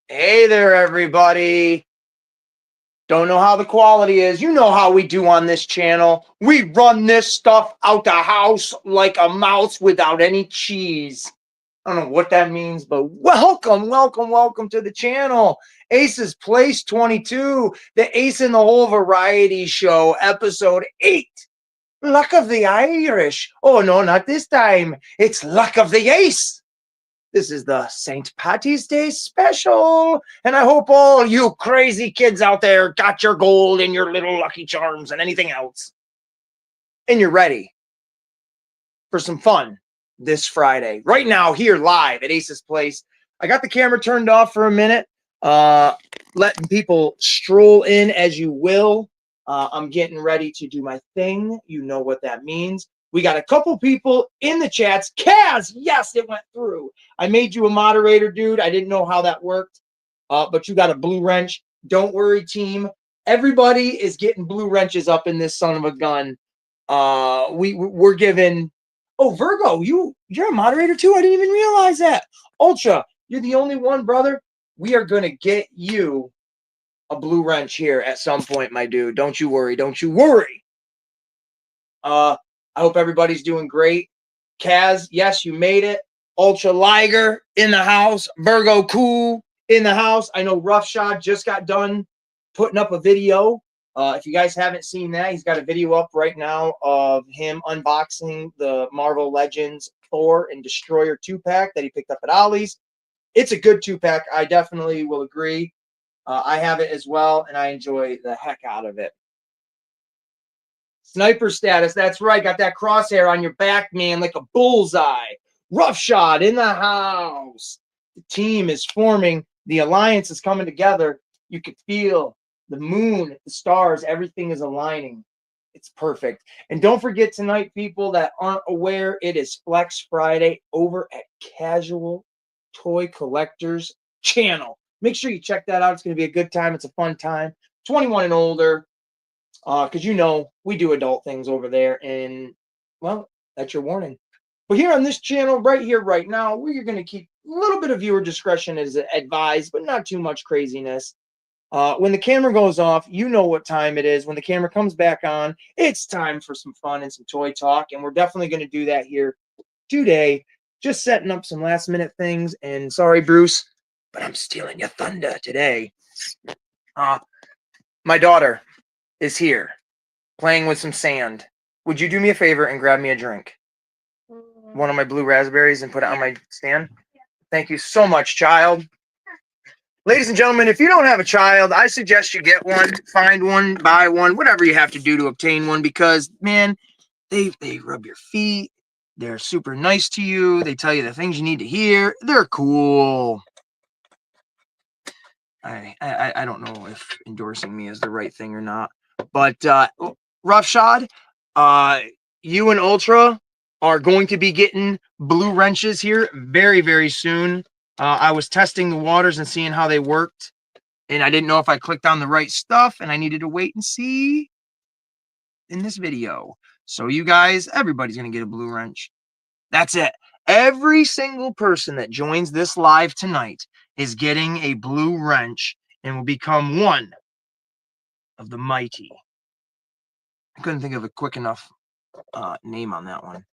Hey there, everybody. Don't know how the quality is. You know how we do on this channel. We run this stuff out the house like a mouse without any cheese. I don't know what that means, but welcome to the channel. Ace's Place 22, the Ace in the Hole Variety Show, episode 8. Luck of the Irish. Oh, no, not this time. It's Luck of the Ace. This is the St. Patty's Day special, and I hope all you crazy kids out there got your gold and your little Lucky Charms and anything else. And you're ready for some fun this Friday. Right now, here live at Ace's Place. I got the camera turned off for a minute, letting people stroll in as you will. I'm getting ready to do my thing. You know what that means. We got a couple people in the chats. Kaz, yes, it went through. I made you a moderator, dude. I didn't know how that worked, but you got a blue wrench. Don't worry, team. Everybody is getting blue wrenches up in this son of a gun. We're giving. Oh, Virgo, you're a moderator too. I didn't even realize that. Ultra, you're the only one, brother. We are gonna get you a blue wrench here at some point, my dude. Don't you worry. Don't you worry. I hope everybody's doing great. Kaz, yes, you made it. Ultra Liger in the house. Virgo Cool in the house. I know Roughshod just got done putting up a video. If you guys haven't seen that, he's got a video up right now of him unboxing the Marvel Legends Thor and Destroyer 2-pack that he picked up at Ollie's. It's a good 2-pack. I definitely will agree. I have it as well, and I enjoy the heck out of it. Sniper status. That's right. Got that crosshair on your back, man, like a bullseye. Roughshod in the house. The team is forming. The alliance is coming together. You can feel the moon, the stars, everything is aligning. It's perfect. And don't forget tonight, people that aren't aware, it is Flex Friday over at Casual Toy Collectors channel. Make sure you check that out. It's going to be a good time. It's a fun time. 21 and older. Because we do adult things over there, and well, that's your warning. But here on this channel, right here, right now, we're going to keep a little bit of viewer discretion as advised, but not too much craziness. When the camera goes off, you know what time it is. When the camera comes back on, it's time for some fun and some toy talk, and we're definitely going to do that here today. Just setting up some last minute things, and sorry, Bruce, but I'm stealing your thunder today. My daughter is here playing with some sand. Would you do me a favor and grab me a drink? One of my blue raspberries and put it on my stand? Thank you so much, child. Ladies and gentlemen, if you don't have a child, I suggest you get one, find one, buy one, whatever you have to do to obtain one, because, man, they rub your feet. They're super nice to you. They tell you the things you need to hear. They're cool. I don't know if endorsing me is the right thing or not. But Roughshod, you and Ultra are going to be getting blue wrenches here very, very soon. I was testing the waters and seeing how they worked, and I didn't know if I clicked on the right stuff, and I needed to wait and see in this video. So you guys, everybody's going to get a blue wrench. That's it. Every single person that joins this live tonight is getting a blue wrench and will become one of the mighty. I couldn't think of a quick enough name on that one.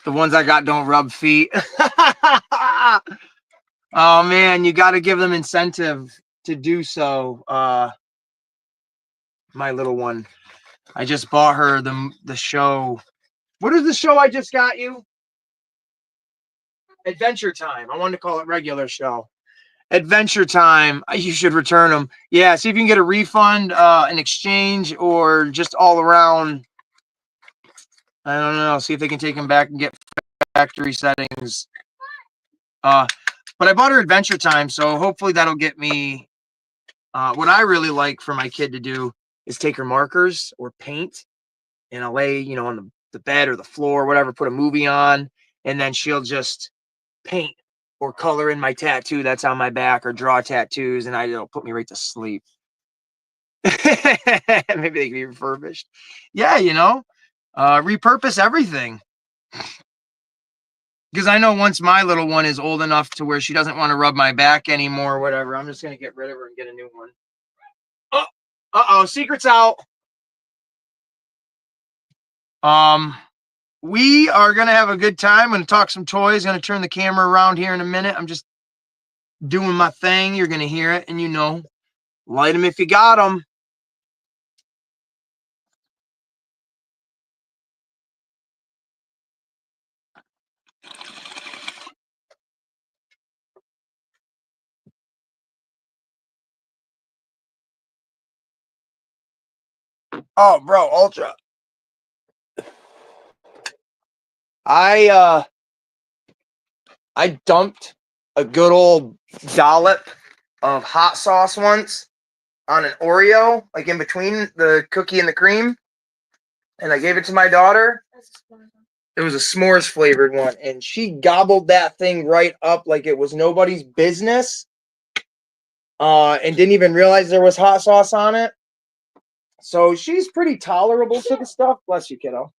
The ones I got don't rub feet. Oh, man, you got to give them incentive to do so. My little one. I just bought her the show. What is the show I just got you? Adventure Time. I wanted to call it regular show. Adventure Time. You should return them. Yeah, see if you can get a refund, an exchange, or just all around. I don't know. See if they can take them back and get factory settings. But I bought her Adventure Time, so hopefully that'll get me. What I really like for my kid to do is take her markers or paint, and I'll lay, on the bed or the floor, or whatever, put a movie on, and then she'll just paint or color in my tattoo that's on my back, or draw tattoos, and it'll put me right to sleep. Maybe they can be refurbished. Yeah, repurpose everything. Because I know once my little one is old enough to where she doesn't want to rub my back anymore or whatever, I'm just going to get rid of her and get a new one. Oh, uh-oh, secret's out. We are going to have a good time. I'm going to talk some toys. Going to turn the camera around here in a minute. I'm just doing my thing. You're going to hear it, and you know, light them if you got them. Oh, bro, Ultra. I dumped a good old dollop of hot sauce once on an Oreo, like in between the cookie and the cream, and I gave it to my daughter. It was a s'mores flavored one, and she gobbled that thing right up like it was nobody's business, and didn't even realize there was hot sauce on it. So she's pretty tolerable to the stuff. Bless you, kiddo.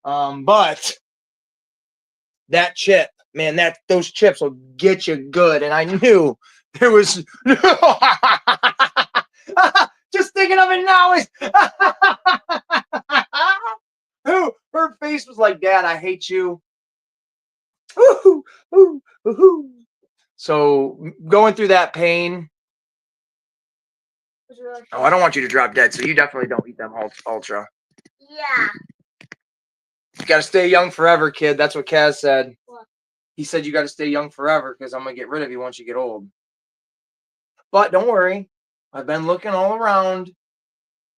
But that chip, man, those chips will get you good. And I knew there was just thinking of it now is her face was like, Dad, I hate you. Ooh, ooh, ooh. So going through that pain. Oh, I don't want you to drop dead, so you definitely don't eat them Ultra. Yeah. You gotta stay young forever, kid. That's what Kaz said. What? He said you gotta stay young forever because I'm gonna get rid of you once you get old. But don't worry. I've been looking all around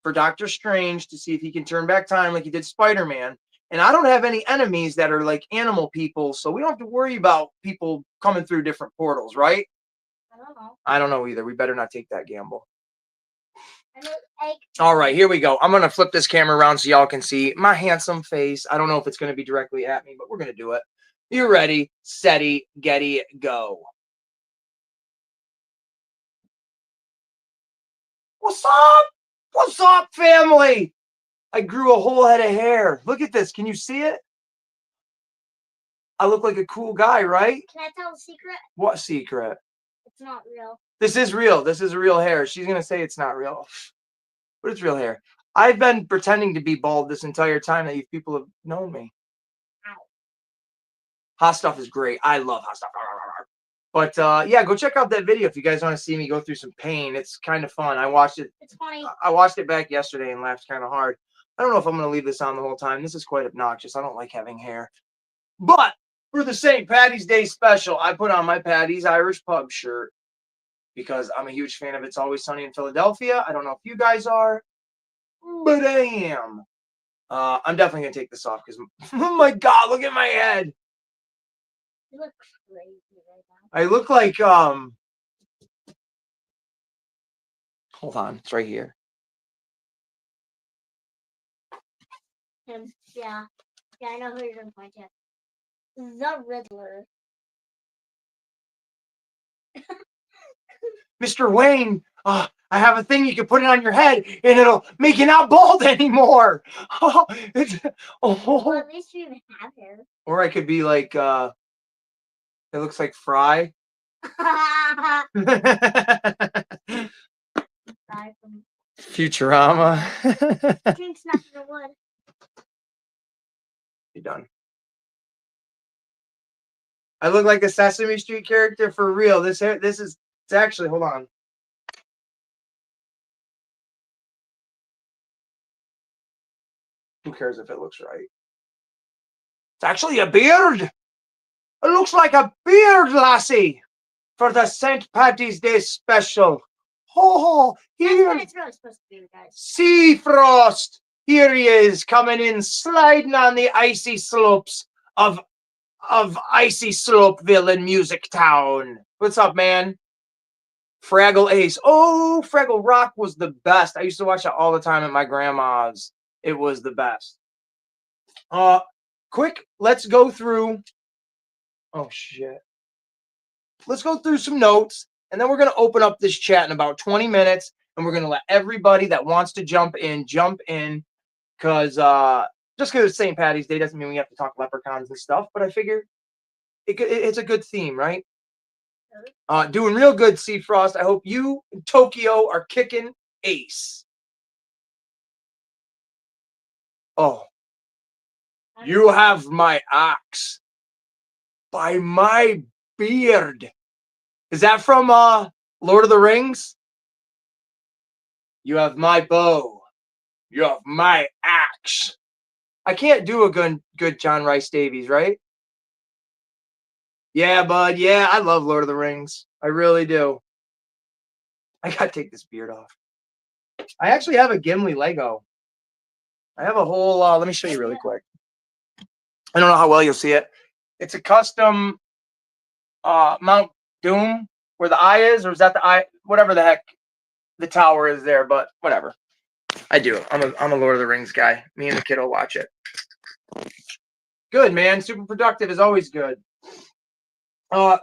for Doctor Strange to see if he can turn back time like he did Spider-Man. And I don't have any enemies that are like animal people, so we don't have to worry about people coming through different portals, right? I don't know. I don't know either. We better not take that gamble. All right, here we go. I'm going to flip this camera around so y'all can see my handsome face. I don't know if it's going to be directly at me, but we're going to do it. You ready? Steady, getty, go. What's up? What's up, family? I grew a whole head of hair. Look at this. Can you see it? I look like a cool guy, right? Can I tell a secret? What secret? It's not real. This is real. This is real hair. She's going to say it's not real. But it's real hair. I've been pretending to be bald this entire time that you people have known me. Ow. Hot stuff is great. I love hot stuff. But yeah, go check out that video if you guys want to see me go through some pain. It's kind of fun. I watched it. It's funny. I watched it back yesterday and laughed kind of hard. I don't know if I'm going to leave this on the whole time. This is quite obnoxious. I don't like having hair. But for the St. Paddy's Day special, I put on my Paddy's Irish Pub shirt because I'm a huge fan of It's Always Sunny in Philadelphia. I don't know if you guys are, but I am. I'm definitely going to take this off because, oh my God, look at my head. You look crazy right now. I look like, hold on, it's right here. Him. Yeah. Yeah, I know who you're going to point to. The Riddler. Mr. Wayne, I have a thing you can put it on your head and it'll make you not bald anymore. Well, at least you even have hair. Or I could be like, it looks like Fry. Futurama. Drink's not gonna wood. You're done. I look like a Sesame Street character for real. This hair, it's actually, hold on. Who cares if it looks right? It's actually a beard. It looks like a beard, lassie, for the St. Paddy's Day special. Oh, here. That's what it's really supposed to be, guys. Sea Frost. Here he is, coming in, sliding on the icy slopes of Icy Slopeville in Music Town. What's up, man? Fraggle Ace. Oh, Fraggle Rock was the best. I used to watch it all the time at my grandma's. It was the best. Quick, let's go through. Oh, shit. Let's go through some notes, and then we're going to open up this chat in about 20 minutes, and we're going to let everybody that wants to jump in, because just because it's St. Paddy's Day doesn't mean we have to talk leprechauns and stuff, but I figure it's a good theme, right? Doing real good, C Frost. I hope you and Tokyo are kicking ace. Oh, you have my axe by my beard. Is that from Lord of the Rings? You have my bow. You have my axe. I can't do a good John Rice Davies, right? Yeah, bud. Yeah, I love Lord of the Rings. I really do. I gotta take this beard off. I actually have a Gimli Lego. I have a whole. Let me show you really quick. I don't know how well you'll see it. It's a custom Mount Doom where the eye is, or is that the eye? Whatever the heck the tower is there, but whatever. I do. I'm a Lord of the Rings guy. Me and the kid will watch it. Good, man. Super productive is always good. I'm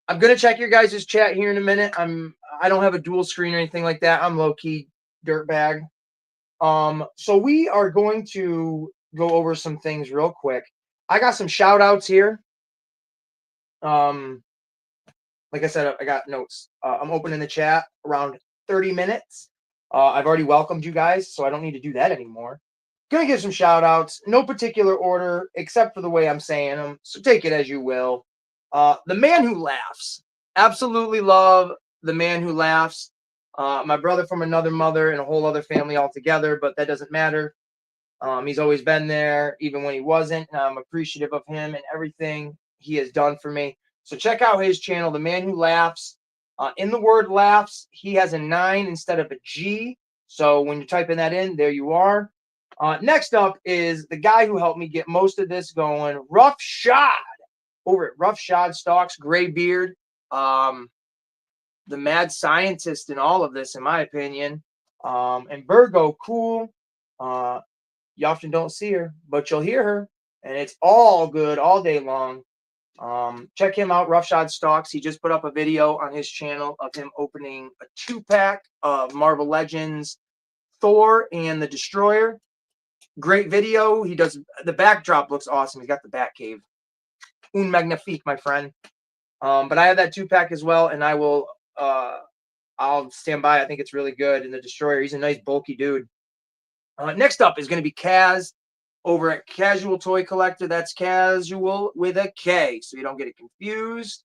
gonna check your guys' chat here in a minute. I don't have a dual screen or anything like that. I'm low key dirtbag. So we are going to go over some things real quick. I got some shout outs here. Like I said, I got notes. I'm opening the chat around 30 minutes. I've already welcomed you guys, so I don't need to do that anymore. Gonna give some shout outs, no particular order, except for the way I'm saying them. So take it as you will. The man who laughs. Absolutely love the man who laughs. My brother from another mother and a whole other family altogether, but that doesn't matter. He's always been there, even when he wasn't. And I'm appreciative of him and everything he has done for me. So check out his channel, The Man Who Laughs. In the word laughs, he has a 9 instead of a G. So when you're typing that in, there you are. Next up is the guy who helped me get most of this going, Rough Shod, over at Rough Shod Stocks, gray beard. The mad scientist in all of this, in my opinion. And Virgo, cool. You often don't see her, but you'll hear her, and it's all good all day long. Check him out, Roughshod Stocks. He just put up a video on his channel of him opening a 2-pack of Marvel Legends, Thor and the Destroyer. Great video. He does the backdrop looks awesome. He's got the Batcave. Un magnifique, my friend. But I have that 2-pack as well, and I'll stand by. I think it's really good. And the Destroyer, he's a nice bulky dude. Next up is going to be Kaz over at Casual Toy Collector. That's casual with a K, so you don't get it confused.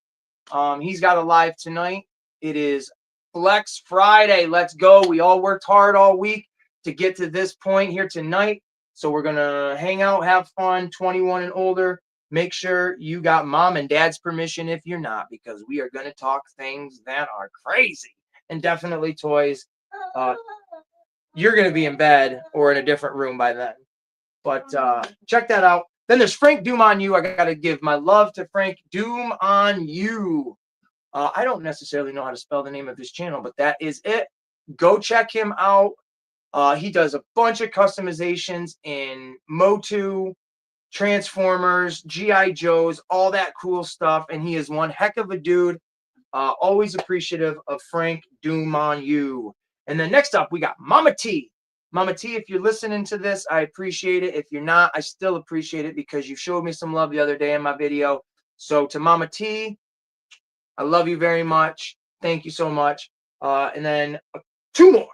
He's got a live tonight. It is Flex Friday. Let's go. We all worked hard all week to get to this point here tonight. So we're going to hang out, have fun, 21 and older. Make sure you got mom and dad's permission if you're not, because we are going to talk things that are crazy and definitely toys. You're going to be in bed or in a different room by then. But check that out. Then there's Frank Doom on You. I got to give my love to Frank Doom on You. I don't necessarily know how to spell the name of his channel, but that is it. Go check him out. He does a bunch of customizations in Motu, Transformers, G.I. Joes, all that cool stuff. And he is one heck of a dude. Always appreciative of Frank Doom on You. And then next up, we got Mama T. Mama T, if you're listening to this, I appreciate it. If you're not, I still appreciate it because you showed me some love the other day in my video. So to Mama T, I love you very much. Thank you so much. And then 2 more.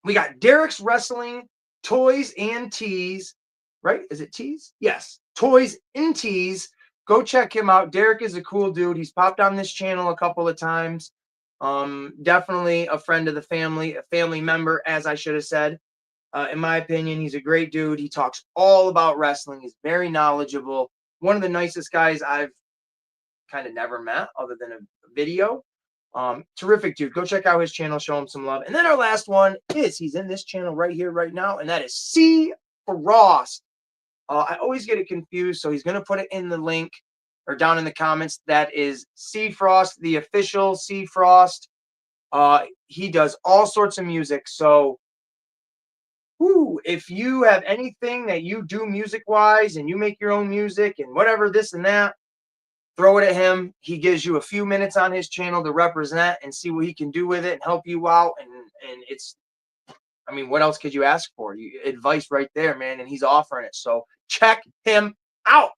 We got Derek's Wrestling Toys and Tees, right? Is it Tees? Yes. Toys and Tees. Go check him out. Derek is a cool dude. He's popped on this channel a couple of times. Definitely a friend of the family, a family member, as I should have said. In my opinion, he's a great dude. He talks all about wrestling. He's very knowledgeable. One of the nicest guys I've kind of never met other than a video. Terrific dude. Go check out his channel. Show him some love. And then our last one is he's in this channel right here, right now, and that is C Frost. I always get it confused, so he's going to put it in the link or down in the comments. That is C Frost, the official C Frost. He does all sorts of music. So if you have anything that you do music-wise and you make your own music and whatever, this and that, throw it at him. He gives you a few minutes on his channel to represent and see what he can do with it and help you out. And it's, I mean, what else could you ask for? Advice right there, man. And he's offering it. So check him out.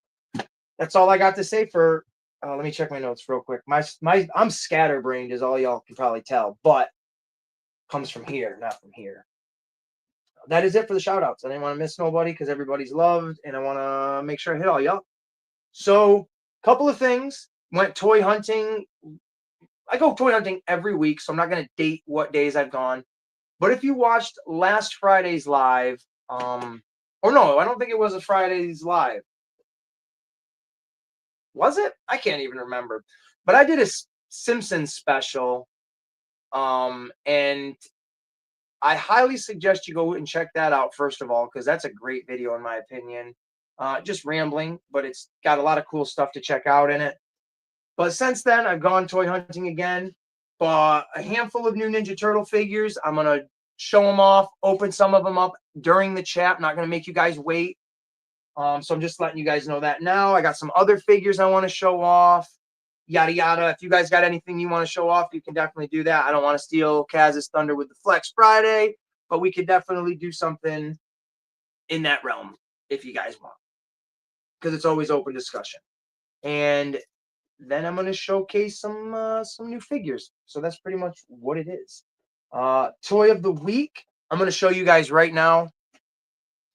that's all I got to say for. Let me check my notes real quick. I'm scatterbrained, as all y'all can probably tell, but comes from here, not from here. That is it for the shout outs. I didn't want to miss nobody because everybody's loved, and I want to make sure I hit all y'all. So, couple of things. Went toy hunting. I go toy hunting every week, so I'm not going to date what days I've gone. But if you watched last Friday's live, or no, I don't think it was a Friday's live. Was it? I can't even remember. But I did a Simpsons special, and I highly suggest you go and check that out, first of all, because that's a great video, in my opinion. Just rambling, but it's got a lot of cool stuff to check out in it. But since then, I've gone toy hunting again. Bought a handful of new Ninja Turtle figures. I'm going to show them off, open some of them up during the chat. I'm not going to make you guys wait. So I'm just letting you guys know that now. I got some other figures I want to show off. Yada, yada. If you guys got anything you want to show off, you can definitely do that. I don't want to steal Kaz's thunder with the Flex Friday, but we could definitely do something in that realm if you guys want, because it's always open discussion. And then I'm going to showcase some new figures. So that's pretty much what it is. Toy of the week. I'm going to show you guys right now.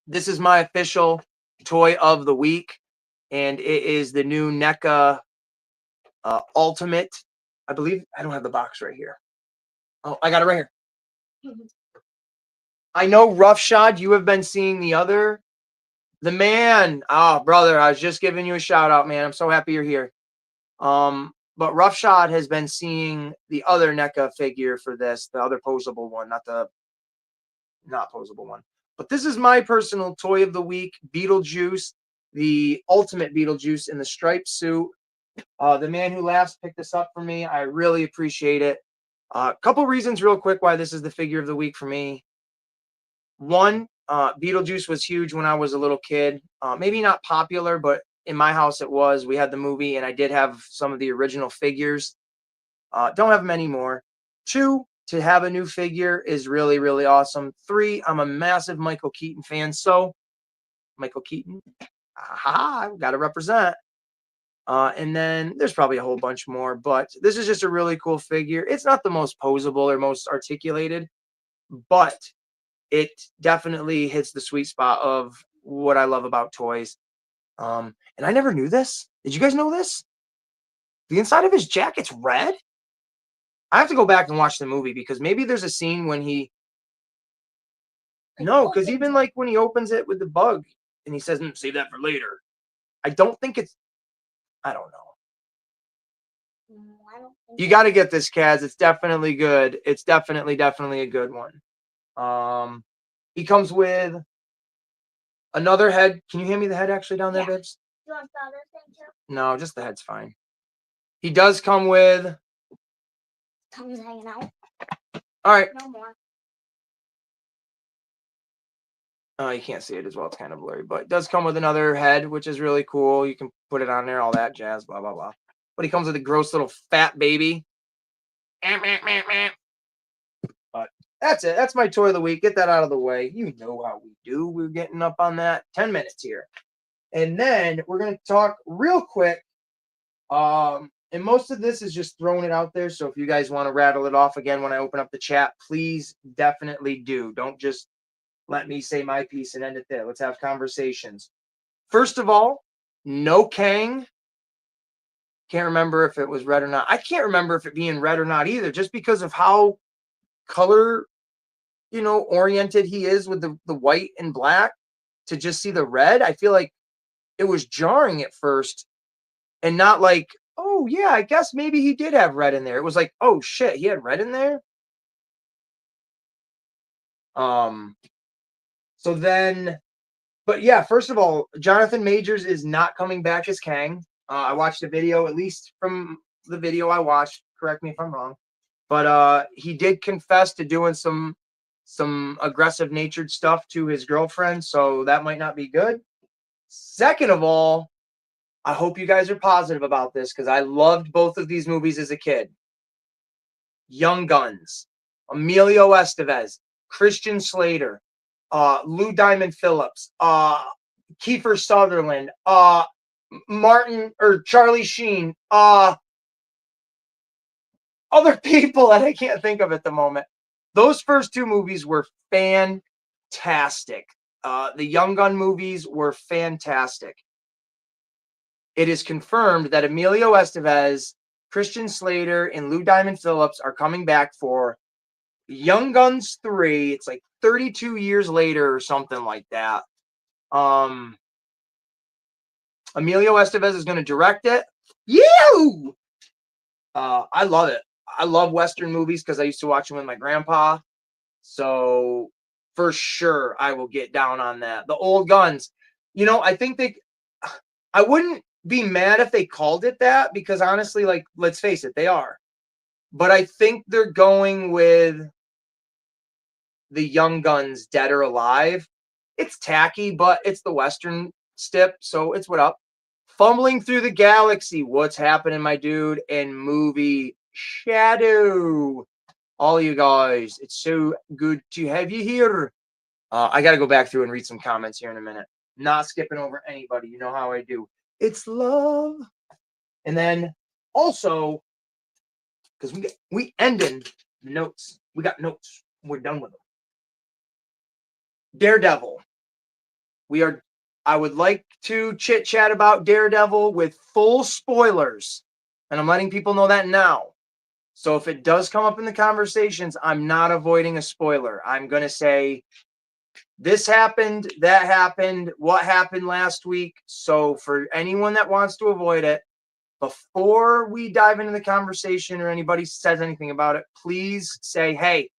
This is my official toy of the week, and it is the new NECA Ultimate. I believe I don't have the box right here. Oh, I got it right here. I know, Roughshod, you have been seeing the man. Oh, brother, I was just giving you a shout out, man. I'm so happy you're here. But Roughshod has been seeing the other NECA figure for this, the other posable one, not posable one. But this is my personal toy of the week, Beetlejuice, the ultimate Beetlejuice in the striped suit. The man who laughs picked this up for me. I really appreciate it. A couple reasons real quick why this is the figure of the week for me. One, Beetlejuice was huge when I was a little kid. Maybe not popular, but in my house it was. We had the movie, and I did have some of the original figures. Don't have them anymore. Two, to have a new figure is really, really awesome. Three, I'm a massive Michael Keaton fan. So, Michael Keaton, I've got to represent. And then there's probably a whole bunch more, but this is just a really cool figure. It's not the most posable or most articulated, but it definitely hits the sweet spot of what I love about toys. And I never knew this. Did you guys know this? The inside of his jacket's red. I have to go back and watch the movie because maybe there's a scene when he. No, because even like when he opens it with the bug and he says, save that for later. I don't think it's. I don't know. You got to get this, Kaz. It's definitely good. It's definitely a good one. He comes with another head. Can you hand me the head actually down there, Bibs? You want the other thing too? No, just the head's fine. He does come with. Tongue's hanging out. All right. No more. Oh, you can't see it as well. It's kind of blurry, but it does come with another head, which is really cool. You can put it on there, all that jazz, blah, blah, blah. But he comes with a gross little fat baby. But that's it. That's my toy of the week. Get that out of the way. You know how we do. We're getting up on that. 10 minutes here. And then we're going to talk real quick. And most of this is just throwing it out there. So if you guys want to rattle it off again when I open up the chat, please definitely do. Don't just let me say my piece and end it there. Let's have conversations. First of all, no Kang. Can't remember if it was red or not. I can't remember if it being red or not either, just because of how color, oriented he is with the white and black. To just see the red, I feel like it was jarring at first and not like, oh, yeah, I guess maybe he did have red in there. It was like, oh, shit, he had red in there? So then, but yeah, first of all, Jonathan Majors is not coming back as Kang. I watched a video, at least from the video I watched. Correct me if I'm wrong. But he did confess to doing some aggressive natured stuff to his girlfriend. So that might not be good. Second of all, I hope you guys are positive about this because I loved both of these movies as a kid. Young Guns, Emilio Estevez, Christian Slater, Lou Diamond Phillips, Kiefer Sutherland, Martin or Charlie Sheen, other people that I can't think of at the moment. Those first two movies were fantastic. The Young Gun movies were fantastic. It is confirmed that Emilio Estevez, Christian Slater, and Lou Diamond Phillips are coming back for Young Guns 3. It's like 32 years later or something like that. Emilio Estevez is going to direct it. You! I love it. I love Western movies because I used to watch them with my grandpa. So for sure, I will get down on that. The old guns. I think I wouldn't be mad if they called it that because honestly, like, let's face it, they are. But I think they're going with the Young Guns Dead or Alive. It's tacky, but it's the Western stip, so it's what up. Fumbling Through the Galaxy. What's happening, my dude? And movie Shadow. All of you guys, it's so good to have you here. I got to go back through and read some comments here in a minute. Not skipping over anybody. You know how I do. It's love. And then also, because we ended the notes. We got notes. We're done with them. Daredevil. I would like to chit chat about Daredevil with full spoilers. And I'm letting people know that now. So if it does come up in the conversations, I'm not avoiding a spoiler. I'm going to say this happened, that happened, what happened last week. So for anyone that wants to avoid it, before we dive into the conversation or anybody says anything about it, please say, hey,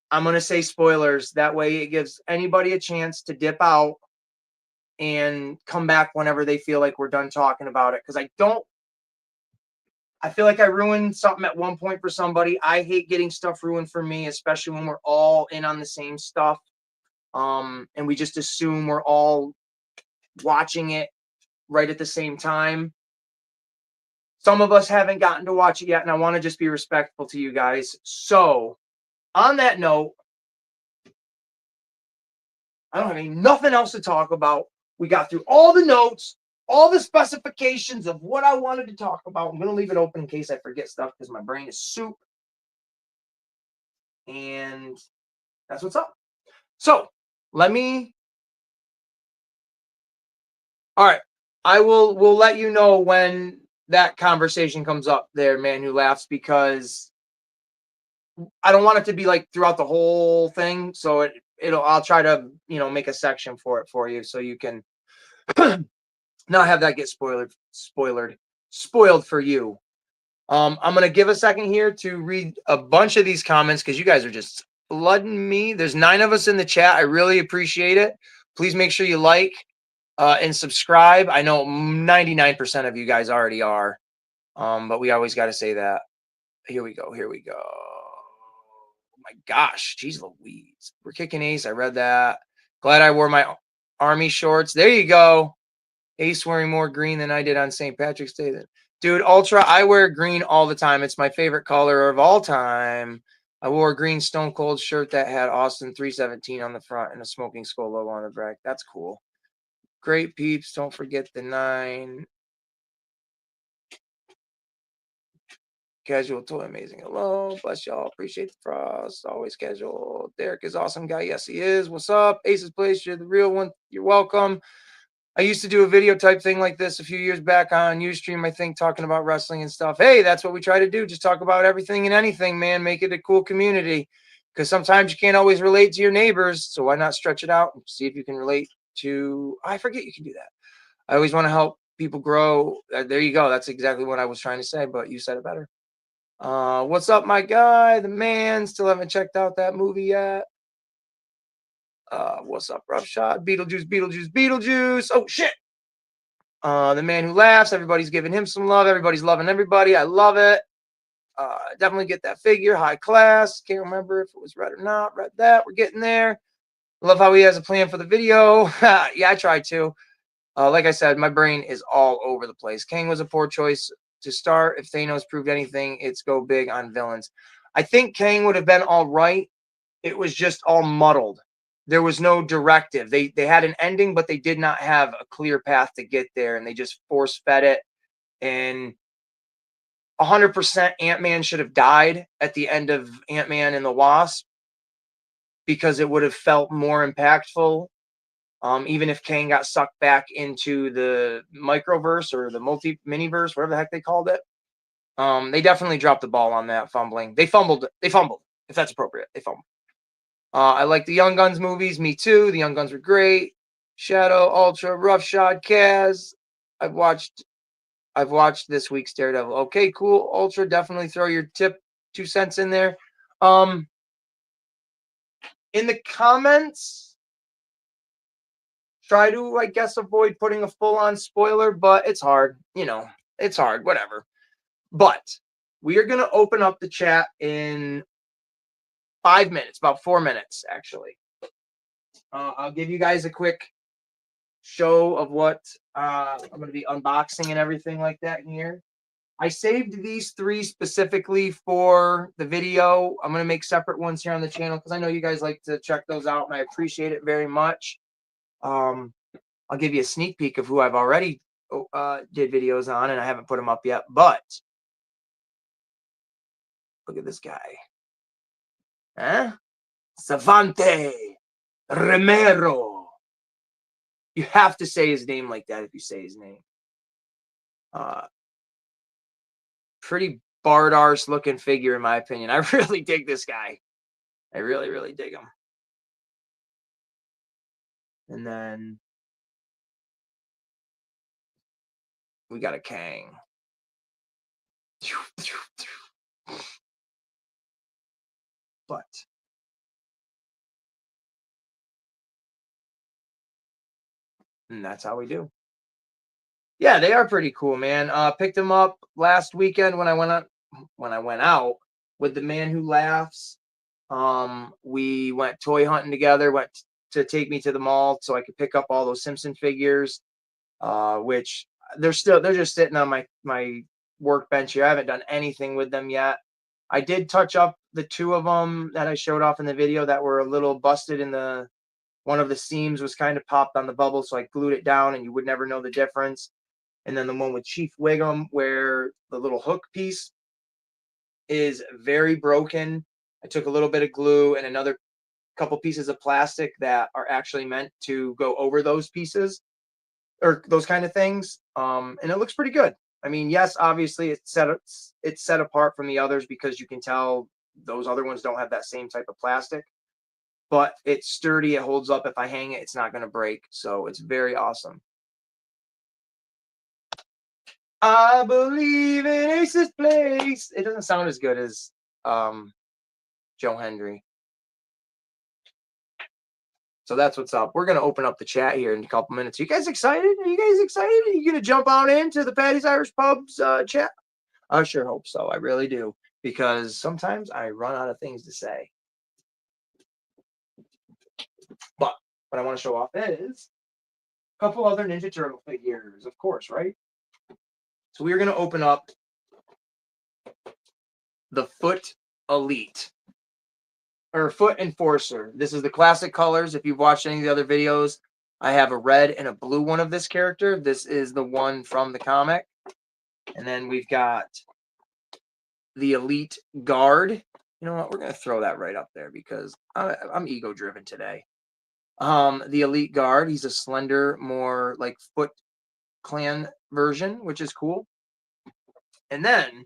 I'm going to say spoilers. That way it gives anybody a chance to dip out and come back whenever they feel like we're done talking about it. Because I feel like I ruined something at one point for somebody. I hate getting stuff ruined for me, especially when we're all in on the same stuff. And we just assume we're all watching it right at the same time. Some of us haven't gotten to watch it yet, and I want to just be respectful to you guys. So, on that note, I don't have nothing else to talk about. We got through all the notes, all the specifications of what I wanted to talk about. I'm going to leave it open in case I forget stuff because my brain is soup. And that's what's up. So, all right. We'll let you know when that conversation comes up there, man who laughs, because I don't want it to be like throughout the whole thing. So I'll try to, make a section for it for you so you can not have that get spoiled for you. I'm going to give a second here to read a bunch of these comments because you guys are just flooding me. There's 9 of us in the chat. I really appreciate it. Please make sure you like and subscribe. I know 99% of you guys already are, but we always got to say that. Here we go. Oh my gosh. Jeez Louise. We're kicking Ace. I read that. Glad I wore my army shorts. There you go. Ace wearing more green than I did on St. Patrick's Day. Dude, Ultra, I wear green all the time. It's my favorite color of all time. I wore a green Stone Cold shirt that had Austin 317 on the front and a Smoking Skull logo on the back. That's cool. Great peeps. Don't forget the 9. Casual, totally amazing. Hello. Bless y'all. Appreciate the frost. Always casual. Derek is awesome guy. Yes, he is. What's up? Ace's Place. You're the real one. You're welcome. I used to do a video type thing like this a few years back on Ustream, I think, talking about wrestling and stuff. Hey, that's what we try to do. Just talk about everything and anything, man. Make it a cool community. Because sometimes you can't always relate to your neighbors. So why not stretch it out and see if you can relate to... I forget you can do that. I always want to help people grow. There you go. That's exactly what I was trying to say, but you said it better. What's up, my guy? The man. Still haven't checked out that movie yet. What's up, Rough Shot? Beetlejuice. Oh, shit. The man who laughs. Everybody's giving him some love. Everybody's loving everybody. I love it. Definitely get that figure. High class. Can't remember if it was red or not. Read that. We're getting there. Love how he has a plan for the video. Yeah, I tried to. Like I said, my brain is all over the place. Kang was a poor choice to start. If Thanos proved anything, it's go big on villains. I think Kang would have been all right. It was just all muddled. there was no directive. They had an ending, but they did not have a clear path to get there, and they just force fed it. And 100% Ant-Man should have died at the end of Ant-Man and the Wasp because it would have felt more impactful. Even if Kang got sucked back into the microverse or the miniverse, whatever the heck they called it. They definitely dropped the ball on that fumbling. They fumbled, if that's appropriate. They fumbled. I like the Young Guns movies. Me too. The Young Guns were great. Shadow, Ultra, Roughshod, Kaz. I've watched this week's Daredevil. Okay, cool. Ultra, definitely throw your 2 cents in there. In the comments, try to, I guess, avoid putting a full-on spoiler, but it's hard. It's hard. Whatever. But we are going to open up the chat in 5 minutes, about 4 minutes, actually. I'll give you guys a quick show of what I'm going to be unboxing and everything like that here. I saved these 3 specifically for the video. I'm going to make separate ones here on the channel because I know you guys like to check those out, and I appreciate it very much. I'll give you a sneak peek of who I've already did videos on, and I haven't put them up yet, but look at this guy. Huh? Savante Romero. You have to say his name like that if you say his name. Pretty bard-arse looking figure, in my opinion. I really dig this guy. I really, really dig him. And then we got a Kang. But and that's how we do. Yeah, they are pretty cool, man. Picked them up last weekend when I went out with the Man Who Laughs. We went toy hunting together. Went to take me to the mall so I could pick up all those Simpson figures, which they're just sitting on my workbench here. I haven't done anything with them yet. I did touch up the 2 of them that I showed off in the video that were a little busted in the one of the seams was kind of popped on the bubble, so I glued it down and you would never know the difference. And then the one with Chief Wiggum where the little hook piece is very broken. I took a little bit of glue and another couple pieces of plastic that are actually meant to go over those pieces or those kind of things. And it looks pretty good. I mean, yes, obviously it's set apart from the others because you can tell those other ones don't have that same type of plastic, but it's sturdy. It holds up. If I hang it, it's not going to break. So it's very awesome. I believe in Ace's Place. It doesn't sound as good as Joe Hendry. So that's what's up. We're going to open up the chat here in a couple minutes. Are you guys excited? Are you guys excited? Are you going to jump on into the Paddy's Irish Pubs chat? I sure hope so. I really do. Because sometimes I run out of things to say. But what I want to show off is a couple other Ninja Turtle figures, of course, right? So we're going to open up the Foot Elite. Or Foot Enforcer. This is the classic colors. If you've watched any of the other videos, I have a red and a blue one of this character. This is the one from the comic. And then we've got the Elite Guard. You know what? We're going to throw that right up there because I'm ego-driven today. The Elite Guard. He's a slender, more like Foot Clan version, which is cool. And then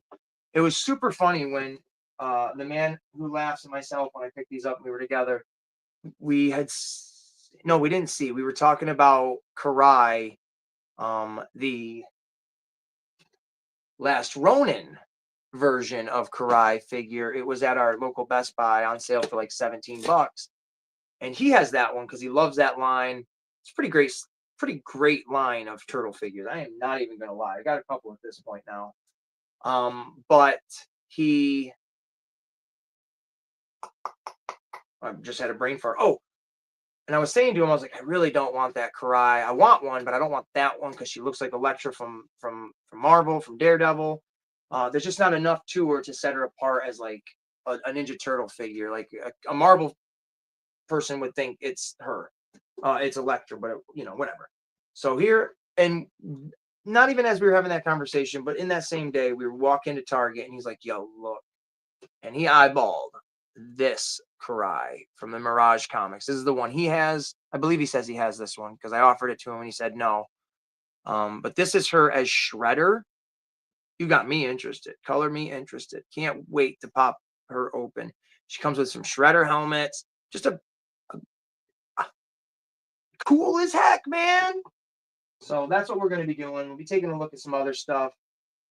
it was super funny when the Man Who Laughs and myself, when I picked these up and we were together, we didn't see. We were talking about Karai, the Last Ronin version of Karai figure. It was at our local Best Buy on sale for like $17. And he has that one because he loves that line. It's pretty great line of turtle figures. I am not even going to lie. I got a couple at this point now. But I just had a brain fart. Oh, and I was saying to him, I was like, I really don't want that Karai. I want one, but I don't want that one because she looks like Elektra from Marvel, from Daredevil. There's just not enough to her to set her apart as like a Ninja Turtle figure. Like a Marvel person would think it's her. It's Electra, but whatever. So here, and not even as we were having that conversation, but in that same day, we were walking to Target, and he's like, "Yo, look," and he eyeballed this Karai from the Mirage comics. This is the one he has. I believe he says he has this one because I offered it to him and he said no. But this is her as Shredder. You got me interested. Color me interested. Can't wait to pop her open. She comes with some Shredder helmets. Just a cool as heck, man. So that's what we're going to be doing. We'll be taking a look at some other stuff.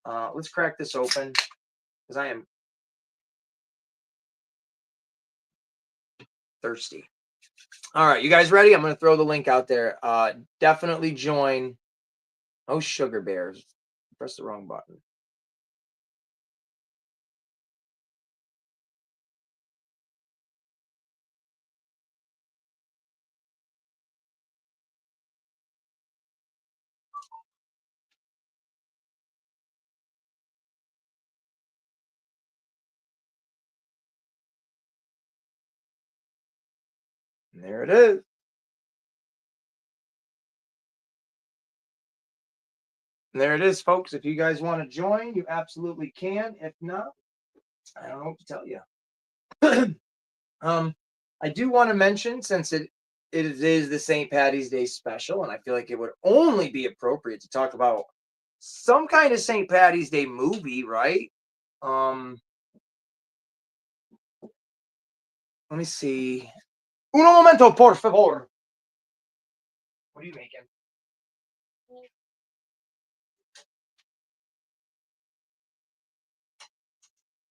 Let's crack this open because I am thirsty. All right, you guys ready? I'm going to throw the link out there. Definitely join. Oh, sugar bears. Press the wrong button. And there it is. And there it is, folks. If you guys want to join, you absolutely can. If not, I don't know what to tell you. I do want to mention, since it is the St. Patty's Day special, and I feel like it would only be appropriate to talk about some kind of St. Patty's Day movie, right? Let me see. Un momento, por favor. What are you making?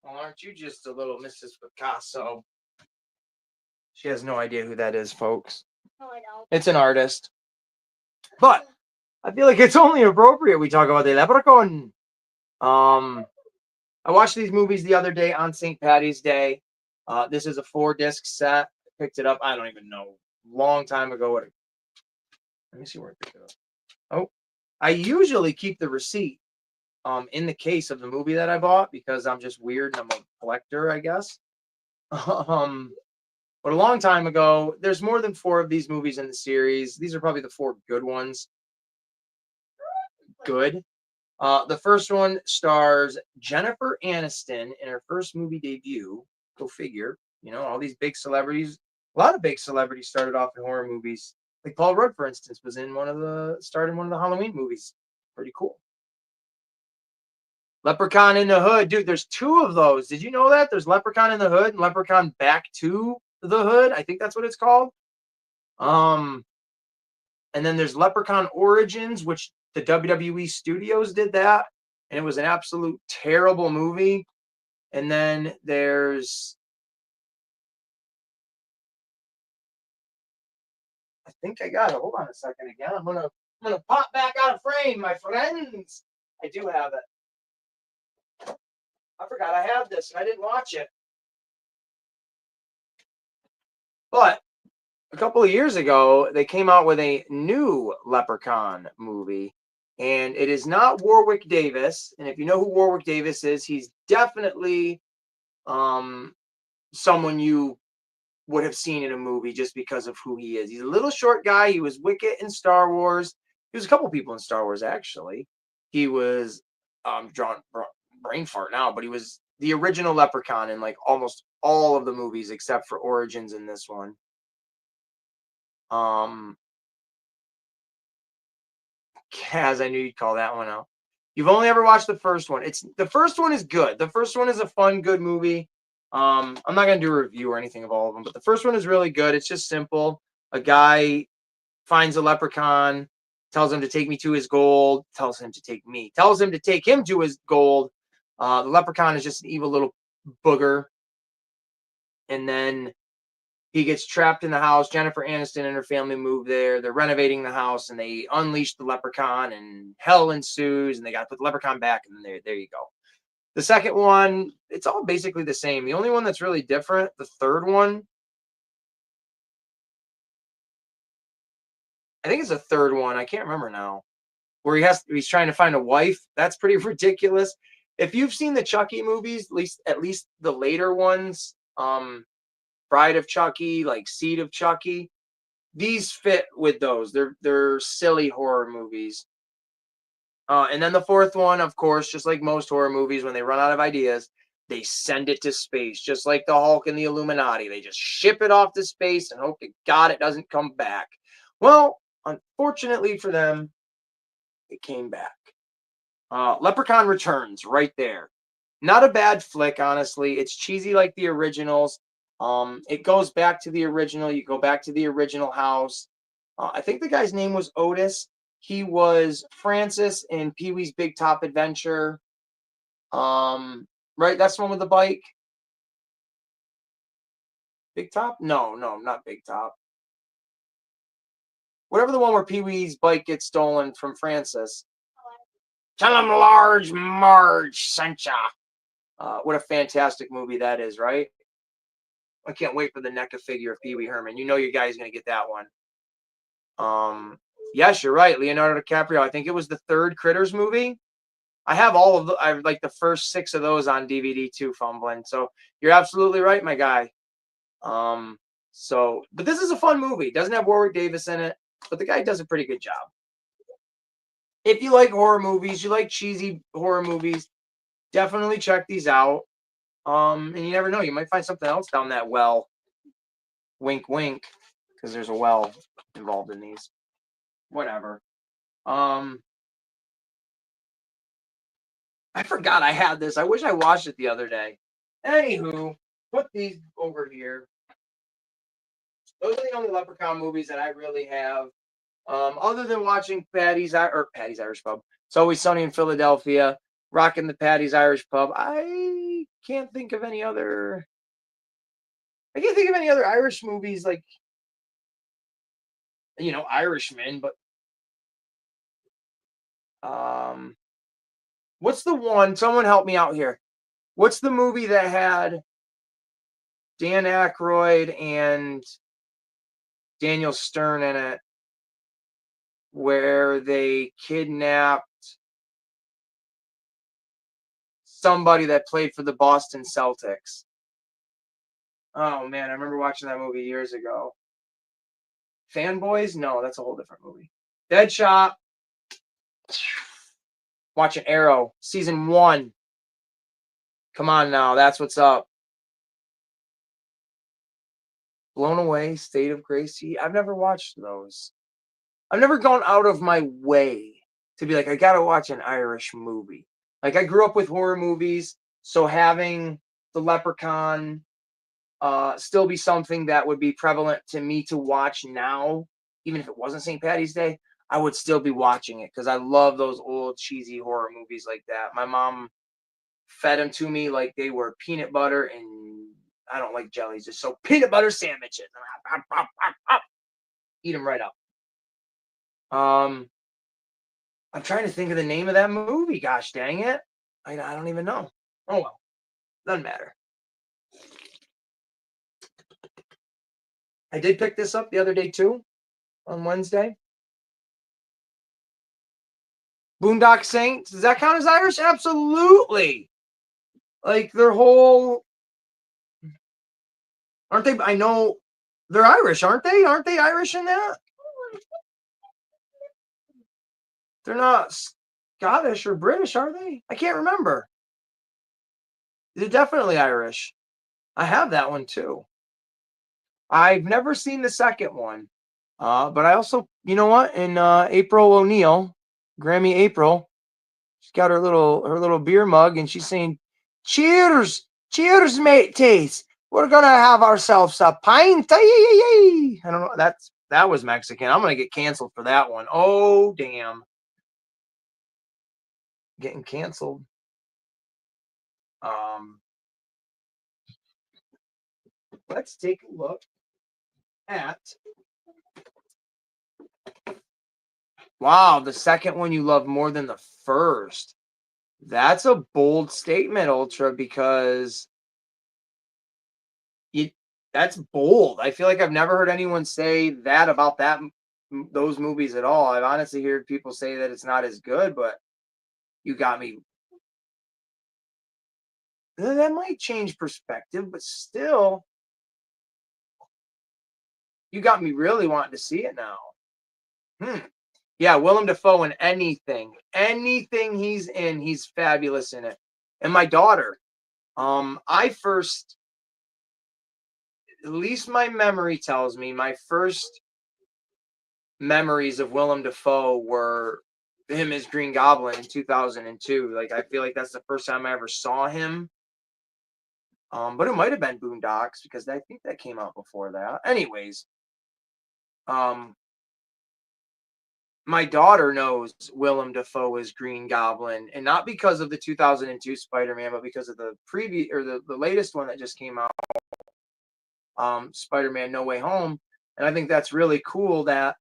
Well, aren't you just a little Mrs. Picasso? She has no idea who that is, folks. No, I don't. It's an artist. But I feel like it's only appropriate we talk about the Leprechaun. I watched these movies the other day on St. Patty's Day. This is a 4-disc set. I picked it up, I don't even know, long time ago. Let me see where I picked it up. Oh, I usually keep the receipt in the case of the movie that I bought because I'm just weird and I'm a collector, I guess. But a long time ago, there's more than 4 of these movies in the series. These are probably the 4 good ones. Good. The first one stars Jennifer Aniston in her first movie debut. Go figure. All these big celebrities. A lot of big celebrities started off in horror movies. Like Paul Rudd, for instance, starred in one of the Halloween movies. Pretty cool. Leprechaun in the Hood. Dude, there's 2 of those. Did you know that? There's Leprechaun in the Hood and Leprechaun Back to the Hood. I think that's what it's called. And then there's Leprechaun Origins, which the WWE Studios did that. And it was an absolute terrible movie. And then there's, I think I got it. Hold on a second again. I'm gonna pop back out of frame, my friends. I do have it. I forgot I have this and I didn't watch it. But a couple of years ago, they came out with a new Leprechaun movie. And it is not Warwick Davis. And if you know who Warwick Davis is, he's definitely someone you would have seen in a movie just because of who he is. He's a little short guy. He was Wicket in Star Wars. He was a couple people in Star Wars, actually. He was drawn brain fart now, but he was the original Leprechaun in like almost all of the movies except for Origins in this one. Kaz, I knew you'd call that one out. You've only ever watched the first one. The first one is good. The first one is a fun, good movie. I'm not gonna do a review or anything of all of them, but the first one is really good. It's just simple. A guy finds a leprechaun, tells him to take me to his gold, tells him to take him to his gold. The leprechaun is just an evil little booger. And then he gets trapped in the house. Jennifer Aniston and her family move there. They're renovating the house, and they unleash the leprechaun, and hell ensues, and they got to put the leprechaun back, and then there you go. The second one, it's all basically the same. The only one that's really different, the third one, I think it's the third one. I can't remember now. Where he's trying to find a wife. That's pretty ridiculous. If you've seen the Chucky movies, at least the later ones, from Bride of Chucky, like Seed of Chucky. These fit with those. They're silly horror movies. And then the fourth one, of course, just like most horror movies, when they run out of ideas, they send it to space, just like the Hulk and the Illuminati. They just ship it off to space and hope to God it doesn't come back. Well, unfortunately for them, it came back. Leprechaun Returns, right there. Not a bad flick, honestly. It's cheesy like the originals. It goes back to the original. You go back to the original house. I think the guy's name was Otis. He was Francis in Pee Wee's Big Top Adventure. Right, that's the one with the bike. Big Top? No, not Big Top. Whatever the one where Pee Wee's bike gets stolen from Francis. Tell him Large Marge sent ya. What a fantastic movie that is, right? I can't wait for the NECA figure of Pee Wee Herman. You know your guy's going to get that one. Yes, you're right. Leonardo DiCaprio. I think it was the third Critters movie. I have all of I like the first 6 of those on DVD too, fumbling. So you're absolutely right, my guy. But this is a fun movie. It doesn't have Warwick Davis in it, but the guy does a pretty good job. If you like horror movies, you like cheesy horror movies, definitely check these out. And you never know, you might find something else down that well. Wink, wink, because there's a well involved in these. Whatever. I forgot I had this. I wish I watched it the other day. Anywho, put these over here. Those are the only Leprechaun movies that I really have. Other than watching Paddy's Irish Pub. It's Always Sunny in Philadelphia. Rocking the Paddy's Irish Pub. I can't think of any other Irish movies like, Irishman, but what's the one? Someone help me out here. What's the movie that had Dan Aykroyd and Daniel Stern in it, where they kidnapped somebody that played for the Boston Celtics? Oh man, I remember watching that movie years ago. Fanboys? No, that's a whole different movie. Deadshot. Watching Arrow, season 1. Come on now, that's what's up. Blown Away, State of Grace. I've never watched those. I've never gone out of my way to be like, I gotta watch an Irish movie. Like, I grew up with horror movies, so having the Leprechaun still be something that would be prevalent to me to watch now, even if it wasn't St. Patty's Day, I would still be watching it because I love those old cheesy horror movies like that. My mom fed them to me like they were peanut butter, and I don't like jellies, just so peanut butter sandwiches. Eat them right up. I'm trying to think of the name of that movie. Gosh dang it. I don't even know. Oh well. Doesn't matter. I did pick this up the other day too, on Wednesday. Boondock Saints. Does that count as Irish? Absolutely. Like their whole, aren't they? I know they're Irish, aren't they? Aren't they Irish in that? They're not Scottish or British, are they? I can't remember. They're definitely Irish. I have that one too. I've never seen the second one. But I also, you know what? In April O'Neil, Grammy April, she's got her little beer mug and she's saying, "Cheers, cheers, mateys. We're gonna have ourselves a pint." I don't know. That was Mexican. I'm gonna get canceled for that one. Oh damn, getting canceled. Let's take a look at. Wow, the second one you love more than the first. That's a bold statement, Ultra, because that's bold. I feel like I've never heard anyone say that about those movies at all. I've honestly heard people say that it's not as good, but you got me. That might change perspective, but still, You got me really wanting to see it now. Yeah, Willem Dafoe in anything he's in, he's fabulous in it. And my daughter, I first, at least my memory tells me, my first memories of Willem Dafoe were him as Green Goblin in 2002. Like, I feel like that's the first time I ever saw him. But it might have been Boondocks because I think that came out before that. Anyways, my daughter knows Willem Dafoe as Green Goblin, and not because of the 2002 Spider-Man, but because of the previous or the latest one that just came out, Spider-Man No Way Home. And I think that's really cool that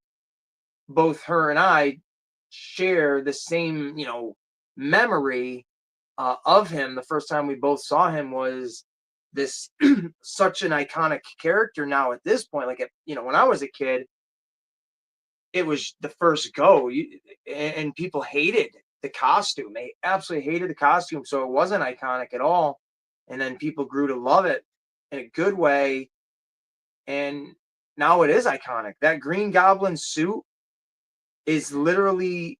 both her and I share the same, memory of him. The first time we both saw him was this such an iconic character now at this point. Like, when I was a kid, it was the first go, and people hated the costume. They absolutely hated the costume, so it wasn't iconic at all. And then people grew to love it in a good way, and now it is iconic. That Green Goblin suit is literally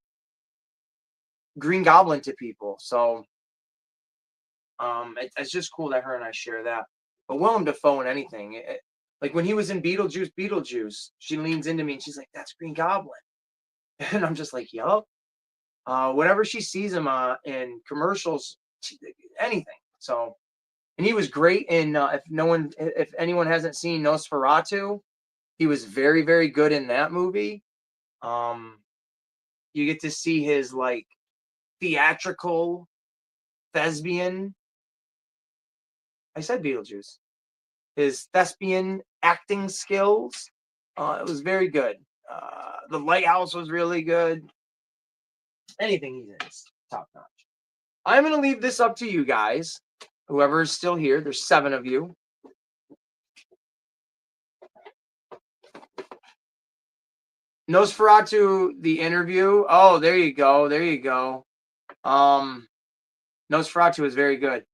Green Goblin to people. So it's just cool that her and I share that. But Willem Dafoe in anything, like when he was in Beetlejuice, she leans into me and she's like, "That's Green Goblin." And I'm just like, yup. Whenever she sees him in commercials, anything. So, and he was great in if anyone hasn't seen Nosferatu, he was very, very good in that movie. You get to see his like theatrical thespian. I said Beetlejuice. His thespian acting skills. It was very good. The Lighthouse was really good. Anything he's in is top notch. I'm going to leave this up to you guys. Whoever is still here, there's 7 of you. Nosferatu, the interview. Oh, there you go. There you go. Nosferatu is very good.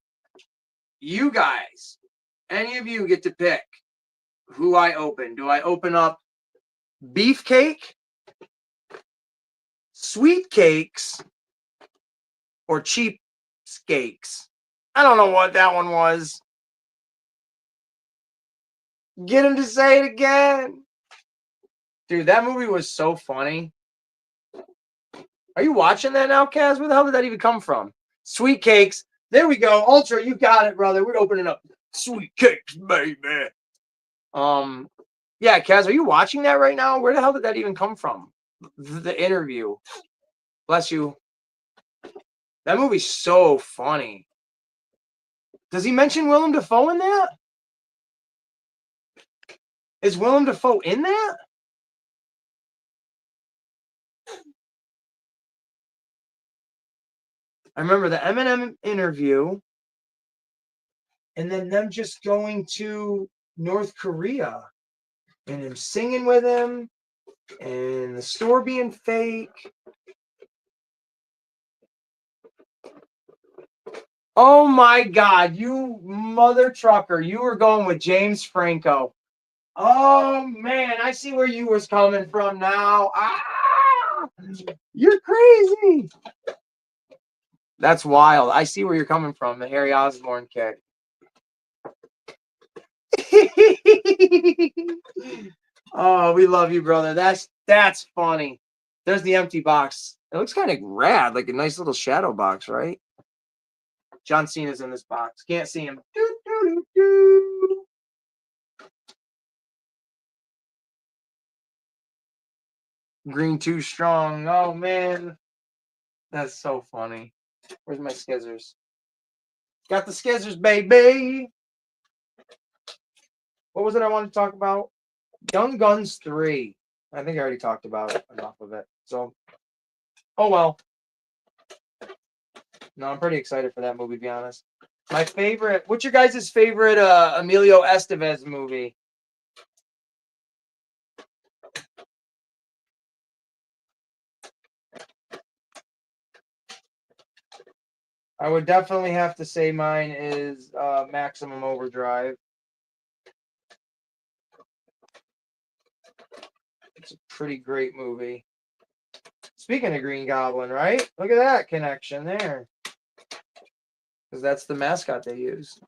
You guys, any of you get to pick who I open. Do I open up beefcake, sweet cakes, or cheap cakes? I don't know what that one was. Get him to say it again. Dude, that movie was so funny. Are you watching that now, Kaz? Where the hell did that even come from? Sweet cakes. There we go. Ultra, you got it, brother. We're opening up sweet cakes, baby. Yeah, Kaz, are you watching that right now? Where the hell did that even come from? The interview. Bless you. That movie's so funny. Does he mention Willem Dafoe in that? Is Willem Dafoe in that? I remember the Eminem interview and then them just going to North Korea and him singing with him and the store being fake. Oh my God, you mother trucker. You were going with James Franco. Oh man, I see where you was coming from now. You're crazy. That's wild. I see where you're coming from, the Harry Osborn kick. Oh, we love you, brother. That's funny. There's the empty box. It looks kind of rad, like a nice little shadow box, right? John Cena's in this box. Can't see him. Green too strong. Oh man. That's so funny. Where's my skizzers? Got the skizzers, baby. What was it I wanted to talk about? Young Guns 3. I think I already talked about enough of it. So, oh well. No, I'm pretty excited for that movie, to be honest. My favorite, what's your guys' favorite Emilio Estevez movie? I would definitely have to say mine is Maximum Overdrive. It's a pretty great movie. Speaking of Green Goblin, right? Look at that connection there. Because that's the mascot they use.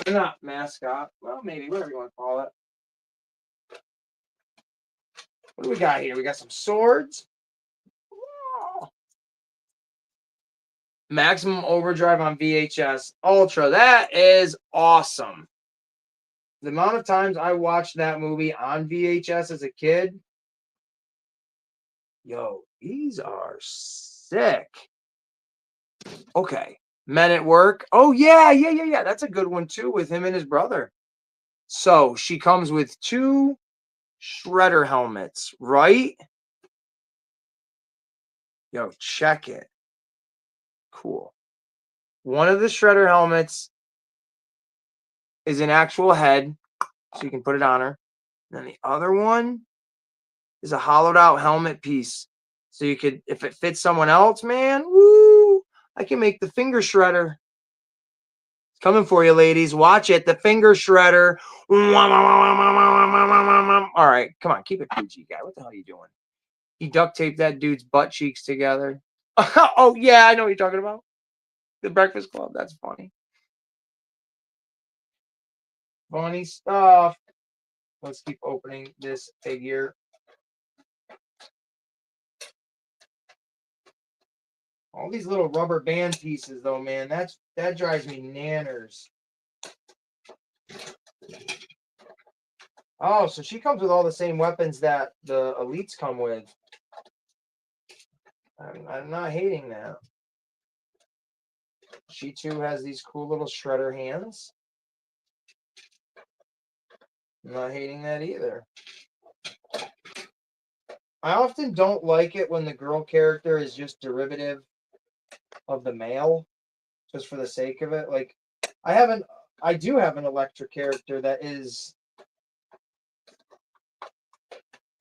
Or not mascot. Well, maybe, whatever you want to call it. What do we got here? We got some swords. Oh. Maximum Overdrive on VHS Ultra. That is awesome. The amount of times I watched that movie on VHS as a kid, yo, these are sick. Okay. Men at Work. Oh, yeah. That's a good one, too, with him and his brother. So she comes with 2 Shredder helmets, right? Yo, check it. Cool. One of the Shredder helmets is an actual head, so you can put it on her. And then the other one is a hollowed out helmet piece. So you could, if it fits someone else, man, woo, I can make the finger shredder. It's coming for you, ladies. Watch it. The finger shredder. All right, come on, keep it PG, guy. What the hell are you doing? He duct taped that dude's butt cheeks together. Oh, yeah, I know what you're talking about. The Breakfast Club. That's funny. Funny stuff. Let's keep opening this figure. All these little rubber band pieces, though, man, that drives me nanners. Oh, so she comes with all the same weapons that the elites come with. I'm not hating that. She too has these cool little shredder hands. I'm not hating that either. I often don't like it when the girl character is just derivative of the male, just for the sake of it. Like, I do have an Electra character that is,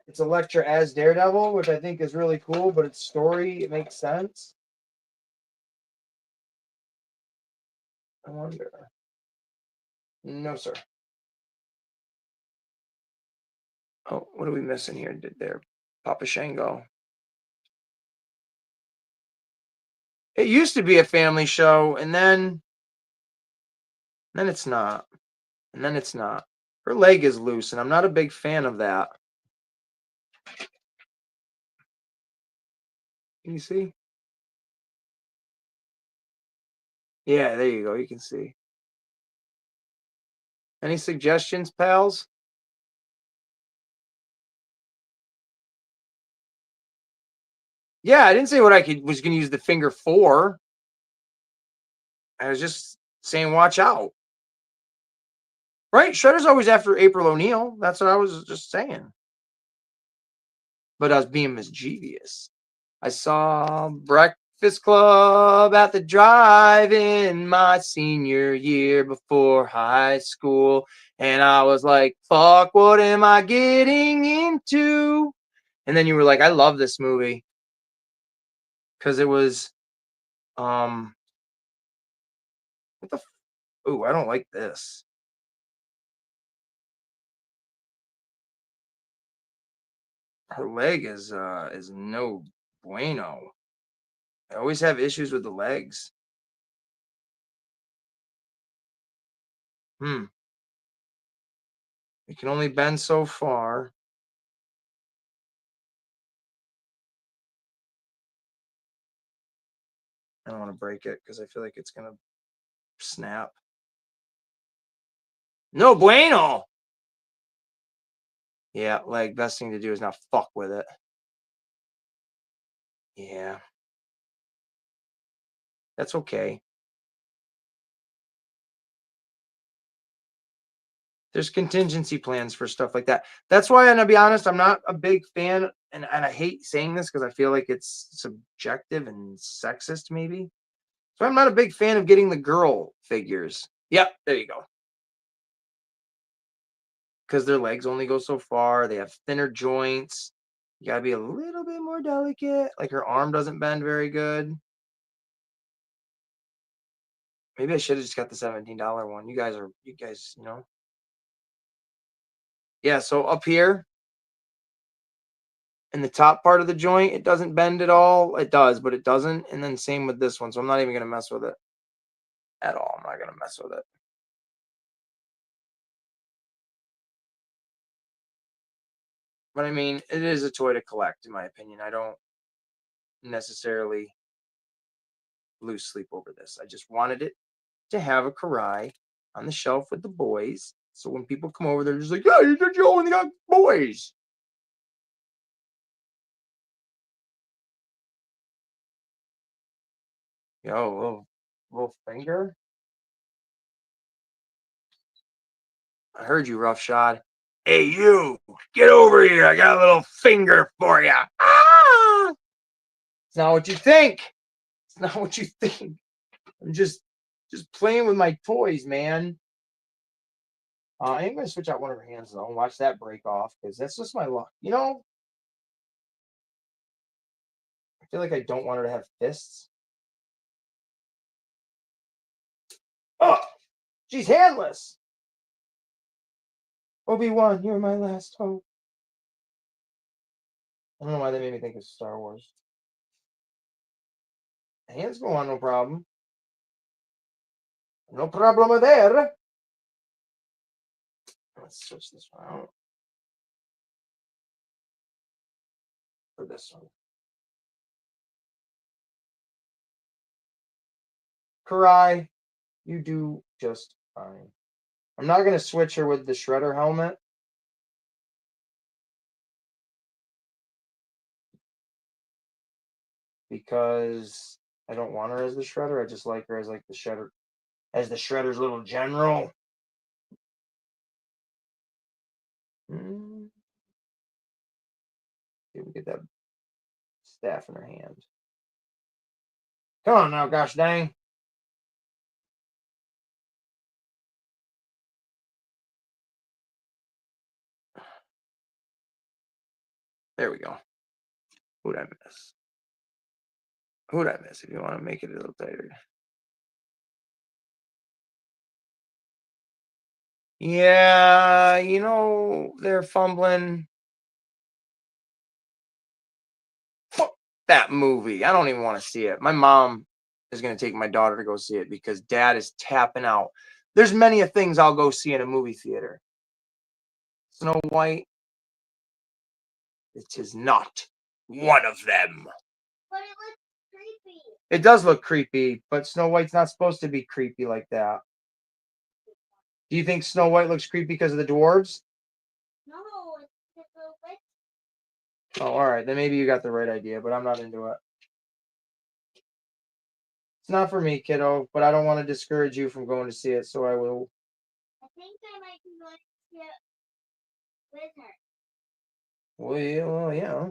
it's Electra as Daredevil, which I think is really cool, but its story, it makes sense. I wonder. No, sir. Oh, what are we missing here? Did there Papa Shango? It used to be a family show, and then it's not. And then it's not. Her leg is loose, and I'm not a big fan of that. Can you see? Yeah, there you go. You can see. Any suggestions, pals? Yeah, I didn't say what I was going to use the finger for. I was just saying, watch out. Right? Shredder's always after April O'Neil. That's what I was just saying. But I was being mischievous. I saw Breakfast Club at the drive-in my senior year before high school. And I was like, fuck, what am I getting into? And then you were like, I love this movie. Because it was, what the, ooh, I don't like this. Her leg is no bueno. I always have issues with the legs. It can only bend so far. I don't want to break it because I feel like it's going to snap. No bueno. Yeah, leg. Best thing to do is not fuck with it. Yeah. That's okay. There's contingency plans for stuff like that. That's why, and I'll be honest, I'm not a big fan, and I hate saying this because I feel like it's subjective and sexist, maybe. So I'm not a big fan of getting the girl figures. Yep, there you go. Because their legs only go so far. They have thinner joints. You gotta be a little bit more delicate. Like her arm doesn't bend very good. Maybe I should have just got the $17 one. You guys, you know. Yeah, so up here, in the top part of the joint, it doesn't bend at all. It does, but it doesn't. And then same with this one. So I'm not even going to mess with it at all. I'm not going to mess with it. But I mean, it is a toy to collect, in my opinion. I don't necessarily lose sleep over this. I just wanted it to have a Karai on the shelf with the boys. So when people come over, they're just like, yeah, you only got boys. Yo, little finger. I heard you, roughshod. Hey, you, get over here. I got a little finger for you. Ah! It's not what you think. It's not what you think. I'm just playing with my toys, man. I am going to switch out one of her hands, though, and watch that break off, because that's just my luck. You know, I feel like I don't want her to have fists. Oh, she's handless. Obi-Wan, you're my last hope. I don't know why they made me think of Star Wars. Hands go on, no problem. No problem there. Let's switch this one out for this one. Karai, you do just fine. I'm not going to switch her with the Shredder helmet. Because I don't want her as the Shredder. I just like her as like the Shredder, as the Shredder's little general. See if we get that staff in her hand. Come on now, gosh dang. There we go. Who'd I miss? Who'd I miss if you want to make it a little tighter? Yeah, you know, they're fumbling. Fuck that movie. I don't even want to see it. My mom is going to take my daughter to go see it because dad is tapping out. There's many of things I'll go see in a movie theater. Snow White, it is not one of them. But it looks creepy. It does look creepy, but Snow White's not supposed to be creepy like that. Do you think Snow White looks creepy because of the dwarves? No, it's a witch. Oh, all right. Then maybe you got the right idea, but I'm not into it. It's not for me, kiddo, but I don't want to discourage you from going to see it, so I will. I think I might be going to see it with her. Well, yeah.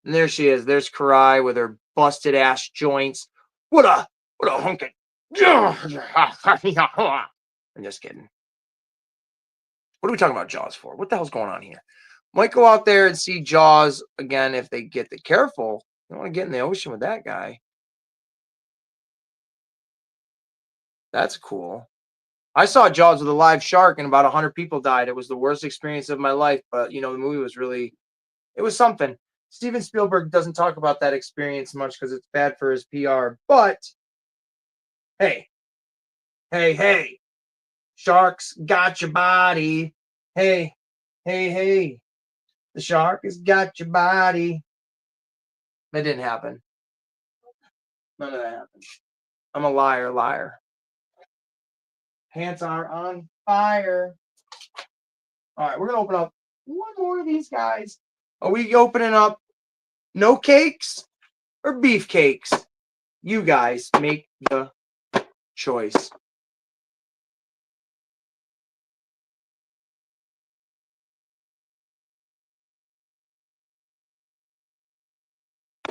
And there she is. There's Karai with her busted ass joints. What a hunk of. I'm just kidding. What are we talking about Jaws for? What the hell's going on here? Might go out there and see Jaws again if they get the careful. You don't want to get in the ocean with that guy. That's cool. I saw Jaws with a live shark and about 100 people died. It was the worst experience of my life, but you know, the movie was really, it was something. Steven Spielberg doesn't talk about that experience much because it's bad for his PR. But hey, hey, sharks got your body. Hey, hey, the shark has got your body. That didn't happen. None of that happened. I'm a liar. Pants are on fire. All right, we're gonna open up one more of these guys. Are we opening up no cakes or beef cakes? You guys make the choice.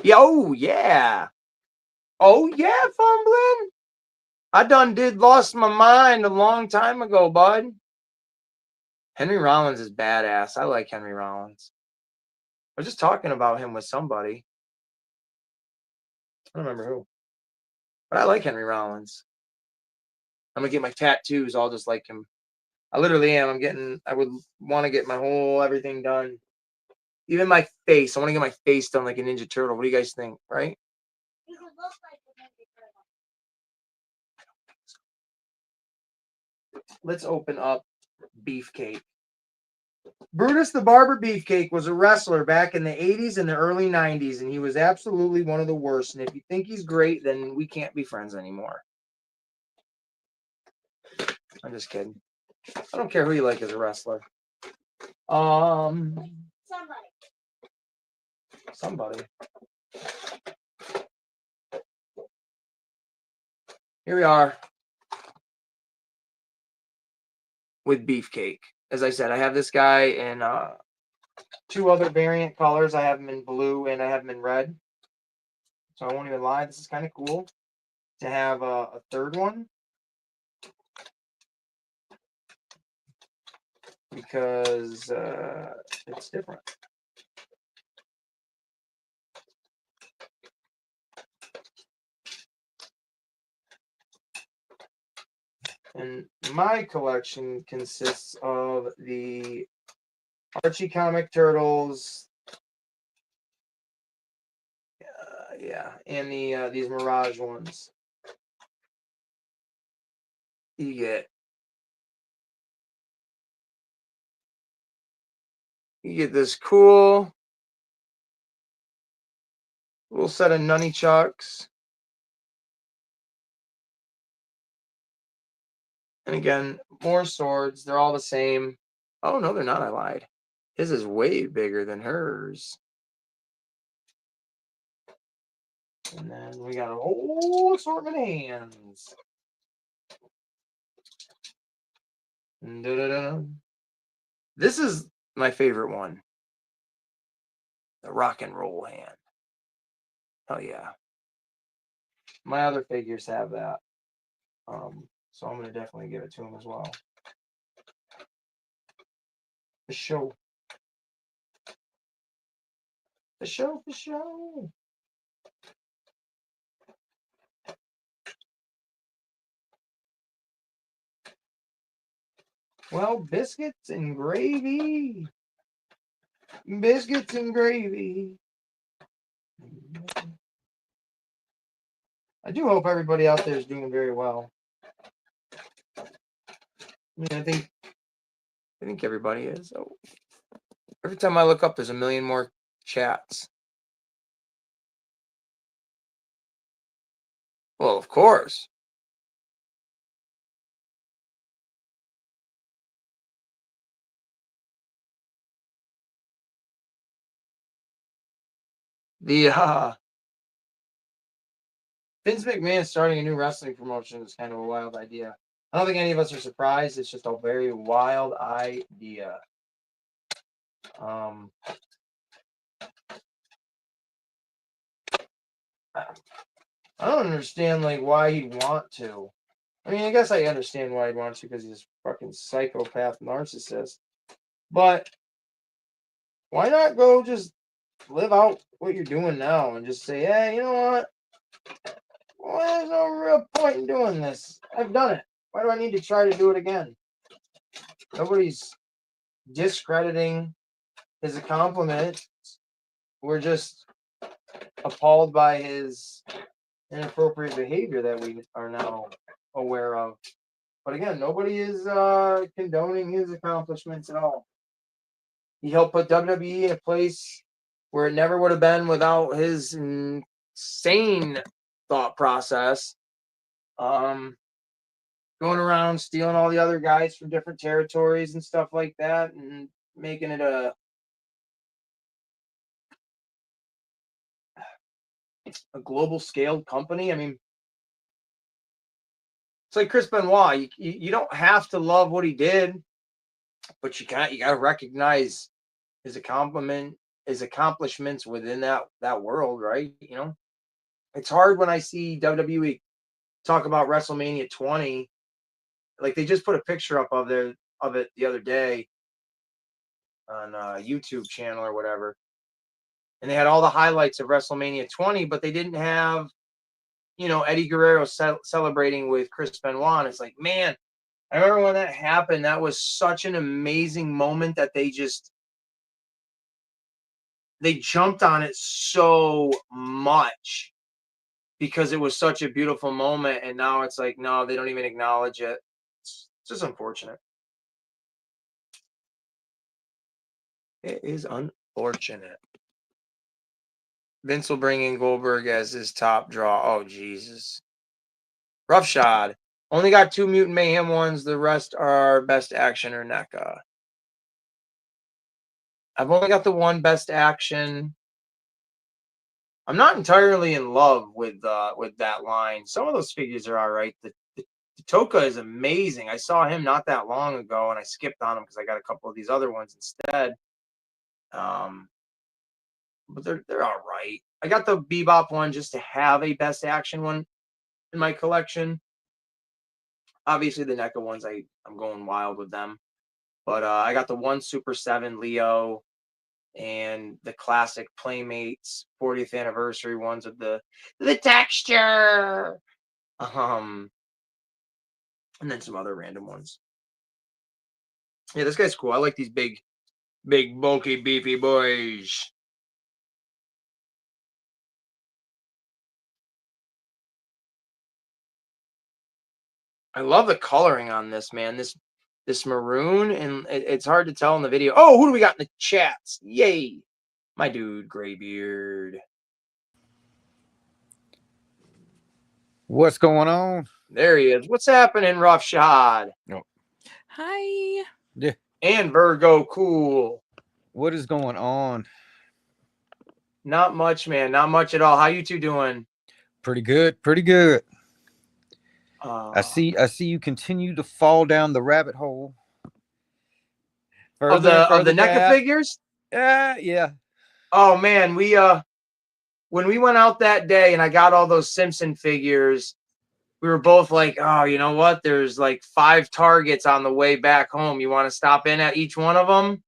Oh yeah. Oh yeah, fumbling. I done lost my mind a long time ago, bud. Henry Rollins is badass. I like Henry Rollins. I was just talking about him with somebody. I don't remember who. But I like Henry Rollins. I'm gonna get my tattoos all just like him. I literally am. I would want to get my whole everything done. Even my face. I want to get my face done like a Ninja Turtle. What do you guys think? Right? You could look like a Ninja Turtle. Let's open up Beefcake. Brutus the Barber Beefcake was a wrestler back in the 80s and the early 90s, and he was absolutely one of the worst. And if you think he's great, then we can't be friends anymore. I'm just kidding. I don't care who you like as a wrestler. Somebody. Here we are with Beefcake. As I said, I have this guy in 2 other variant colors. I have him in blue and I have him in red. So I won't even lie. This is kind of cool to have a third one, because it's different. And my collection consists of the Archie comic turtles, and the these Mirage ones. You get this cool little set of nunchucks. And again, more swords. They're all the same. Oh, no, they're not. I lied. His is way bigger than hers. And then we got a whole assortment of hands. This is my favorite one. The rock and roll hand. Oh, yeah. My other figures have that. So I'm going to definitely give it to him as well. The show. The show, the show. Well, biscuits and gravy. Biscuits and gravy. I do hope everybody out there is doing very well. I mean, I think everybody is. Oh, every time I look up, there's a million more chats. Well, of course. The Vince McMahon starting a new wrestling promotion is kind of a wild idea. I don't think any of us are surprised. It's just a very wild idea. I don't understand like why he'd want to. I mean, I guess I understand why he'd want to, because he's a fucking psychopath narcissist. But why not go just live out what you're doing now and just say, hey, you know what? Well, there's no real point in doing this. I've done it. Why do I need to try to do it again? Nobody's discrediting his accomplishments. We're just appalled by his inappropriate behavior that we are now aware of. But again, nobody is condoning his accomplishments at all. He helped put WWE in a place where it never would have been without his insane thought process. Going around stealing all the other guys from different territories and stuff like that, and making it a global scaled company. I mean, it's like Chris Benoit. You don't have to love what he did, but you got to recognize his accomplishments within that world, right? You know, it's hard when I see WWE talk about WrestleMania 20. Like, they just put a picture up of it the other day on a YouTube channel or whatever, and they had all the highlights of WrestleMania 20, but they didn't have, Eddie Guerrero celebrating with Chris Benoit. And it's like, man, I remember when that happened. That was such an amazing moment that they just they jumped on it so much because it was such a beautiful moment, and now it's like, no, they don't even acknowledge it. It's just unfortunate. It is unfortunate. Vince will bring in Goldberg as his top draw. Oh, Jesus. Roughshod. Only got 2 Mutant Mayhem ones. The rest are Best Action or NECA. I've only got the one Best Action. I'm not entirely in love with that line. Some of those figures are all right. The Toka is amazing. I saw him not that long ago, and I skipped on him because I got a couple of these other ones instead. But they're all right. I got the Bebop one just to have a Best Action one in my collection. Obviously, the NECA ones, I'm going wild with them. But I got the one Super 7 Leo and the classic Playmates 40th anniversary ones with the texture. And then some other random ones. Yeah, this guy's cool. I like these big, bulky, beefy boys. I love the coloring on this, man. This maroon, and it's hard to tell in the video. Oh, who do we got in the chats? Yay. My dude, Graybeard. What's going on? There he is. What's happening, Roughshod? Oh. Hi. Yeah. And Virgo Cool. What is going on? Not much, man. Not much at all. How you two doing? Pretty good. Pretty good. I see you continue to fall down the rabbit hole. Of the NECA figures? Yeah. Oh man, we when we went out that day and I got all those Simpson figures, we were both like, oh, you know what? There's like 5 Targets on the way back home. You want to stop in at each one of them?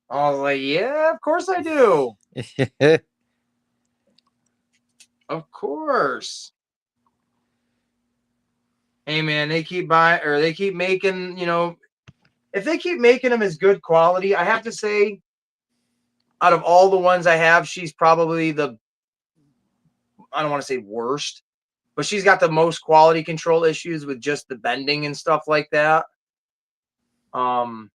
I was like, yeah, of course I do. Of course. Hey man, they keep making, if they keep making them as good quality, I have to say, out of all the ones I have, she's probably I don't want to say worst, but she's got the most quality control issues with just the bending and stuff like that. Which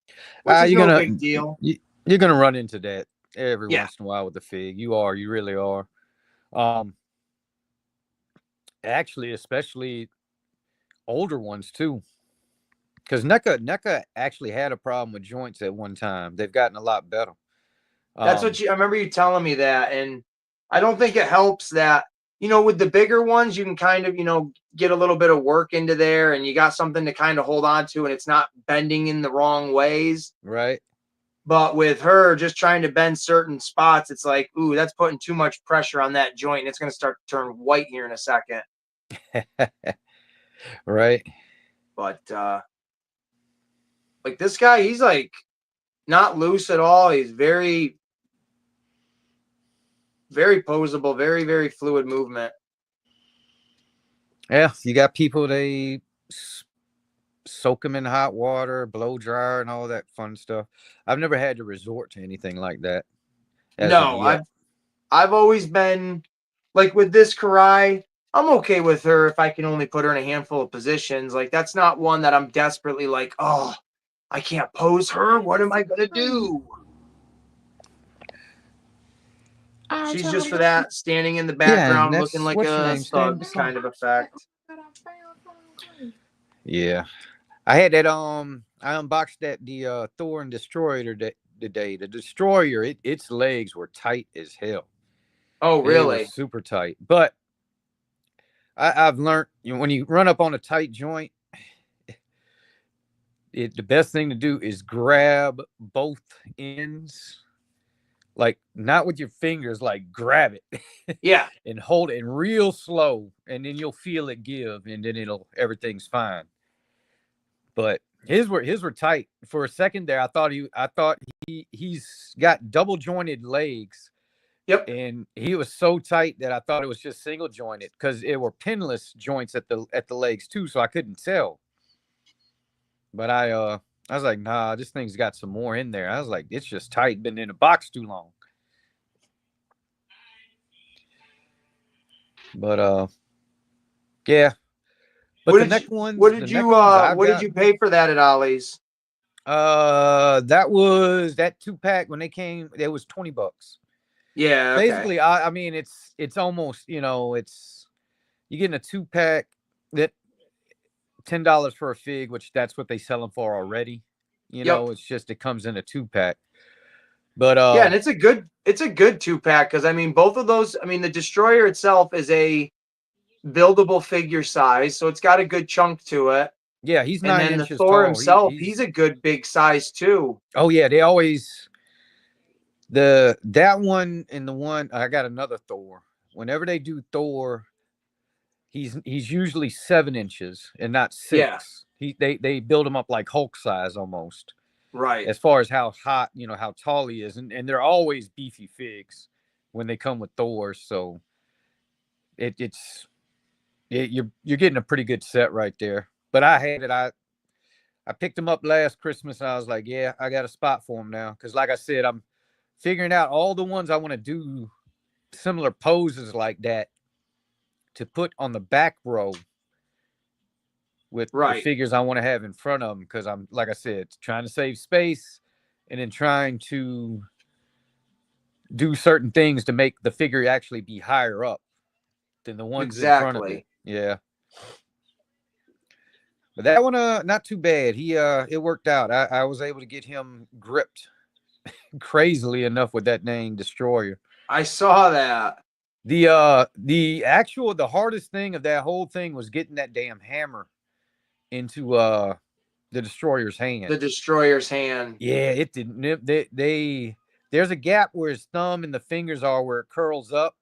is no big deal. You're gonna run into that every once in a while with the fig. You really are. Actually, especially older ones too, because NECA actually had a problem with joints at one time. They've gotten a lot better. That's what I remember you telling me that, and I don't think it helps that, with the bigger ones, you can kind of, get a little bit of work into there, and you got something to kind of hold on to, and it's not bending in the wrong ways. Right. But with her just trying to bend certain spots, it's like, ooh, that's putting too much pressure on that joint, and it's going to start to turn white here in a second. Right. But like this guy, he's like not loose at all. He's very, very posable, very, very fluid movement. Yeah, you got people, they soak them in hot water, blow dryer, and all that fun stuff. I've never had to resort to anything like that. No, I've always been like with this Karai, I'm okay with her if I can only put her in a handful of positions. Like that's not one that I'm desperately like, oh, I can't pose her. What am I gonna do? She's just for that, standing in the background, looking like a thug kind of effect. Yeah, I had that. I unboxed the Thor and Destroyer today. The Destroyer, its legs were tight as hell. Oh, really? Super tight. But I've learned, when you run up on a tight joint, the best thing to do is grab both ends. Like, not with your fingers, like grab it. Yeah. And hold it real slow, and then you'll feel it give, and then everything's fine. But his were tight. For a second there, I thought he's got double jointed legs. Yep. And he was so tight that I thought it was just single jointed, because it were pinless joints at the legs too, so I couldn't tell. But I I was like, nah, this thing's got some more in there. I was like, it's just tight, been in a box too long. But yeah. But the next ones, what the did next you ones I've what did got, you pay for that at Ollie's? that was that 2-pack when they came, it was $20. Yeah, okay. Basically, I mean, it's almost, it's you're getting a 2-pack that $10 for a fig, which that's what they sell them for already. Yep. It's just it comes in a 2-pack. But Yeah, and it's a good 2-pack because I mean both of those. I mean the Destroyer itself is a buildable figure size, so it's got a good chunk to it. yeah, he's And 9 then the inches Thor tall. himself, he's a good big size too. Oh yeah, they always that one and the one I got another Thor. Whenever they do Thor, he's usually 7 inches and not 6. Yeah. They build him up like Hulk size almost. Right. As far as how hot, how tall he is, and they're always beefy figs when they come with Thor. So you're getting a pretty good set right there. But I had it. I picked him up last Christmas, and I was like, yeah, I got a spot for him now. Because like I said, I'm figuring out all the ones I want to do similar poses like that to put on the back row with the figures I want to have in front of them. Because I'm, like I said, trying to save space and then trying to do certain things to make the figure actually be higher up than the ones in front of it. Yeah. But that one, not too bad. It worked out. I was able to get him gripped crazily enough with that dang Destroyer. I saw that. The hardest thing of that whole thing was getting that damn hammer into the Destroyer's hand. The Destroyer's hand. Yeah, it didn't. There's a gap where his thumb and the fingers are where it curls up.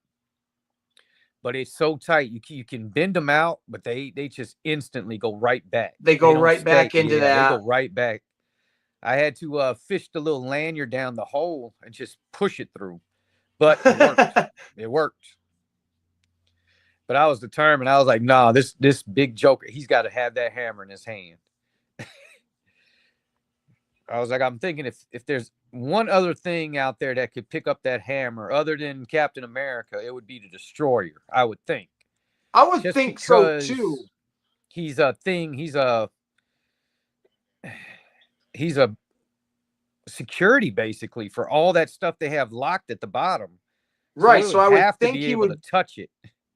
But it's so tight, you can bend them out, but they just instantly go right back. They go right back into that. They go right back. I had to fish the little lanyard down the hole and just push it through, but it worked. It worked. But I was determined. I was like, nah, this big joker, he's got to have that hammer in his hand. I was like, I'm thinking if there's one other thing out there that could pick up that hammer other than Captain America, it would be the Destroyer, I would think. I would think so too. He's a thing. He's a security basically for all that stuff they have locked at the bottom. Right. So I would have think to be he able would to touch it,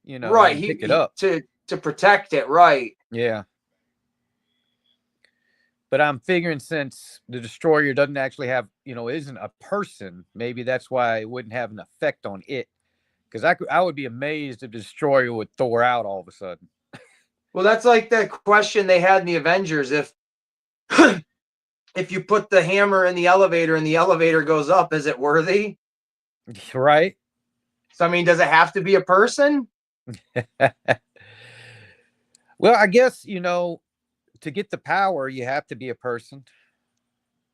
right. Pick it up to protect it. Right. Yeah. But I'm figuring since the Destroyer doesn't actually have, isn't a person, maybe that's why it wouldn't have an effect on it. Because I would be amazed if the Destroyer would Thor out all of a sudden. Well, that's like that question they had in the Avengers. If you put the hammer in the elevator and the elevator goes up, is it worthy? Right. So, I mean, does it have to be a person? Well, I guess, to get the power, you have to be a person.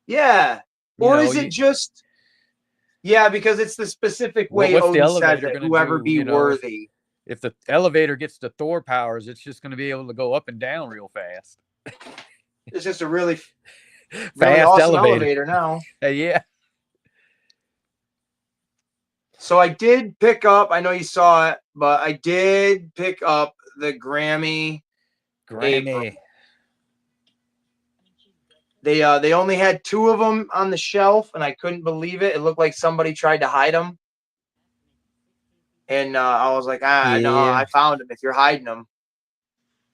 Yeah. Or is it just... Yeah, because it's the specific way Odin said that whoever be worthy. If the elevator gets the Thor powers, it's just going to be able to go up and down real fast. It's just a really fast awesome elevator now. Yeah. So I did pick up, I know you saw it, but I did pick up the Grammy. They only had 2 of them on the shelf, and I couldn't believe it. It looked like somebody tried to hide them. And I was like, no, I found them if you're hiding them.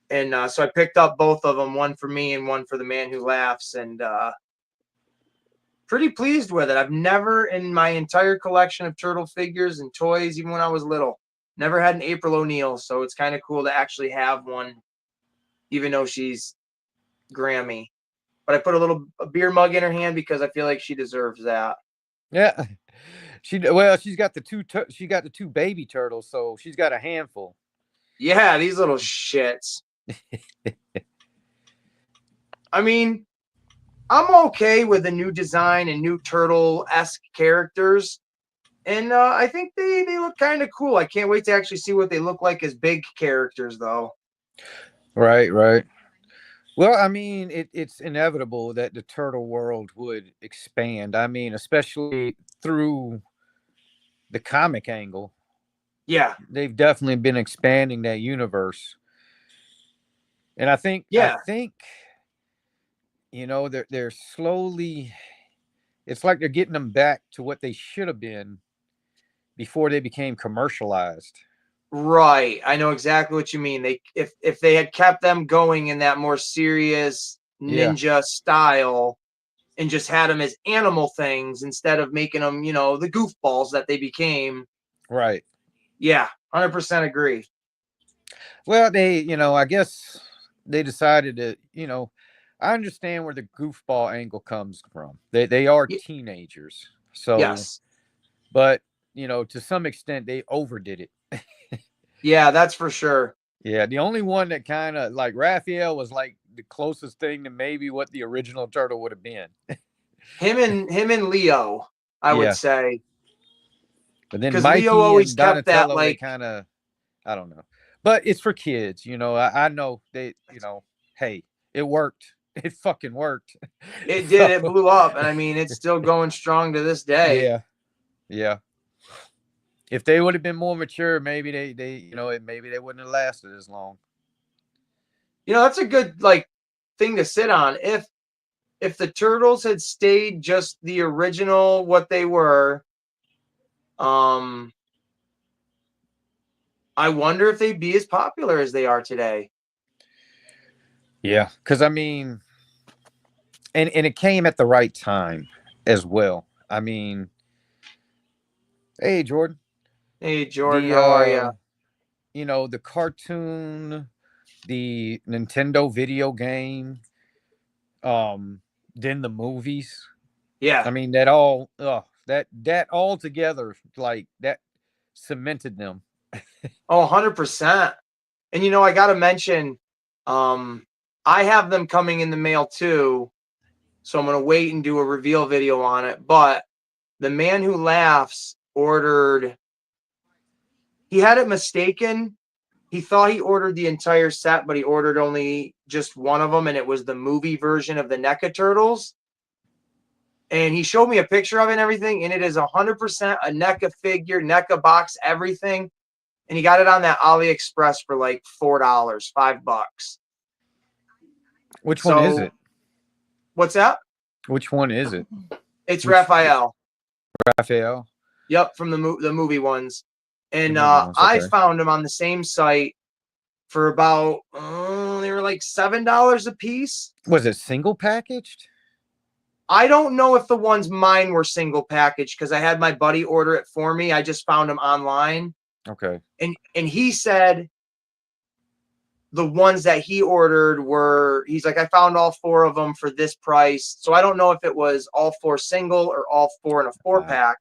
And so I picked up both of them, one for me and one for the man who laughs. And pretty pleased with it. I've never in my entire collection of turtle figures and toys, even when I was little, never had an April O'Neil. So it's kind of cool to actually have one, even though she's Grammy. But I put a beer mug in her hand because I feel like she deserves that. Yeah. She's got the 2 baby turtles, so she's got a handful. Yeah, these little shits. I mean, I'm okay with the new design and new turtle-esque characters. And I think they look kind of cool. I can't wait to actually see what they look like as big characters, though. Right. Well, I mean, it's inevitable that the turtle world would expand. I mean, especially through the comic angle. Yeah. They've definitely been expanding that universe. And I Yeah. think, they're slowly, it's like they're getting them back to what they should have been before they became commercialized. Right. I know exactly what you mean. If they had kept them going in that more serious Yeah, ninja style and just had them as animal things instead of making them, the goofballs that they became. right. Yeah, 100% agree. Well, I guess they decided to, I understand where the goofball angle comes from. They are Y- teenagers. So, yes. but, to some extent they overdid it. Yeah, that's for sure. Yeah, the only one that kind of like Raphael was like the closest thing to maybe what the original turtle would have been. Him and Leo, I would Yeah. say, But then because Leo Mikey always and kept that Donatello, they like kind of, I don't know. But it's for kids, I know they, hey, it worked. It fucking worked. it did. So, It blew up, and I mean, it's still going strong to this day. yeah. Yeah. If they would have been more mature, maybe maybe they wouldn't have lasted as long. That's a good like thing to sit on. If the turtles had stayed just the original what they were, um, I wonder if they'd be as popular as they are today. Yeah, because I mean, and it came at the right time as well. I mean, hey Jordan, Hey Jordan, the how are you? the cartoon, the Nintendo video game, then the movies. Yeah. I mean, that all together, like that cemented them. Oh, 100%. And I got to mention, um, I have them coming in the mail too. So I'm going to wait and do a reveal video on it. But the man who laughs ordered, he had it mistaken. He thought he ordered the entire set, but he ordered only just one of them. And it was the movie version of the NECA Turtles. And he showed me a picture of it and everything. And it is 100% a NECA figure, NECA box, everything. And he got it on that AliExpress for like $4, $5. Which one is So it? what's that? Which one is it? It's Which Raphael. Raphael? Yep, from the movie ones. The And movie ones. I Okay. found them on the same site for about they were like $7 a piece. Was it single packaged? I don't know if the ones mine were single package because I had my buddy order it for me. I just found them online. Okay. And he said the ones that he ordered he's like, I found all four of them for this price. So I don't know if it was all four single or all four in a 4-pack.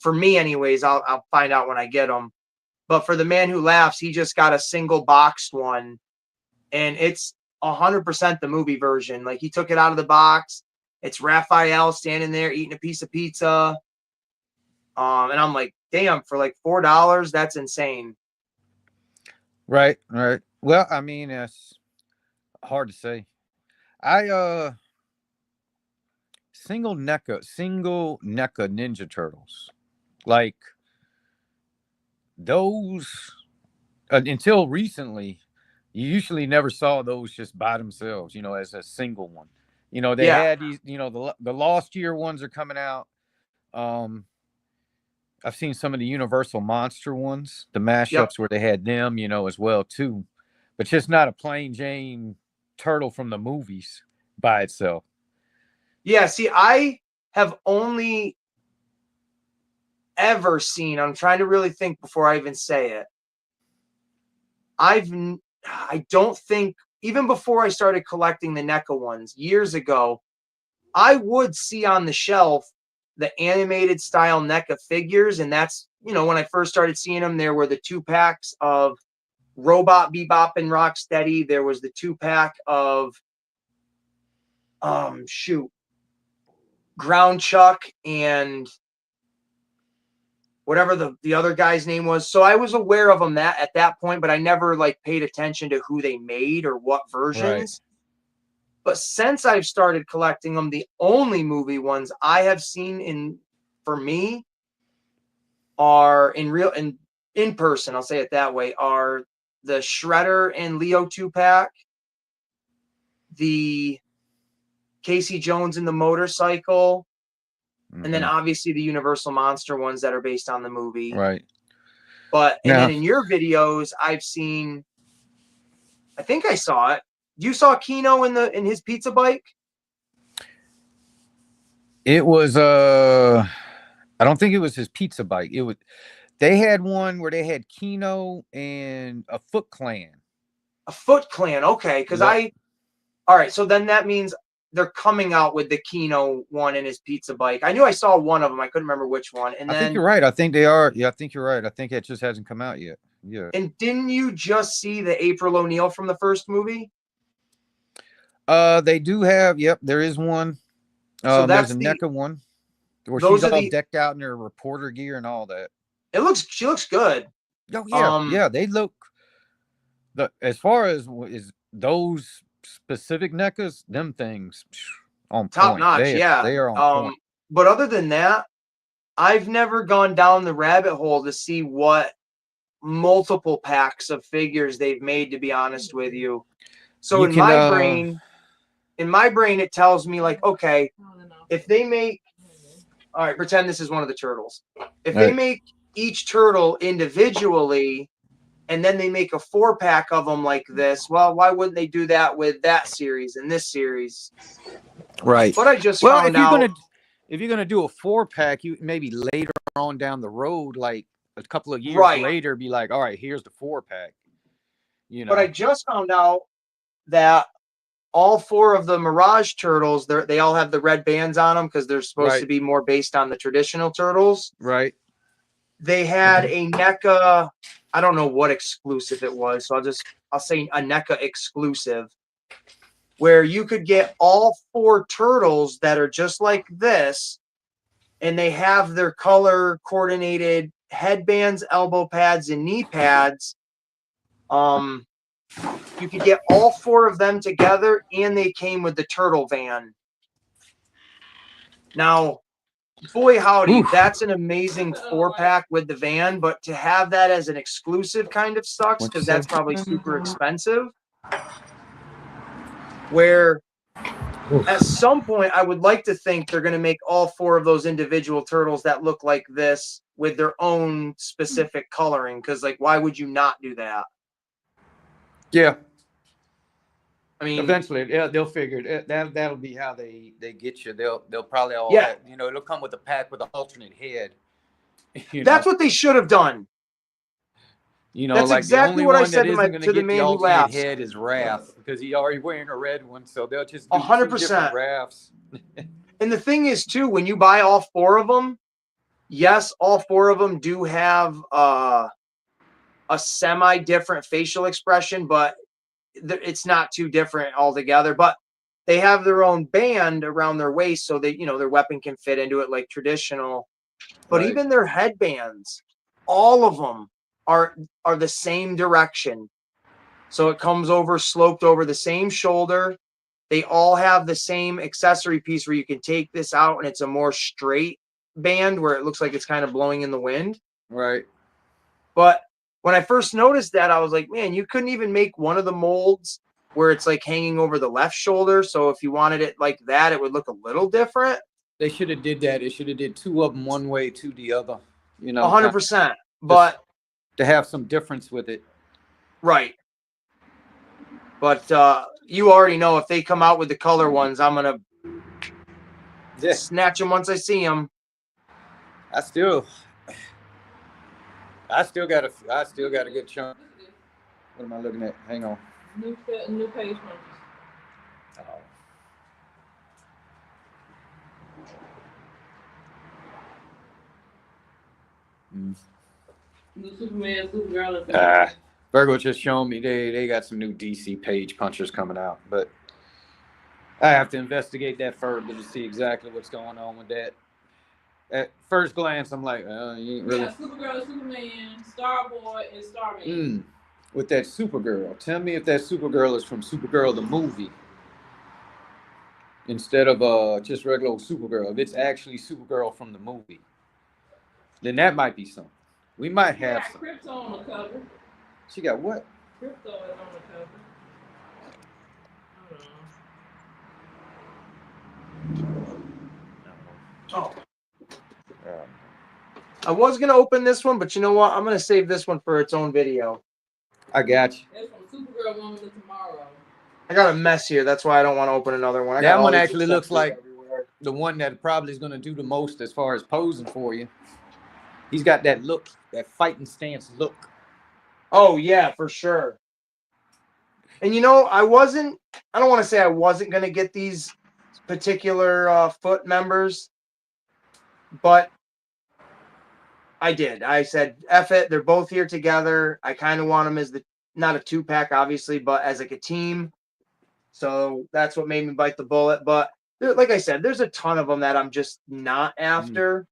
For me, anyways, I'll find out when I get them. But for the man who laughs, he just got a single boxed one, and it's 100% the movie version. Like he took it out of the box. It's Raphael standing there eating a piece of pizza. And I'm like, damn, for like $4, that's insane. Right. Right. Well, I mean, it's hard to say. I single NECA Ninja Turtles, like those until recently. You usually never saw those just by themselves, as a single one. They Yeah. had these, the Lost Year ones are coming out. Um, I've seen some of the Universal Monster ones, the Yep. mashups where they had them, as well too, but just not a plain Jane turtle from the movies by itself. Yeah. See, I have only ever seen, I'm trying to really think before I even say it. I don't think, even before I started collecting the NECA ones years ago, I would see on the shelf the animated style NECA figures. And that's, when I first started seeing them, there were the 2-packs of Robot, Bebop, and Rocksteady. There was the 2-pack of, Ground Chuck and whatever the other guy's name was. So I was aware of them at that point, but I never like paid attention to who they made or what Right. versions. But since I've started collecting them, the only movie ones I have seen for me are in person, I'll say it that way, are the Shredder and Leo 2-pack, the Casey Jones and the Motorcycle, and then obviously the Universal Monster ones that are based on the movie. Right. But and then in your videos, I've seen, I think I saw it. You saw Kino in his pizza bike? It was I don't think it was his pizza bike. They had one where they had Kino and a Foot Clan. A Foot Clan, okay. Because all right, so then that means they're coming out with the Kino one in his pizza bike. I knew I saw one of them. I couldn't remember which one. And I think you're right. I think they are. Yeah, I think you're right. I think it just hasn't come out yet. Yeah. And didn't you just see the April O'Neil from the first movie? They do have. Yep, there is one. So there's a NECA one where she's all decked out in her reporter gear and all that. She looks good. Oh yeah, yeah. They look. As far as those specific NECAs, them things on top point. notch. They are on point. But other than that, I've never gone down the rabbit hole to see what multiple packs of figures they've made, to be honest with you. So in my brain, it tells me like, okay, if they make, all right, pretend this is one of the turtles. If they make each turtle individually, and then they make a 4-pack of them like this, well, why wouldn't they do that with that series and this series? Right. But I just found out. If you're gonna do a 4-pack, you maybe later on down the road, like a couple of years later, be like, all right, here's the 4-pack. You know. But I just found out that all 4 of the Mirage turtles, they all have the red bands on them because they're supposed to be more based on the traditional turtles. Right. They had a NECA, I don't know what exclusive it was, so I'll say a NECA exclusive, where you could get all 4 turtles that are just like this, and they have their color coordinated headbands, elbow pads, and knee pads. You could get all 4 of them together, and they came with the turtle van. Now, boy howdy, that's an amazing 4-pack with the van, but to have that as an exclusive kind of sucks because that's probably super expensive. Where at some point I would like to think they're going to make all 4 of those individual turtles that look like this with their own specific coloring, because like, why would you not do that? Yeah. I mean, eventually, they'll figure it. That'll be how they get you. They'll probably all have, it'll come with a pack with an alternate head. That's what they should have done. That's like exactly what I said to the man who laughs. Head is Raph because he already wearing a red one, so they'll just do 100% different Raphs. And the thing is, too, when you buy all 4 of them, yes, all 4 of them do have a semi-different facial expression, but it's not too different altogether. But they have their own band around their waist, so that their weapon can fit into it like traditional. But even their headbands, all of them are the same direction. So it comes sloped over the same shoulder. They all have the same accessory piece where you can take this out and it's a more straight band where it looks like it's kind of blowing in the wind. Right. But when I first noticed that, I was like, man, you couldn't even make one of the molds where it's like hanging over the left shoulder. So if you wanted it like that, it would look a little different. They should have did that. They should have did 2 of them one way, 2 the other. 100%. But to have some difference with it. Right. But you already know if they come out with the color ones, I'm going to snatch them once I see them. I still got a good chunk. What am I looking at? Hang on. New page punches. Oh. New Superman, Supergirl. Virgo just showing me they got some new DC page punchers coming out, but I have to investigate that further to see exactly what's going on with that. At first glance, I'm like, you ain't really. Yeah, Supergirl, Superman, Starboy, and Starman. With that Supergirl. Tell me if that Supergirl is from Supergirl the movie. instead of just regular old Supergirl, if it's actually Supergirl from the movie, then that might be something. We might She have got some. Crypto on the cover. She got what? Crypto is on the cover. Oh, Uh, I was gonna open this one, but you know what? I'm gonna save this one for its own video. I got you. It's from Supergirl Woman of Tomorrow. I got a mess here. That's why I don't want to open another one. I got That all one these actually looks accessories like everywhere. the one that probably is going to do the most as far as posing for you. He's got that look, that fighting stance look. Oh yeah, for sure. And you know, I don't want to say I wasn't gonna get these particular foot members, but I did. I said, F it, they're both here together. I kind of want them as not a 2-pack, obviously, but as like a team. So that's what made me bite the bullet. But like I said, there's a ton of them that I'm just not after.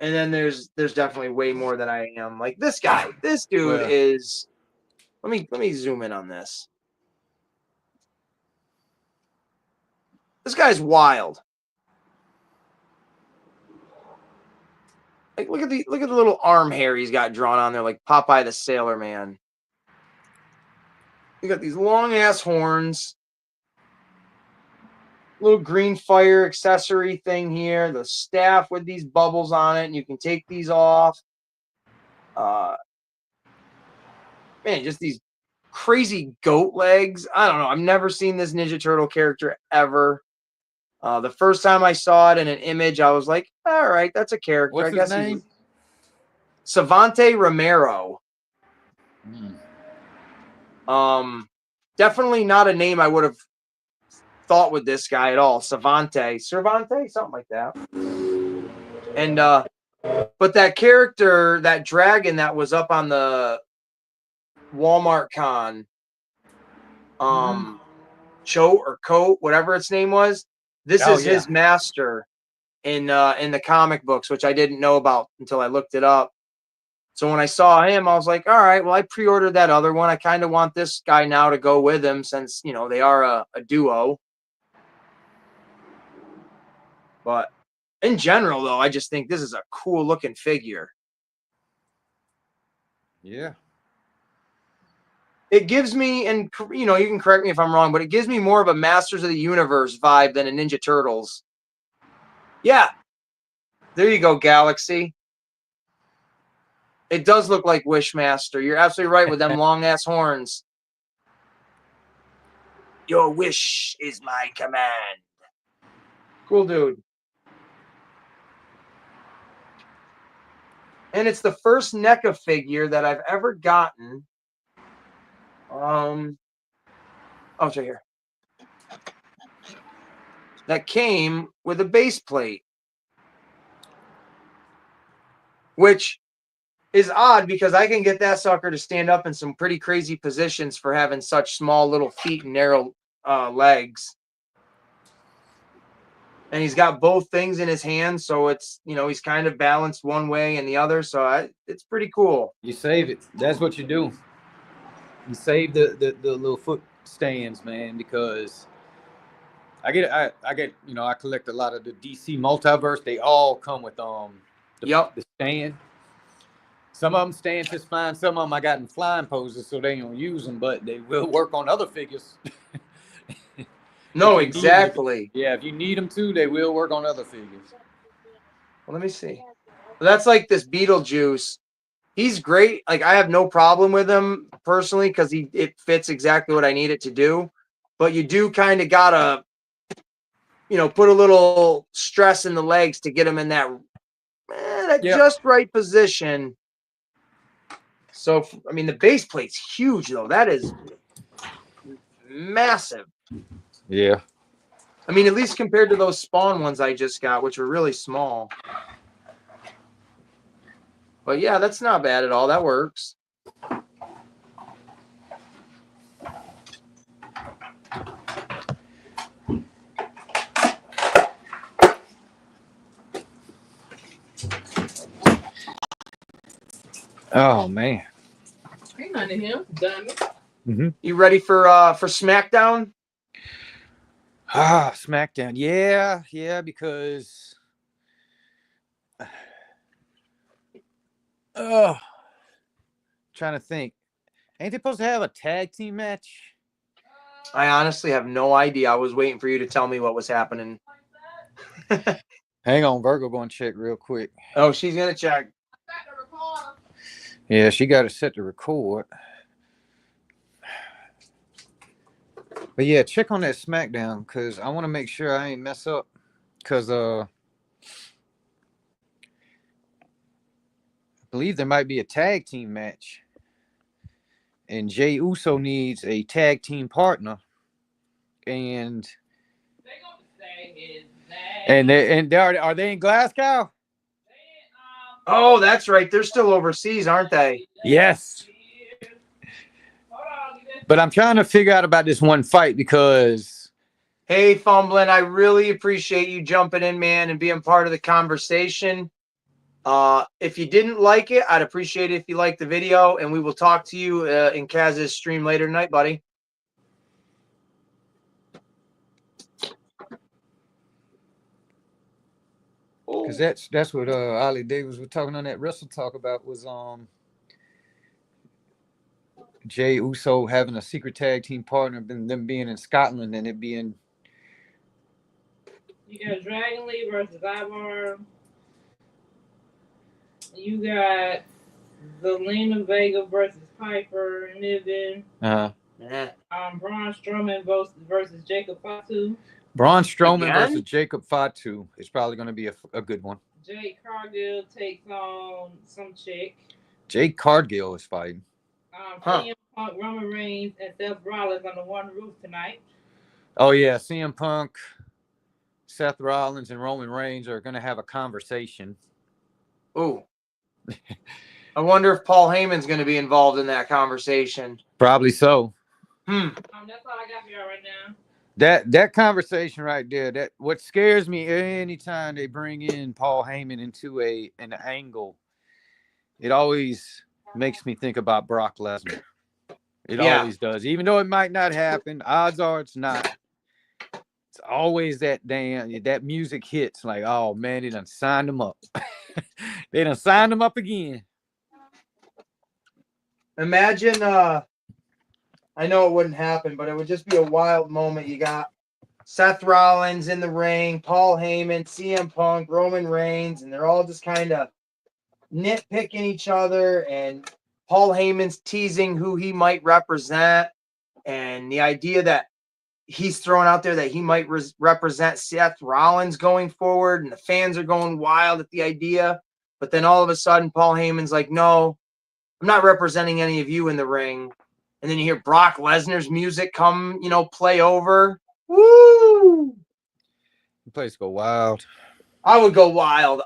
And then there's definitely way more that I am. Like this guy. This dude Well, is let me zoom in on this. This guy's wild. Like look at the little arm hair he's got drawn on there, like Popeye the Sailor Man. You got these long ass horns. Little green fire accessory thing here. The staff with these bubbles on it, and you can take these off. Man, just these crazy goat legs. I don't know. I've never seen this Ninja Turtle character ever. The first time I saw it in an image, I was like, all right, that's a character. what's I guess his name? he's Savante Romero. Definitely not a name I would have thought with this guy at all. Cervante, something like that. And but that character, that dragon that was up on the Walmart con, Cho or Coat, whatever its name was, this is his master in the comic books, which I didn't know about until I looked it up. So when I saw him, I was like, all right, well, I pre-ordered that other one. I kind of want this guy now to go with him since, you know, they are a duo. But in general, though, I just think this is a cool looking figure. Yeah. It gives me, and you know, you can correct me if I'm wrong, but it gives me more of a Masters of the Universe vibe than a Ninja Turtles. Yeah. There you go, Galaxy. It does look like Wishmaster. You're absolutely right with them long ass horns. Your wish is my command. Cool dude. And it's the first NECA figure that I've ever gotten. Oh, it's right here. That came with a base plate. Which is odd because I can get that sucker to stand up in some pretty crazy positions for having such small little feet and narrow legs. And he's got both things in his hands, so it's, you know, he's kind of balanced one way and the other, so it's pretty cool. You save it. That's what you do. You save the little foot stands, man, because I get you know, I collect a lot of the DC multiverse. They all come with the stand. Some of them stand just fine. Some of them I got in flying poses, so they don't use them, but they will work on other figures. No, exactly. Yeah, if you need them to, they will work on other figures. Well, let me see. That's like this Beetlejuice. He's great. Like, I have no problem with him personally because it fits exactly what I need it to do. But you do kind of gotta, you know, put a little stress in the legs to get him in that just right position. So, I mean, the base plate's huge, though. That is massive. Yeah. I mean, at least compared to those Spawn ones I just got, which were really small. But yeah, that's not bad at all. That works. Oh man. Ain't nothing to him, dummy. You ready for SmackDown? SmackDown. Yeah, because trying to think. Ain't they supposed to have a tag team match? I honestly have no idea. I was waiting for you to tell me what was happening. Hang on, Virgo, going to check real quick. Oh, she's gonna check. Yeah, she got it set to record. But yeah, check on that SmackDown because I want to make sure I ain't mess up. Because I believe there might be a tag team match, and Jey Uso needs a tag team partner, and are they in Glasgow? Oh, that's right. They're still overseas, aren't they? Yes. But I'm trying to figure out about this one fight because. Hey, Fumbling, I really appreciate you jumping in, man, and being part of the conversation. If you didn't like it, I'd appreciate it if you liked the video, and we will talk to you in Kaz's stream later tonight, buddy. Because that's what Ali Davis was talking on that Wrestle Talk about was Jey Uso having a secret tag team partner, and them being in Scotland, and it being. You got Dragon Lee versus Ivar. You got Zelina Vega versus Piper Niven. Yeah. Braun Strowman versus Jacob Fatu. Braun Strowman versus Jacob Fatu is probably going to be a good one. Jade Cargill takes on some chick. Jade Cargill is fighting. CM Punk, Roman Reigns, and Seth Rollins on the one roof tonight. Oh yeah, CM Punk, Seth Rollins, and Roman Reigns are going to have a conversation. Ooh. I wonder if Paul Heyman's going to be involved in that conversation. Probably so. That's all I got for y'all right now. That conversation right there, that what scares me anytime they bring in Paul Heyman into an angle, it always makes me think about Brock Lesnar. It always does. Even though it might not happen, odds are it's not. It's always that music hits like, oh man, they done signed him up. They done signed him up again. Imagine, I know it wouldn't happen, but it would just be a wild moment. You got Seth Rollins in the ring, Paul Heyman, CM Punk, Roman Reigns, and they're all just kind of nitpicking each other, and Paul Heyman's teasing who he might represent, and the idea that he's throwing out there that he might represent Seth Rollins going forward, and the fans are going wild at the idea. But then all of a sudden, Paul Heyman's like, no, I'm not representing any of you in the ring. And then you hear Brock Lesnar's music come, play over. Woo! The place go wild. I would go wild.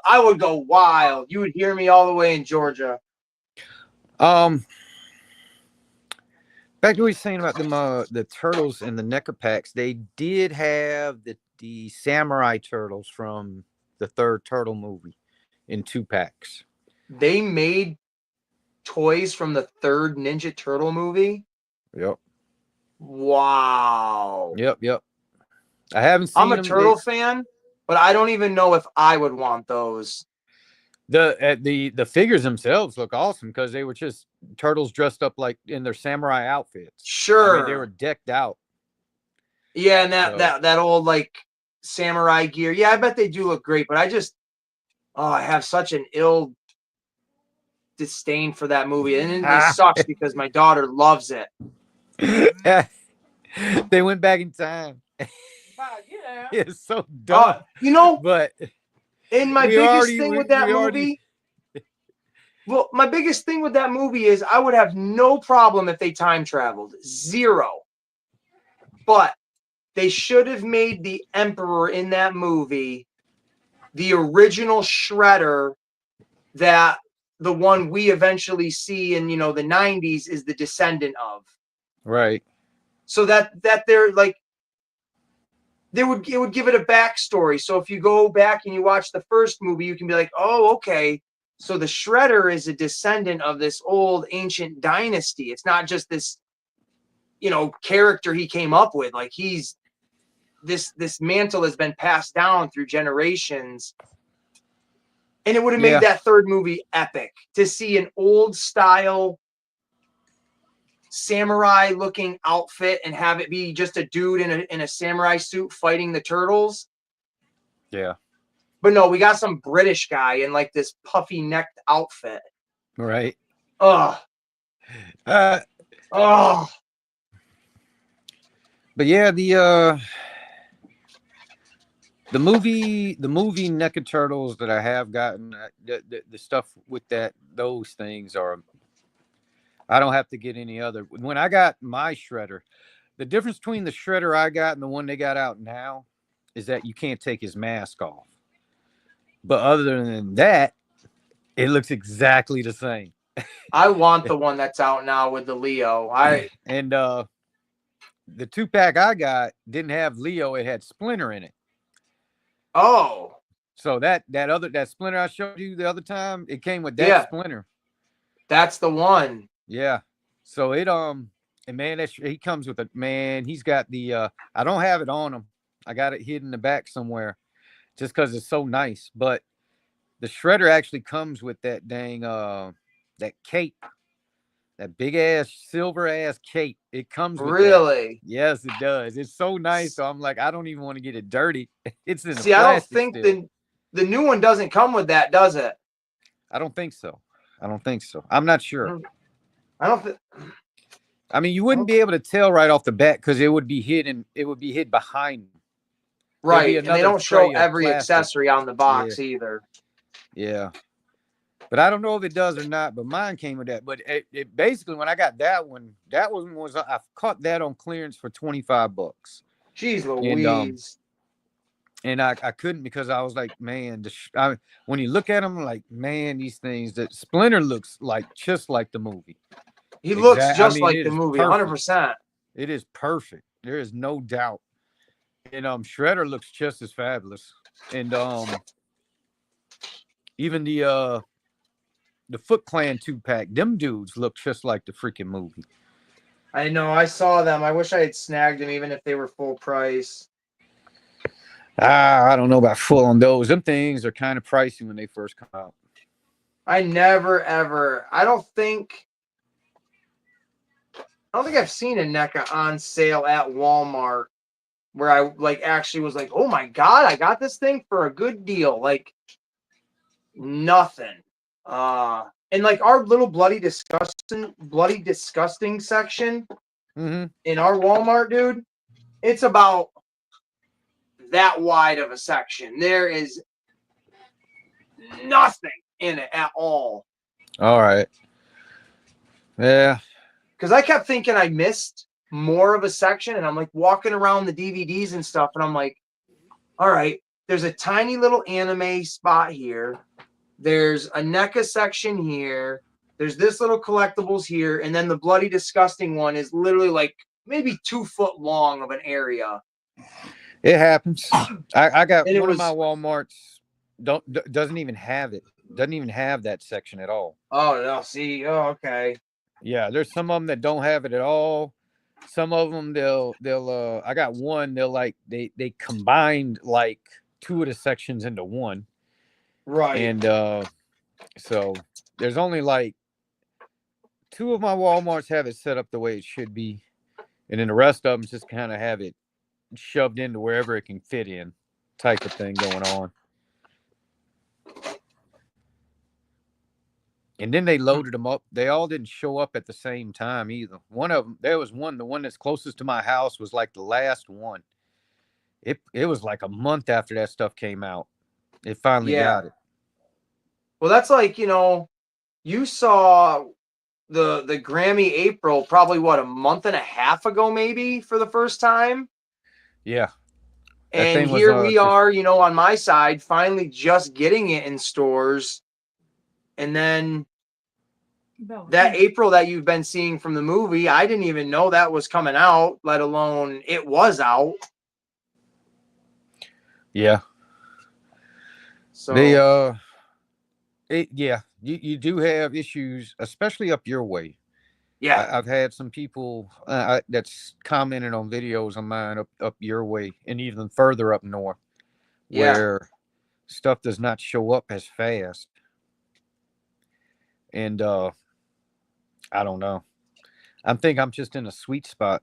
You would hear me all the way in Georgia. Back to what you're saying about them, the turtles and the NECA packs. They did have the samurai turtles from the third turtle movie in 2 packs. They made toys from the third Ninja Turtle movie. Yep. Wow. Yep. I haven't seen I'm a turtle fan, but I don't even know if I would want those. The figures themselves look awesome because they were just turtles dressed up like in their samurai outfits. Sure. I mean, they were decked out. Yeah, and that old like samurai gear. Yeah, I bet they do look great, but I have such an ill disdain for that movie. And it sucks because my daughter loves it. They went back in time. Yeah. It's so dumb. But my biggest thing with that movie is I would have no problem if they time traveled. 0. But they should have made the Emperor in that movie the original Shredder that the one we eventually see in, the 90s is the descendant of. Right. So that they're like, it would give it a backstory. So if you go back and you watch the first movie, you can be like, oh, okay. So the Shredder is a descendant of this old ancient dynasty. It's not just this, character he came up with. Like he's this mantle has been passed down through generations. And it would have Yeah. made that third movie epic to see an old style samurai looking outfit and have it be just a dude in a samurai suit fighting the turtles. Yeah. But no, we got some British guy in like this puffy necked outfit. Right. Ugh. Uh, Oh. but yeah, the movie NECA Turtles that I have gotten, the stuff with those things are, I don't have to get any other. When I got my shredder, the difference between the shredder I got and the one they got out now is that you can't take his mask off. But other than that, it looks exactly the same. I want the one that's out now with the Leo. And the 2-pack I got didn't have Leo, it had Splinter in it. Oh. So that Splinter I showed you the other time, it came with that Splinter. That's the one. Yeah. So it and man, he comes with a man. He's got the I don't have it on him. I got it hidden in the back somewhere, just because it's so nice. But the shredder actually comes with that dang that cape, that big ass silver ass cape. It comes with really. That. Yes, it does. It's so nice. So I'm like, I don't even want to get it dirty. It's in See, I don't think the new one doesn't come with that, does it? I don't think so. I'm not sure. I don't think. I mean, you wouldn't be able to tell right off the bat because it would be hidden. It would be hid behind them. Right, and they don't show every accessory on the box either. Yeah, but I don't know if it does or not. But mine came with that. But it basically, when I got that one was I caught that on clearance for $25. Jeez Louise. And I couldn't, because I was like, man, when you look at them, like, man, these things, that Splinter looks like just like the movie. He looks just like the movie, 100%. It is perfect. There is no doubt. And Shredder looks just as fabulous. And even the Foot Clan 2-pack, them dudes look just like the freaking movie. I know, I saw them. I wish I had snagged them even if they were full price. I don't know about full on those. Them things are kind of pricey when they first come out. I never ever. I don't think I've seen a NECA on sale at Walmart where I like actually was like, oh my God, I got this thing for a good deal. Like nothing. And like our little bloody disgusting section in our Walmart, dude, it's about that wide of a section. There is nothing in it at all. All right. Yeah. Because I kept thinking I missed more of a section, and I'm like walking around the DVDs and stuff, and I'm like, all right, there's a tiny little anime spot here. There's a NECA section here. There's this little collectibles here, and then the bloody disgusting one is literally like maybe 2 foot long of an area. It happens. I got one of my Walmarts doesn't even have it. Doesn't even have that section at all. Oh no! See, okay. Yeah, there's some of them that don't have it at all. Some of them they'll I got one, they combined like 2 of the sections into one. Right. And so there's only like 2 of my Walmarts have it set up the way it should be, and then the rest of them just kind of have it shoved into wherever it can fit in, type of thing going on. And then they loaded them up. They all didn't show up at the same time either. One of them, the one that's closest to my house was like the last one. It was like a month after that stuff came out. It finally got it. Well, that's like, you saw the Grammy April probably a month and a half ago, maybe, for the first time. Yeah. And here we are, on my side, finally just getting it in stores. And then that April that you've been seeing from the movie, I didn't even know that was coming out, let alone it was out. Yeah. So you do have issues, especially up your way. Yeah. I've had some people that's commented on videos of mine up your way and even further up north Yeah. where stuff does not show up as fast. And I don't know. I think I'm just in a sweet spot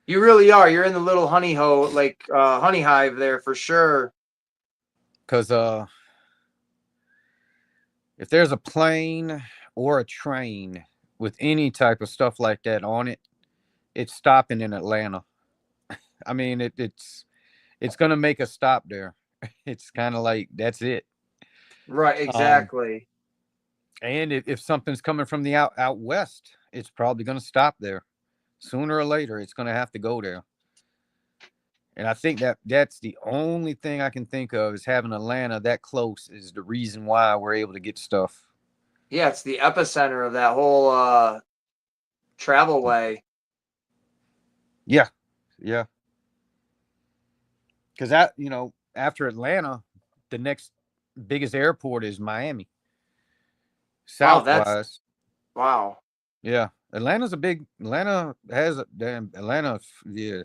You really are. You're in the little honey honey hive there for sure. because if there's a plane or a train with any type of stuff like that on it, it's stopping in Atlanta. I mean, it's gonna make a stop there. It's kind of like that's it. Right, Um, exactly. and if something's coming from the out west, it's probably gonna stop there. Sooner or later, it's gonna have to go there. And I think that's the only thing I can think of is having Atlanta that close is the reason why we're able to get stuff. Yeah, it's the epicenter of that whole travel way. Yeah, yeah. Because that after Atlanta, the next biggest airport is Miami. Wow, that's Southwise, wow. yeah. Atlanta has a damn Atlanta. Yeah,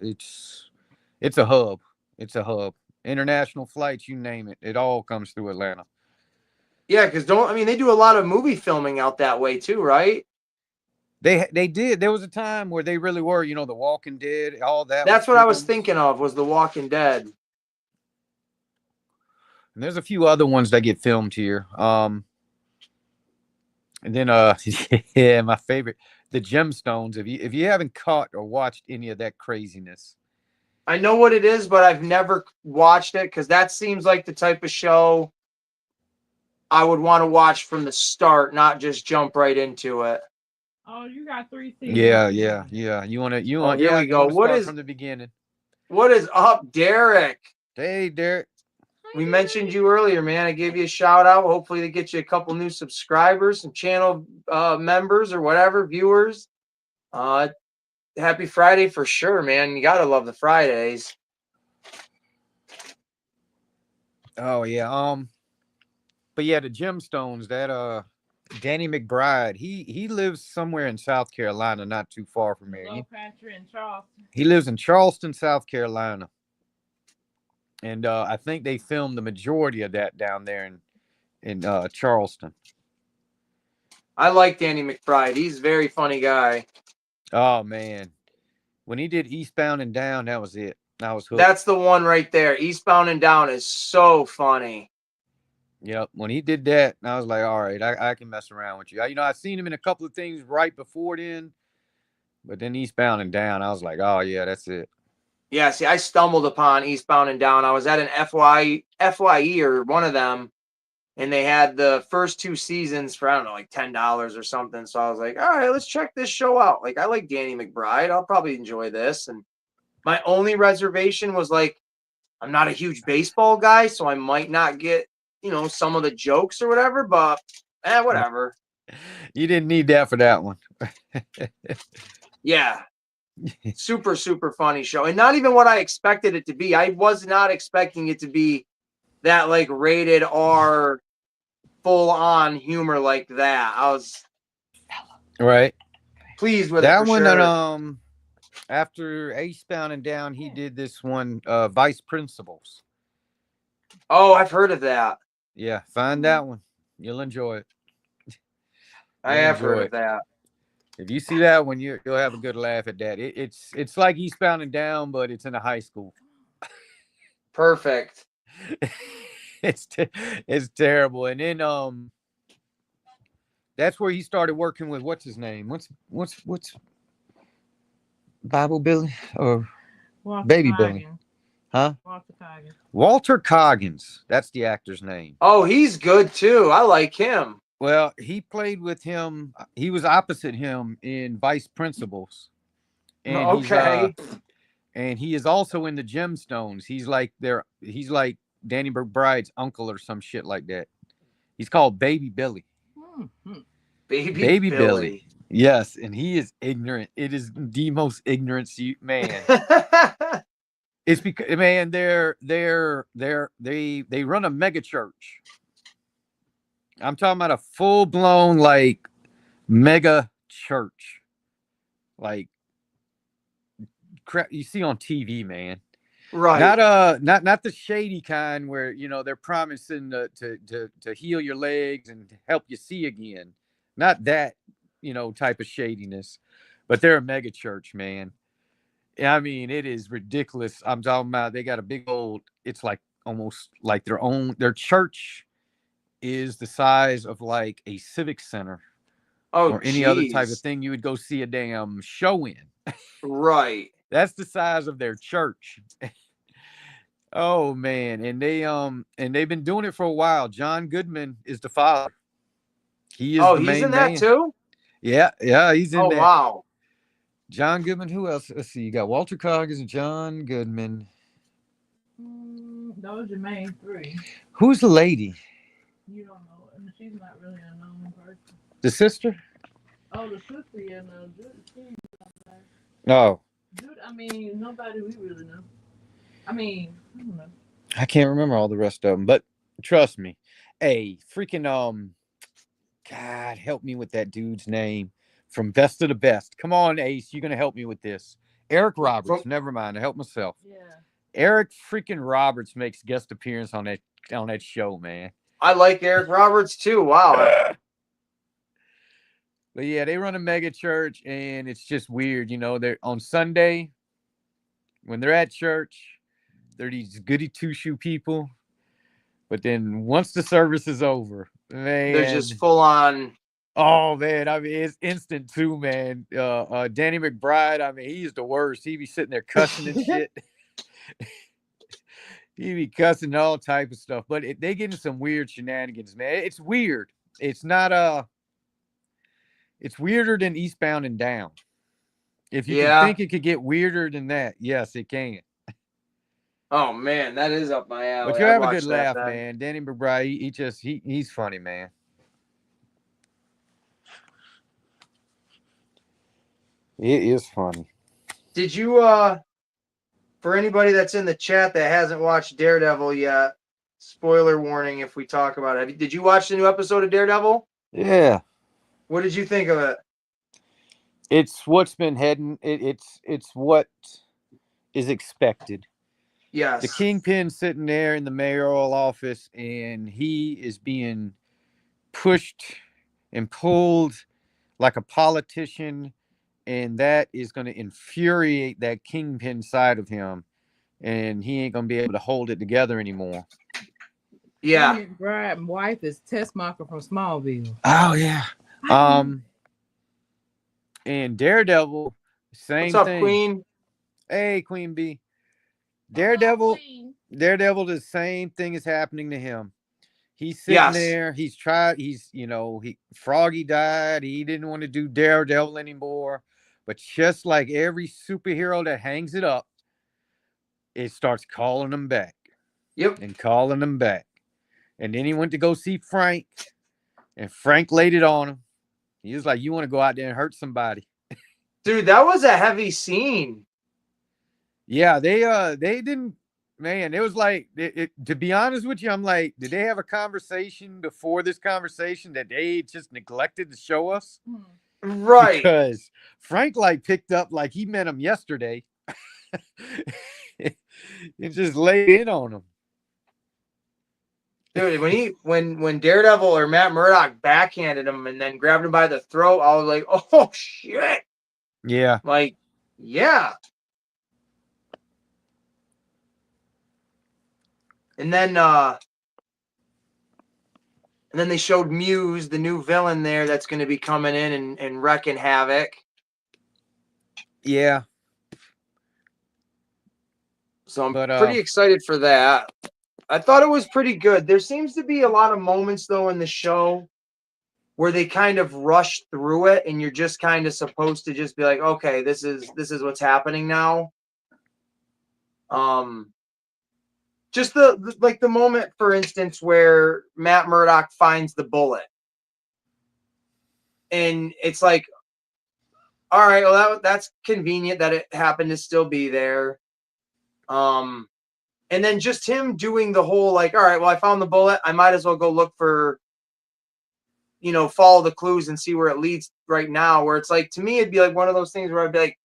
it's a hub. It's a hub. International flights, you name it, it all comes through Atlanta. Yeah, because they do a lot of movie filming out that way too, right? They did. There was a time where they really were. The Walking Dead, all that was That's what I was filmed. thinking of was The Walking Dead. And there's a few other ones that get filmed here. And then yeah, my favorite, the Gemstones. If you haven't caught or watched any of that craziness, I know what it is, but I've never watched it because that seems like the type of show I would want to watch from the start, not just jump right into it. Oh, you got 3 seasons. yeah. Oh, here we You go. want to start from the beginning. What is up, Derek? Hey, Derek. We mentioned you earlier, man. I gave you a shout out. Hopefully, to get you a couple new subscribers, some channel members or whatever, viewers. Happy Friday for sure, man. You gotta love the Fridays. Oh yeah. But yeah, the Gemstones. That Danny McBride. He lives somewhere in South Carolina, not too far from here. Low country in Charleston. He lives in Charleston, South Carolina. And I think they filmed the majority of that down there in Charleston. I like Danny McBride. He's a very funny guy. Oh man, when he did Eastbound and Down, that was it. I was hooked. That's the one right there. Eastbound and Down is so funny. Yep. When he did that, I was like, all right, I can mess around with you. I've seen him in a couple of things right before then, but then Eastbound and Down, I was like, oh yeah, that's it. Yeah, see, I stumbled upon Eastbound and Down. I was at an FYE or one of them, and they had the first 2 seasons for, I don't know, like $10 or something. So I was like, all right, let's check this show out. Like, I like Danny McBride. I'll probably enjoy this. And my only reservation was like, I'm not a huge baseball guy, so I might not get, some of the jokes or whatever, but whatever. You didn't need that for that one. Yeah. Super, super funny show. And not even what I expected it to be. I was not expecting it to be that like rated R full on humor like that. I was right. Pleased with that it for one. sure. And after Eastbound and Down, he did this one, Vice Principals. Oh, I've heard of that. Yeah, find that one. You'll enjoy it. I have heard of that. If you see that one, you'll have a good laugh at that. It's like Eastbound and Down, but it's in a high school. Perfect. It's terrible. And then that's where he started working with what's his name? What's Bible Billy or Walter Baby Coggins. Billy? Huh? Walter Coggins. Walter Coggins. That's the actor's name. Oh, he's good too. I like him. Well, he played with him. He was opposite him in Vice Principals. And okay. And he is also in the Gemstones. He's like Danny McBride's uncle or some shit like that. He's called Baby Billy. Mm-hmm. Baby Billy. Yes, and he is ignorant. It is the most ignorant man. It's because, man, they run a mega church. I'm talking about a full blown like mega church. like crap you see on TV, man. Right. Not the shady kind where they're promising to heal your legs and help you see again. Not that type of shadiness, but they're a mega church, man. I mean, it is ridiculous. I'm talking about they got a big old. It's like almost like their church is the size of like a civic center Oh, or any other type of geez. thing you would go see a damn show in. Right. That's the size of their church. Oh man, and they've been doing it for a while. John Goodman is the father. He is Oh, the he's in main that man. too? Yeah, he's in Oh, that. wow. John Goodman. Who else? Let's see. You got Walter Coggins and John Goodman. Those are your main three. Who's the lady? You don't know. And she's not really a known person. The sister? Oh, the sister, yeah, no. Jude, No, Jude, I mean, nobody we really know. I mean, I don't know. I can't remember all the rest of them, but trust me. Hey, freaking God, help me with that dude's name from Best of the Best. Come on, Ace, you're gonna help me with this. Eric Roberts. Never mind, I help myself. Yeah. Eric freaking Roberts makes guest appearance on that show, man. I like Eric Roberts too. Wow. But yeah, they run a mega church, and it's just weird, They're on Sunday when they're at church, they're these goody two shoe people. But then once the service is over, man, They're just full on. oh man, I mean it's instant too, man. Danny McBride, I mean he's the worst. He be sitting there cussing and shit. He be cussing all type of stuff. But they get into some weird shenanigans, man. It's weird. It's not it's weirder than Eastbound and Down. If you can think it could get weirder than that, yes, it can. Oh man, that is up my alley. But you have a good laugh, man. Danny McBride, he's funny, man. It is funny. Did you for anybody that's in the chat that hasn't watched Daredevil yet, spoiler warning if we talk about it. Did you watch the new episode of Daredevil? Yeah. What did you think of it? It's what's been heading. It's what is expected. Yes. The Kingpin sitting there in the mayoral office, and he is being pushed and pulled like a politician, and that is going to infuriate that Kingpin side of him, and he ain't going to be able to hold it together anymore. Yeah. McBride wife is Tess Marker from Smallville. Oh yeah. And Daredevil, same What's up, thing. Queen? Hey, Queen B. Daredevil, the same thing is happening to him. He's sitting there. Froggy died. He didn't want to do Daredevil anymore. But just like every superhero that hangs it up, it starts calling him back. Yep. And calling him back. And then he went to go see Frank, and Frank laid it on him. He was like, "You want to go out there and hurt somebody?" Dude, that was a heavy scene. Yeah, they didn't. Man, it was like, to be honest with you, I'm like, did they have a conversation before this conversation that they just neglected to show us? Right. Because Frank picked up like he met him yesterday. It just laid in on him. Dude, when Daredevil or Matt Murdock backhanded him and then grabbed him by the throat, I was like, oh shit. Yeah. Like, yeah. And then they showed Muse, the new villain there that's going to be coming in and wrecking havoc. Yeah. So I'm pretty excited for that. I thought it was pretty good. There seems to be a lot of moments though in the show where they kind of rush through it, and you're just kind of supposed to just be like, okay, this is what's happening now. Just the moment, for instance, where Matt Murdock finds the bullet, and it's like, all right, well that's convenient that it happened to still be there. And then just him doing the whole like, all right, well I found the bullet, I might as well go look for follow the clues and see where it leads right now. Where it's like, to me, it'd be like one of those things where I'd be like,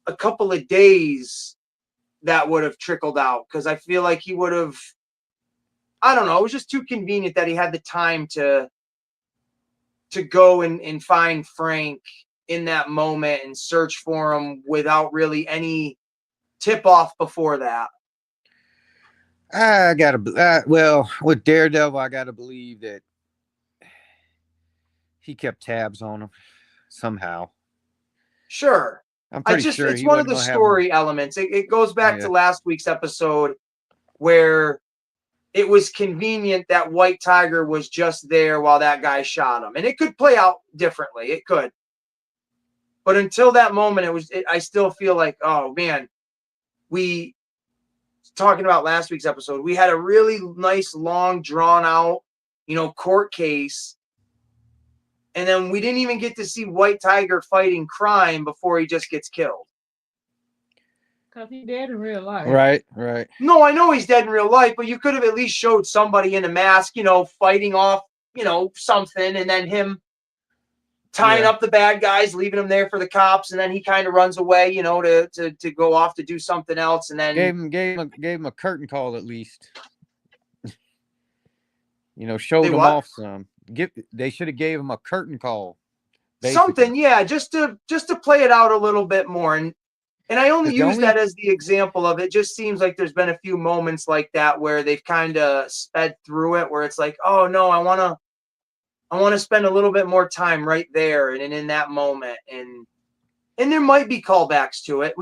a couple of days that would have trickled out, because I feel like he would have, I don't know, it was just too convenient that he had the time to go and find Frank in that moment and search for him without really any tip off before that. I gotta, well, with Daredevil, I gotta believe that he kept tabs on him somehow. Sure. I'm pretty sure it's he one of wasn't the gonna have him. story elements. It goes back Yeah. to last week's episode where it was convenient that White Tiger was just there while that guy shot him. And it could play out differently. It could. But until that moment, I still feel like, oh man, talking about last week's episode, we had a really nice, long, drawn out, court case. And then we didn't even get to see White Tiger fighting crime before he just gets killed. Because he's dead in real life. Right, right. No, I know he's dead in real life, but you could have at least showed somebody in a mask, fighting off, something, and then him tying up the bad guys, leaving them there for the cops, and then he kind of runs away, to go off to do something else, and then Gave him a curtain call at least. Showed him what? off some. They should have gave him a curtain call. Basically. Something, yeah, just to play it out a little bit more. And I only use that as the example of it. Just seems like there's been a few moments like that where they've kind of sped through it, where it's like, oh no, I want to spend a little bit more time right there and in that moment. And there might be callbacks to it.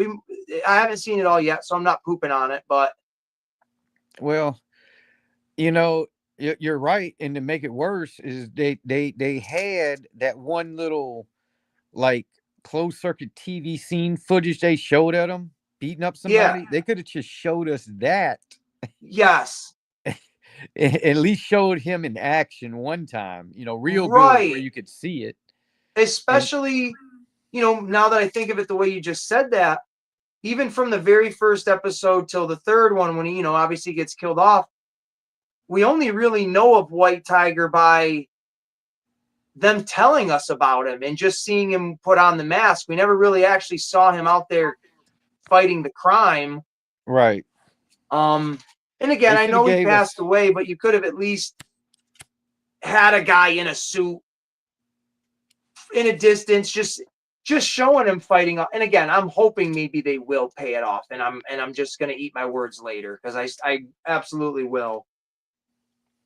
I haven't seen it all yet, so I'm not pooping on it, but well, you're right. And to make it worse is they had that one little like closed circuit TV scene footage they showed at them beating up somebody. Yeah. They could have just showed us that. Yes. At least showed him in action one time, real good where you could see it. Especially, now that I think of it the way you just said that, even from the very first episode till the third one, when he, obviously gets killed off, we only really know of White Tiger by them telling us about him and just seeing him put on the mask. We never really actually saw him out there fighting the crime. Right. And again, I know he passed away, but you could have at least had a guy in a suit in a distance, just showing him fighting. And again, I'm hoping maybe they will pay it off, and I'm just going to eat my words later, because I absolutely will.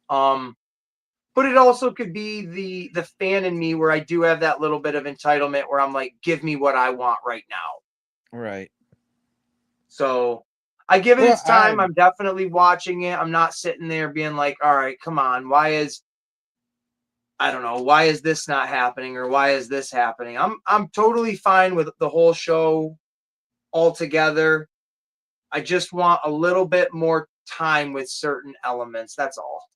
But it also could be the fan in me where I do have that little bit of entitlement where I'm like, give me what I want right now. Right. So I give it its time. I'm definitely watching it. I'm not sitting there being like, all right, come on. Why is this not happening, or why is this happening? I'm totally fine with the whole show altogether. I just want a little bit more time with certain elements. That's all.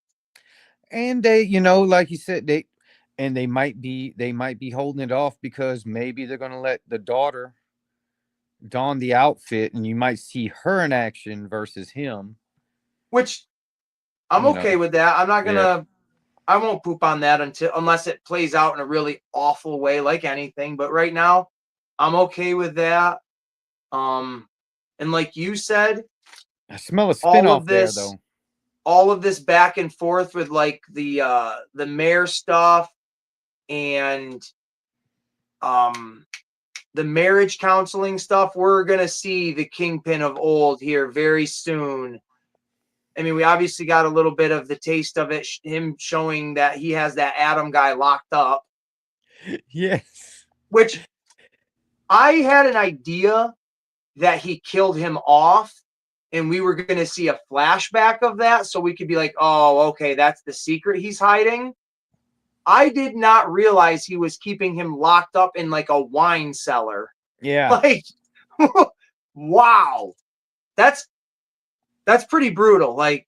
And they, like you said, they might be holding it off because maybe they're going to let the daughter don the outfit, and you might see her in action versus him. Which I'm okay with that. I'm not gonna. Yeah. I won't poop on that unless it plays out in a really awful way, like anything. But right now, I'm okay with that. And like you said, I smell a spinoff there, though. All of this back and forth with like the mayor stuff and the marriage counseling stuff. We're gonna see the Kingpin of old here very soon. I mean, we obviously got a little bit of the taste of it, him showing that he has that Adam guy locked up. Yes. Which I had an idea that he killed him off, and we were going to see a flashback of that, so we could be like, oh, okay, that's the secret he's hiding. I did not realize he was keeping him locked up in like a wine cellar. Yeah. Like, wow. That's pretty brutal. Like,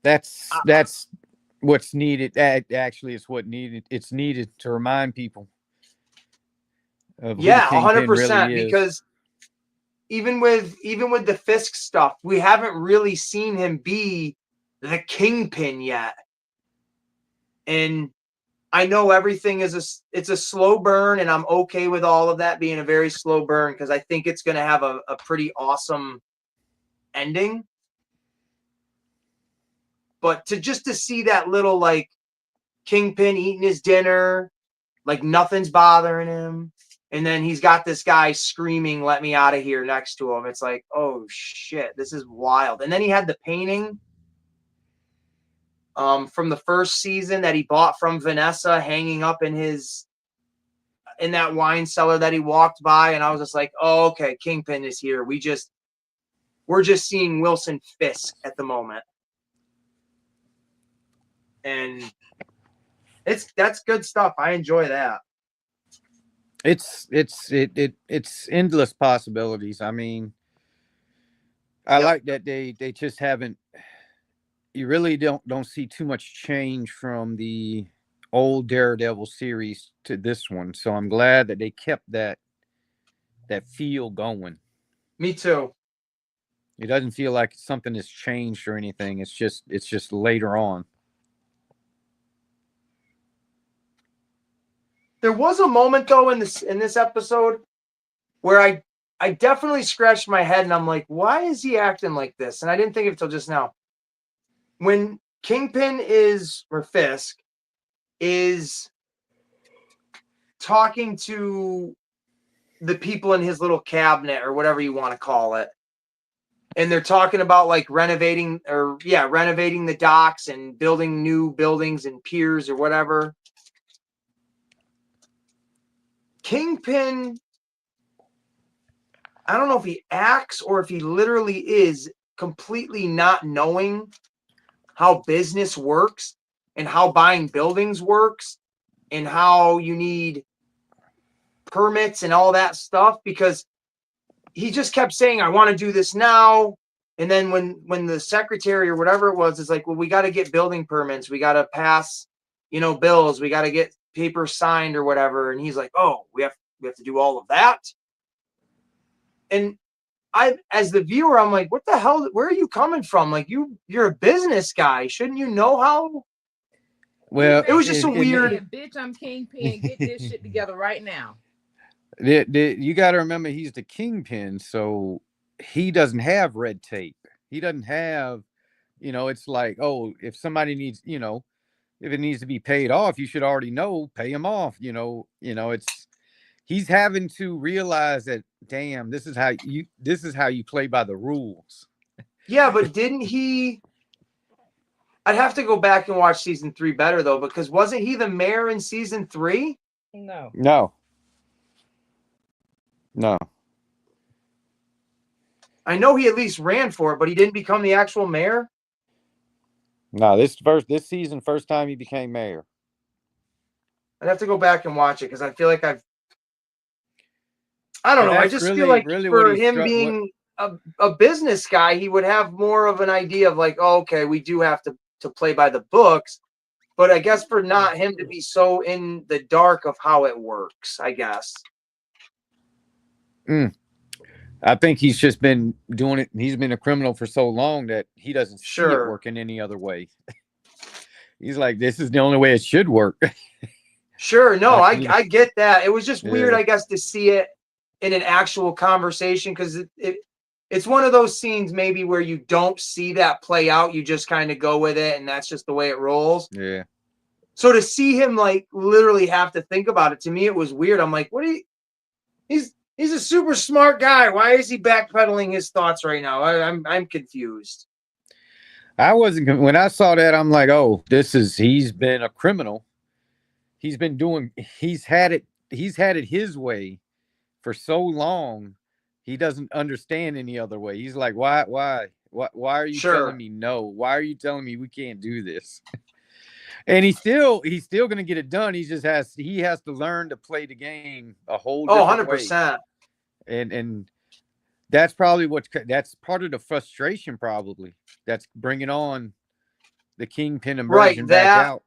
that's what's needed. Actually, it's what needed. It's needed to remind people of who the Kingpin 100%. Really is. Because even with the Fisk stuff, we haven't really seen him be the Kingpin yet. And I know everything it's a slow burn, and I'm okay with all of that being a very slow burn because I think it's going to have a pretty awesome ending. But to see that little like Kingpin eating his dinner, like nothing's bothering him, and then he's got this guy screaming, "Let me out of here!" next to him. It's like, oh shit, this is wild. And then he had the painting from the first season that he bought from Vanessa hanging up in that wine cellar that he walked by, and I was just like, oh, okay, Kingpin is here. We're just seeing Wilson Fisk at the moment. And that's good stuff. I enjoy that. It's endless possibilities. I mean, I like that they just haven't. You really don't see too much change from the old Daredevil series to this one. So I'm glad that they kept that feel going. Me too. It doesn't feel like something has changed or anything. It's just later on. There was a moment though in this episode where I definitely scratched my head and I'm like, why is he acting like this? And I didn't think of it till just now. When Kingpin or Fisk is talking to the people in his little cabinet or whatever you want to call it, and they're talking about like renovating the docks and building new buildings and piers or whatever. Kingpin, I don't know if he acts or if he literally is completely not knowing how business works and how buying buildings works and how you need permits and all that stuff, because he just kept saying, I want to do this now. And then when the secretary or whatever it was is like, well, we got to get building permits. We got to pass, bills. We got to get papers signed or whatever. And he's like, oh, we have to do all of that. And as the viewer, I'm like, what the hell? Where are you coming from? Like you're a business guy. Shouldn't you know how? Well, it was just a weird. Bitch, I'm Kingpin. Get this shit together right now. You got to remember, he's the Kingpin, so he doesn't have red tape. He doesn't have, it's like, oh, if somebody needs, if it needs to be paid off, you should already know, pay him off. He's having to realize that, damn, this is how you play by the rules. Yeah, but didn't he? I'd have to go back and watch season 3 better though, because wasn't he the mayor in season 3? No. I know he at least ran for it, but he didn't become the actual mayor. No, this season, first time he became mayor. I'd have to go back and watch it because I feel like I don't know. I just feel like for him being a business guy, he would have more of an idea of like, oh, okay, we do have to play by the books. But I guess for not him to be so in the dark of how it works, I guess. I think he's just been doing it. He's been a criminal for so long that he doesn't see it working any other way. He's like, this is the only way it should work. Sure. No, I get that. It was just weird, I guess, to see it in an actual conversation because it's one of those scenes maybe where you don't see that play out. You just kind of go with it, and that's just the way it rolls. Yeah. So to see him like literally have to think about it, to me, it was weird. I'm like, what are you? He's a super smart guy. Why is he backpedaling his thoughts right now? I'm confused. I wasn't when I saw that. I'm like, oh, he's been a criminal. He's had it his way for so long. He doesn't understand any other way. He's like, why are you telling me no? Why are you telling me we can't do this? And he's still going to get it done. He has to learn to play the game a whole different 100%. way. And that's probably that's part of the frustration, probably, that's bringing on the Kingpin immersion back out.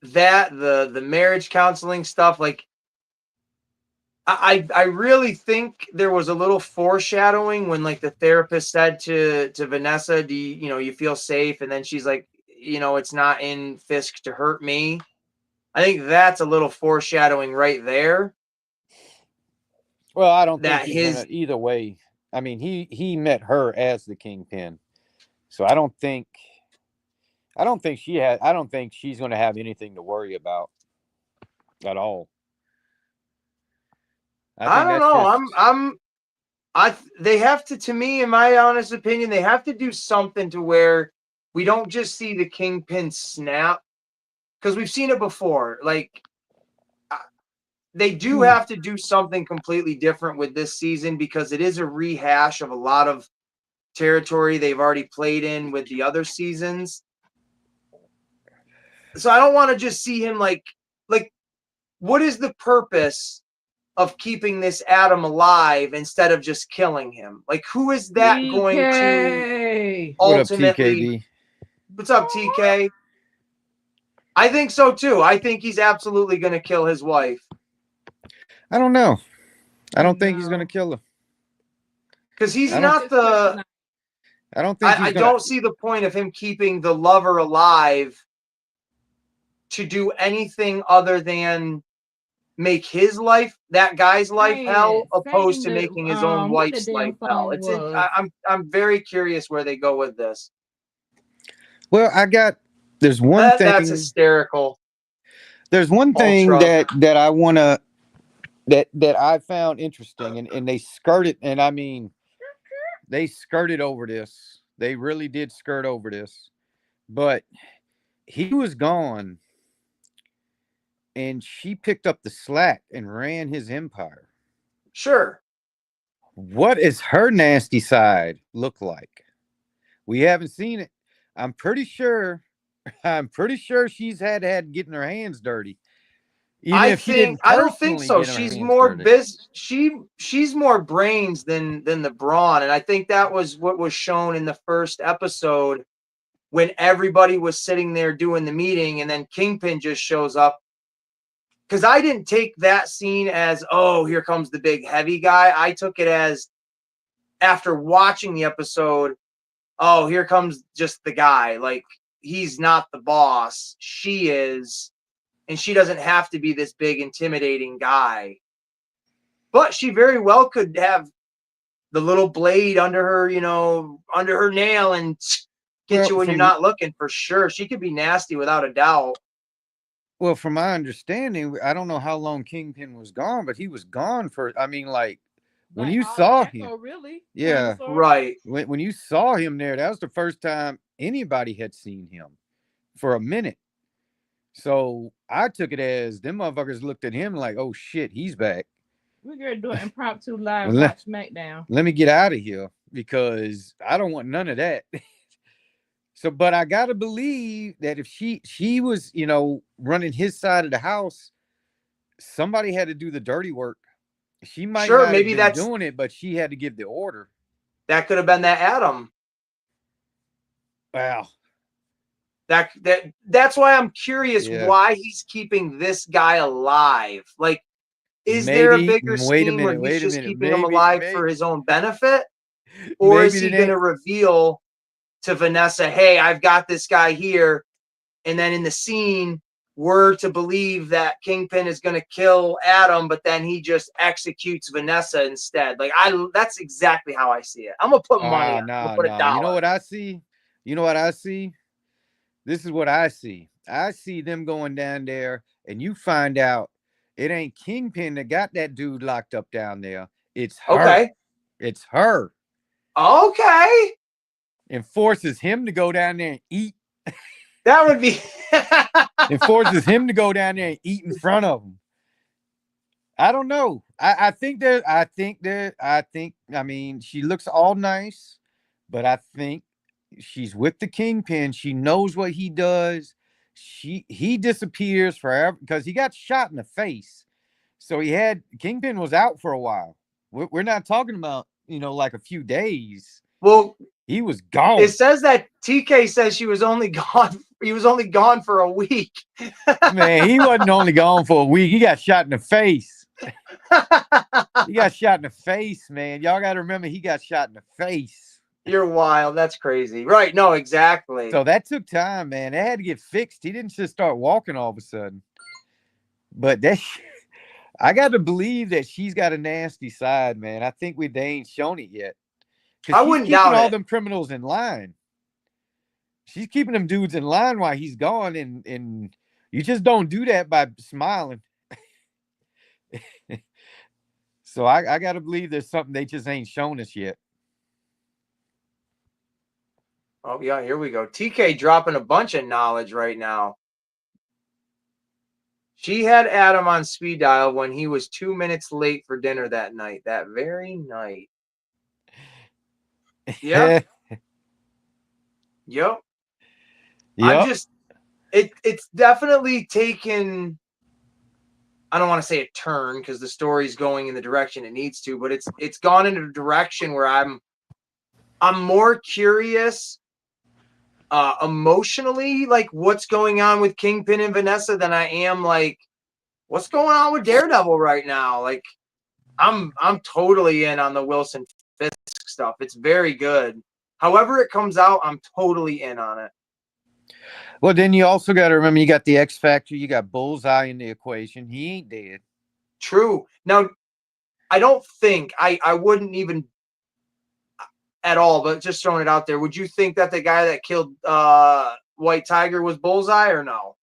That the marriage counseling stuff, like I really think there was a little foreshadowing when like the therapist said to Vanessa, do you feel safe? And then she's like, it's not in Fisk to hurt me. I think that's a little foreshadowing right there. Well, I don't think That he's gonna either way. I mean, he met her as the kingpin, so I don't think she's gonna have anything to worry about at all. I I think don't that's know. just They have to me, in my honest opinion, they have to do something to where we don't just see the kingpin snap, because we've seen it before. Like, they do have to do something completely different with this season, because it is a rehash of a lot of territory they've already played in with the other seasons. So I don't want to just see him like what is the purpose of keeping this Adam alive instead of just killing him? Like, who is that going to TK. what up, ultimately? TKD? What's up, TK? I think so too. I think he's absolutely going to kill his wife. I don't know. I don't think he's gonna kill her. Because he's I don't- not the. I don't think I don't see the point of him keeping the lover alive to do anything other than make his life, that guy's life, hell, opposed to making his own wife's life hell. I'm very curious where they go with this. Well, there's one thing That's hysterical. There's one thing Ultra. that I wanna that I found interesting, and they skirted, and I mean they skirted over this. They really did skirt over this. But he was gone, and she picked up the slack and ran his empire. Sure. What does her nasty side look like? We haven't seen it. I'm pretty sure she's had getting her hands dirty. Even if she didn't I don't think personally so. get her She's hands more dirty. she's more brains than the brawn, and I think that was what was shown in the first episode when everybody was sitting there doing the meeting, and then Kingpin just shows up. Because I didn't take that scene as, oh, here comes the big heavy guy. I took it as, after watching the episode, oh, here comes just the guy. Like, he's not the boss. She is. And she doesn't have to be this big, intimidating guy. But she very well could have the little blade under her, under her nail and get you when you're not looking, for sure. She could be nasty without a doubt. Well, from my understanding, I don't know how long Kingpin was gone, but he was gone for, I mean, like, when you saw him. Really? Yeah. Right. When you saw him there, that was the first time anybody had seen him for a minute. So I took it as them motherfuckers looked at him like, oh shit, he's back. We're going to do an impromptu live watch SmackDown. Let me get out of here because I don't want none of that. So, but I gotta believe that if she was, running his side of the house, somebody had to do the dirty work. She might not have been doing it, but she had to give the order. That could have been that Adam. Wow. That's why I'm curious why he's keeping this guy alive. Like, is there a bigger scheme where he's just keeping him alive for his own benefit? Or is he going to reveal to Vanessa, hey, I've got this guy here, and then in the scene, we're to believe that Kingpin is going to kill Adam, but then he just executes Vanessa instead. Like, that's exactly how I see it. I'm going to put money on it. I'm gonna put $1. You know what I see? This is what I see. I see them going down there, and you find out it ain't Kingpin that got that dude locked up down there. It's her. Okay. It's her. Okay. And forces him to go down there and eat. That would be. It forces him to go down there and eat in front of him. I don't know. I mean, she looks all nice, but I think she's with the Kingpin. She knows what he does. He disappears forever because he got shot in the face. So Kingpin was out for a while. We're not talking about, like a few days. Well, he was gone. It says that TK says she was only gone. He was only gone for a week. Man, he wasn't only gone for a week. He got shot in the face. He got shot in the face, man. Y'all got to remember he got shot in the face. You're wild. That's crazy. Right. No, exactly. So that took time, man. It had to get fixed. He didn't just start walking all of a sudden. But I got to believe that she's got a nasty side, man. I think they ain't shown it yet. Because I she's wouldn't keeping doubt all it. them criminals in line. She's keeping them dudes in line while he's gone, and you just don't do that by smiling. So I got to believe there's something they just ain't shown us yet. Oh, yeah, here we go. TK dropping a bunch of knowledge right now. She had Adam on speed dial when he was 2 minutes late for dinner that night. That very night. Yeah. Yep. I'm Yep. just it's definitely taken, I don't want to say a turn because the story's going in the direction it needs to, but it's gone in a direction where I'm more curious emotionally, like what's going on with Kingpin and Vanessa than I am like what's going on with Daredevil right now. Like I'm totally in on the Wilson Fisk stuff. It's very good. However it comes out, I'm totally in on it. Well, then you also got to remember you got the X Factor. You got Bullseye in the equation. He ain't dead. True. Now, I don't think I wouldn't even at all, but just throwing it out there. Would you think that the guy that killed White Tiger was Bullseye or no?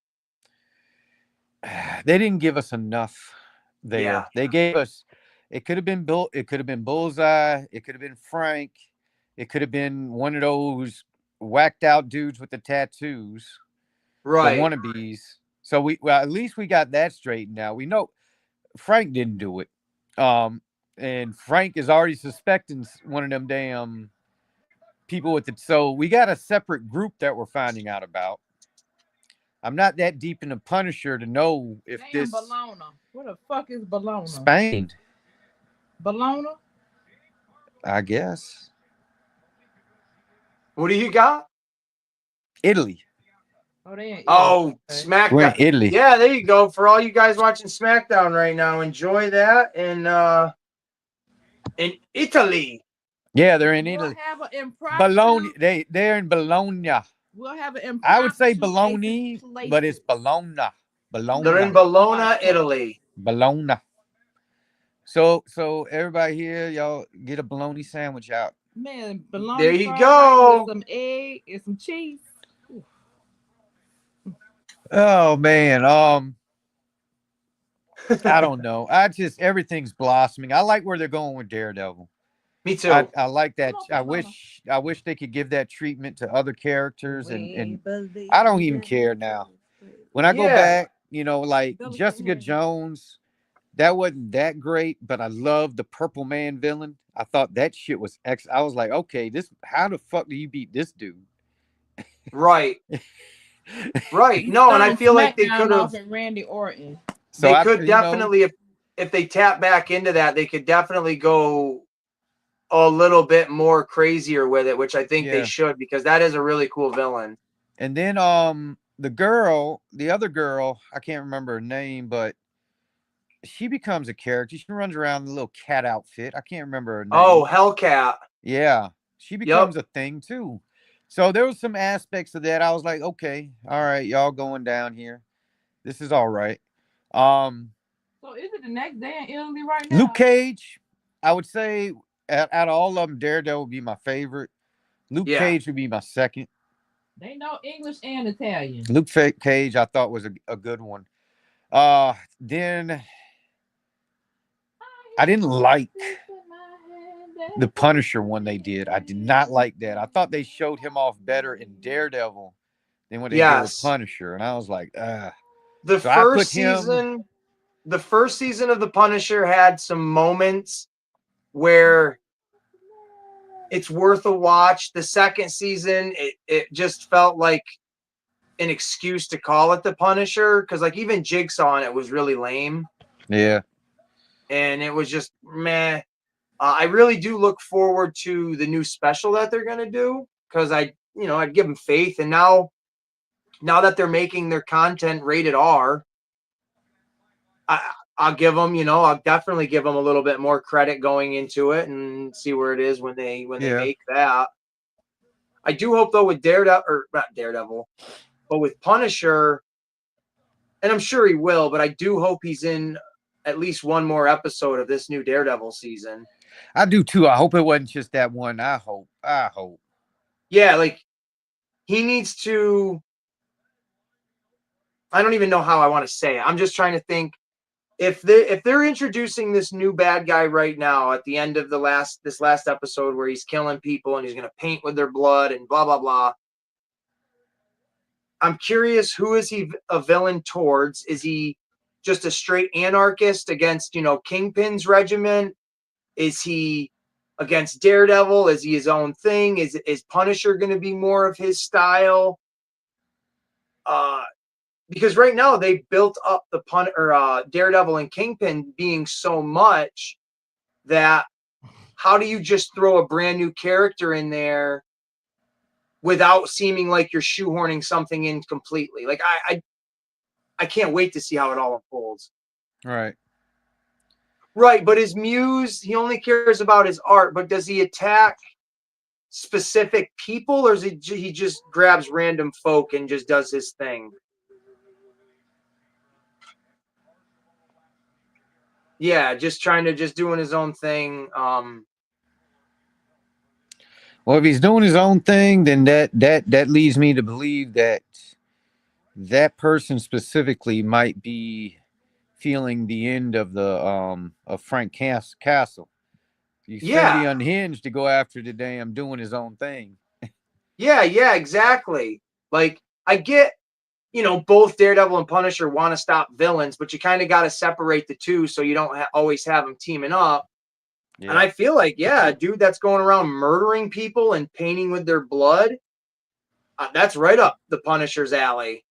They didn't give us enough there. Yeah. They gave us. It could have been Bill. It could have been Bullseye. It could have been Frank. It could have been one of those whacked out dudes with the tattoos, Right. the wannabes. So well, at least we got that straightened out. We know Frank didn't do it. And Frank is already suspecting one of them damn people with it. So we got a separate group that we're finding out about. I'm not that deep in the Punisher to know if Damn, this Bologna. What the fuck is Bologna? Spain, Bologna? I guess. What do you got? Italy. Oh, they ain't. Oh, We're in SmackDown. Italy. Yeah, there you go. For all you guys watching SmackDown right now, enjoy that in Italy. Yeah, they're in We'll Italy. have an impromptu. Bologna. They're in Bologna. We'll have an impromptu. I would say Bologna, places. but it's Bologna. They're in Bologna. Bologna, Italy. Bologna. So everybody here, y'all get a bologna sandwich out. Man, bologna. There you fried go. rice with some egg and some cheese. Oh man, I don't know. Everything's blossoming. I like where they're going with Daredevil. Me too. I like that. I wish they could give that treatment to other characters, and I don't even care now. When I go back, like Jessica Jones, that wasn't that great, but I love the Purple Man villain. I thought that shit was I was like, okay, how the fuck do you beat this dude? Right. Right. No, and I feel like they could have. Randy Orton. So they could definitely, if they tap back into that, they could definitely go a little bit more crazier with it, which I think they should, because that is a really cool villain. And then the other girl, I can't remember her name, but she becomes a character. She runs around in a little cat outfit. I can't remember her name. Oh, Hellcat. Yeah. She becomes a thing too. So there was some aspects of that. I was like, okay, all right, y'all going down here. This is all right. So is it the next day in Italy right now? Luke Cage, I would say out of all of them, Daredevil would be my favorite. Luke Cage would be my second. They know English and Italian. Luke Cage, I thought was a good one. Then I didn't like the Punisher one they did. I did not like that. I thought they showed him off better in Daredevil than what they did with Punisher, and I was like, The first season of the Punisher had some moments where it's worth a watch. The second season, it just felt like an excuse to call it the Punisher, because like even Jigsaw on it was really lame. Yeah. And it was just meh. I really do look forward to the new special that they're gonna do, because I'd give them faith, and now that they're making their content rated R, I'll give them, I'll definitely give them a little bit more credit going into it and see where it is when they make that. I do hope though with Daredevil, or not Daredevil, but with Punisher, and I'm sure he will, but I do hope he's in at least one more episode of this new Daredevil season. I do too. I hope it wasn't just that one. I hope. Yeah, like he needs to. I don't even know how I want to say it. I'm just trying to think if they're introducing this new bad guy right now at the end of this last episode where he's killing people and he's going to paint with their blood and blah blah blah. I'm curious, who is he a villain towards? Is he just a straight anarchist against, Kingpin's regiment? Is he against Daredevil? Is he his own thing? Is Punisher going to be more of his style? Because right now they built up the Daredevil and Kingpin being so much that how do you just throw a brand new character in there without seeming like you're shoehorning something in completely? Like I can't wait to see how it all unfolds. Right. Right, but his muse, he only cares about his art, but does he attack specific people, or is he just grabs random folk and just does his thing? Yeah, just doing his own thing. Well, if he's doing his own thing, then that leads me to believe that person specifically might be feeling the end of the of Frank Castle. He's fairly unhinged to go after the damn doing his own thing. Yeah, exactly. Like I get, both Daredevil and Punisher want to stop villains, but you kind of got to separate the two so you don't always have them teaming up. Yeah. And I feel like, a dude that's going around murdering people and painting with their blood, that's right up the Punisher's alley.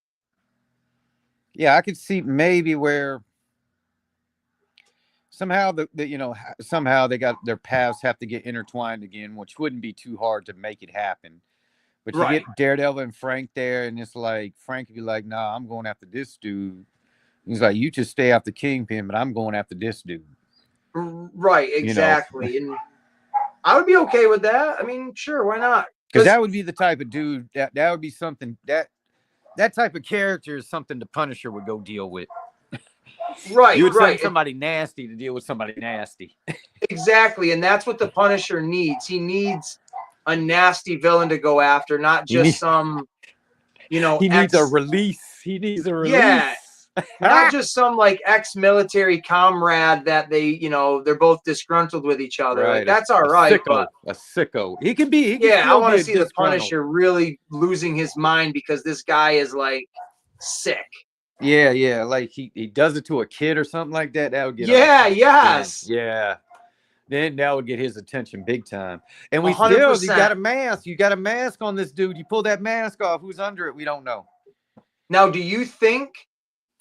Yeah, I could see maybe where somehow somehow they got their paths have to get intertwined again, which wouldn't be too hard to make it happen. But you get Daredevil and Frank there, and it's like Frank would be like, "Nah, I'm going after this dude." He's like, "You just stay after Kingpin, but I'm going after this dude." Right, exactly. And I would be okay with that. I mean, sure, why not? Because that would be the type of dude that would be something that type of character is something the Punisher would go deal with. Right, you would send somebody nasty to deal with somebody nasty. Exactly, and that's what the Punisher needs. He needs a nasty villain to go after, not just some, he needs a release. He needs a release. Yeah, not just some like ex-military comrade that they, they're both disgruntled with each other. Right. Like that's all right, but a sicko. He can be. I want to see the Punisher really losing his mind because this guy is like sick. Yeah, like he does it to a kid or something like that. That would get yes. Yeah. Then that would get his attention big time. And we 100%. you got a mask. You got a mask on this dude. You pull that mask off. Who's under it? We don't know. Now, do you think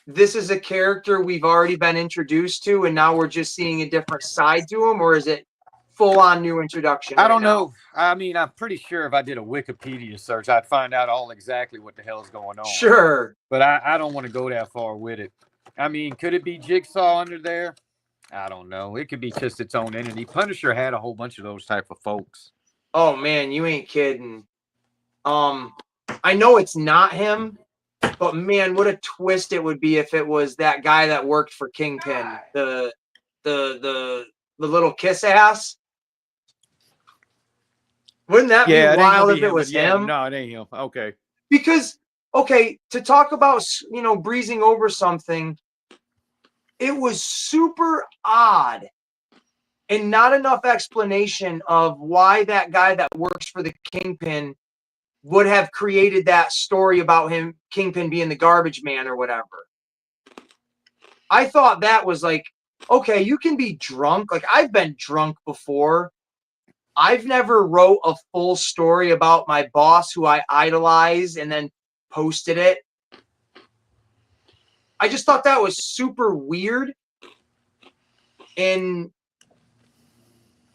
this is a character we've already been introduced to and now we're just seeing a different side to him, or is it full-on new introduction? I don't know. I mean, I'm pretty sure if I did a Wikipedia search, I'd find out all exactly what the hell is going on. Sure. But I don't want to go that far with it. I mean, could it be Jigsaw under there? I don't know. It could be just its own entity. Punisher had a whole bunch of those type of folks. Oh, man, you ain't kidding. I know it's not him, but, man, what a twist it would be if it was that guy that worked for Kingpin, the little kiss ass. Wouldn't that be wild if it was him? No, it ain't him. Okay. Because, to talk about, breezing over something, it was super odd and not enough explanation of why that guy that works for the Kingpin would have created that story about him, Kingpin being the garbage man or whatever. I thought that was like, okay, you can be drunk. Like, I've been drunk before. I've never wrote a full story about my boss who I idolize and then posted it. I just thought that was super weird. And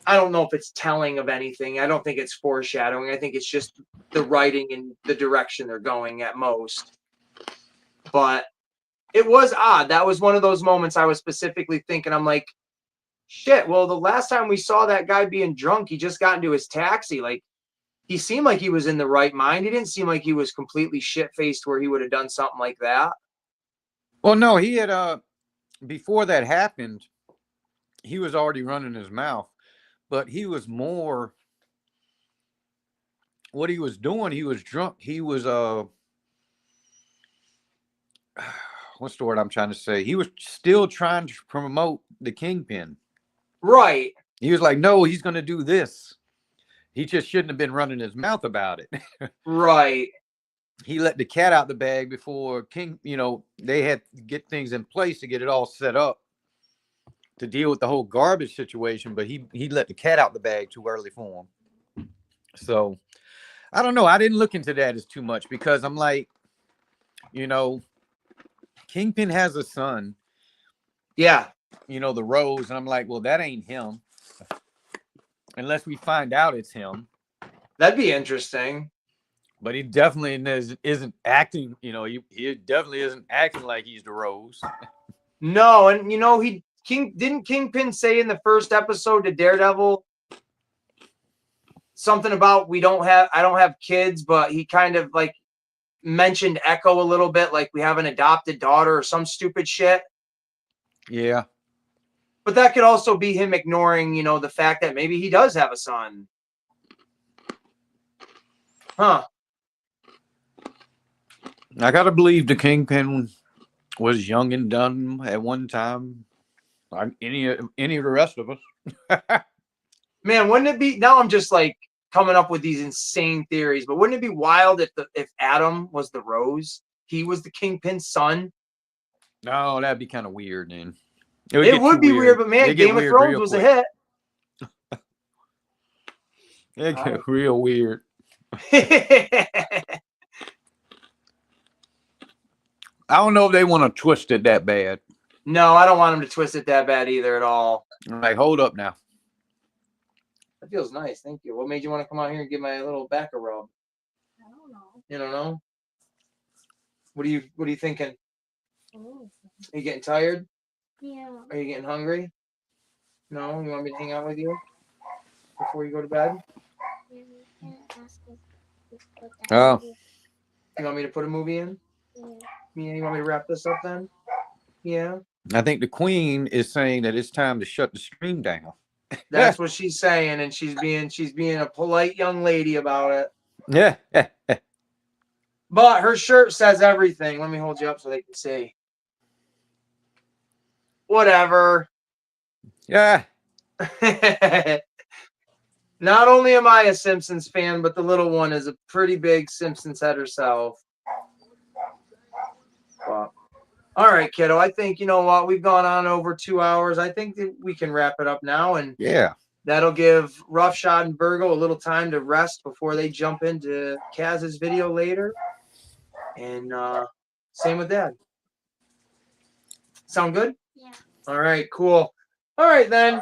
I don't know if it's telling of anything. I don't think it's foreshadowing. I think it's just the writing and the direction they're going at most. But it was odd. That was one of those moments I was specifically thinking, I'm like, shit, well, the last time we saw that guy being drunk, he just got into his taxi. Like, he seemed like he was in the right mind. He didn't seem like he was completely shit-faced where he would have done something like that. Well, no, he had before that happened, he was already running his mouth, but he was more what he was doing, he was drunk. He was what's the word I'm trying to say? He was still trying to promote the Kingpin. Right. He was like, no, he's gonna do this. He just shouldn't have been running his mouth about it. Right. He let the cat out the bag before King, they had to get things in place to get it all set up to deal with the whole garbage situation, but he let the cat out the bag too early for him. So I don't know. I didn't look into that as too much because I'm like, Kingpin has a son. Yeah. The Rose, and I'm like, well, that ain't him. Unless we find out it's him. That'd be interesting. But he definitely isn't acting, he definitely isn't acting like he's the Rose. No, and didn't Kingpin say in the first episode to Daredevil something about I don't have kids, but he kind of like mentioned Echo a little bit, like we have an adopted daughter or some stupid shit. Yeah. But that could also be him ignoring, the fact that maybe he does have a son. Huh. I gotta believe the Kingpin was young and dumb at one time, like any of the rest of us. Man, wouldn't it be? Now I'm just like coming up with these insane theories, but wouldn't it be wild if Adam was the Rose? He was the Kingpin's son. No, that'd be kind of weird, then. It would be weird, but man, Game of Thrones was a hit. It get real weird. I don't know if they want to twist it that bad. No, I don't want them to twist it that bad either at all. Like, hold up now. That feels nice. Thank you. What made you want to come out here and give my little back a rub? I don't know. You don't know? What are you thinking? Oh. Are you getting tired? Yeah. Are you getting hungry? No? You want me to hang out with you before you go to bed? Oh. You want me to put a movie in? Yeah. You want me to wrap this up then? Yeah. I think the Queen is saying that it's time to shut the stream down. That's what she's saying, and she's being a polite young lady about it. Yeah. But her shirt says everything. Let me hold you up so they can see. Whatever. Yeah. Not only am I a Simpsons fan, but the little one is a pretty big Simpsons head herself. But, all right, kiddo. I think, you know what? We've gone on over 2 hours. I think that we can wrap it up now. And Yeah. that'll give Roughshod and Virgo a little time to rest before they jump into Kaz's video later. And same with Dad. Sound good? Yeah. All right, cool. All right, then.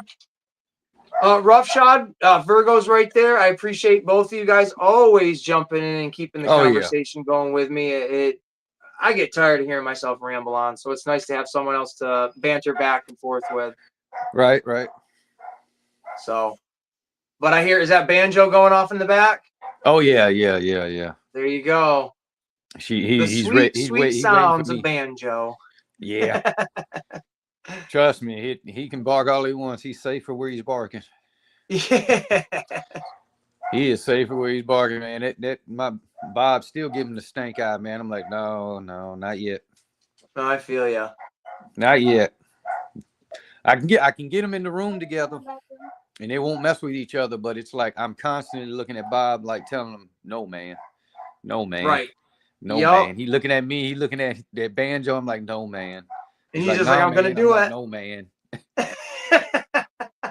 Roughshod, Virgo's right there. I appreciate both of you guys always jumping in and keeping the conversation going with me. I get tired of hearing myself ramble on, so it's nice to have someone else to banter back and forth with. Right. So, but I hear, is that banjo going off in the back? Oh yeah. There you go. He's sweet sounds of banjo. Yeah. Trust me, he can bark all he wants. He's safer where he's barking. Yeah. He is safer where he's barking, man. My Bob's still giving the stank eye, man. I'm like, no, not yet. No, I feel ya. Not yet. I can get them in the room together, and they won't mess with each other. But it's like I'm constantly looking at Bob, like telling him, no, man. Right. No, man. He looking at me. He looking at that banjo. I'm like, no, man. And he's just like, I'm going to do it. Like, no, man.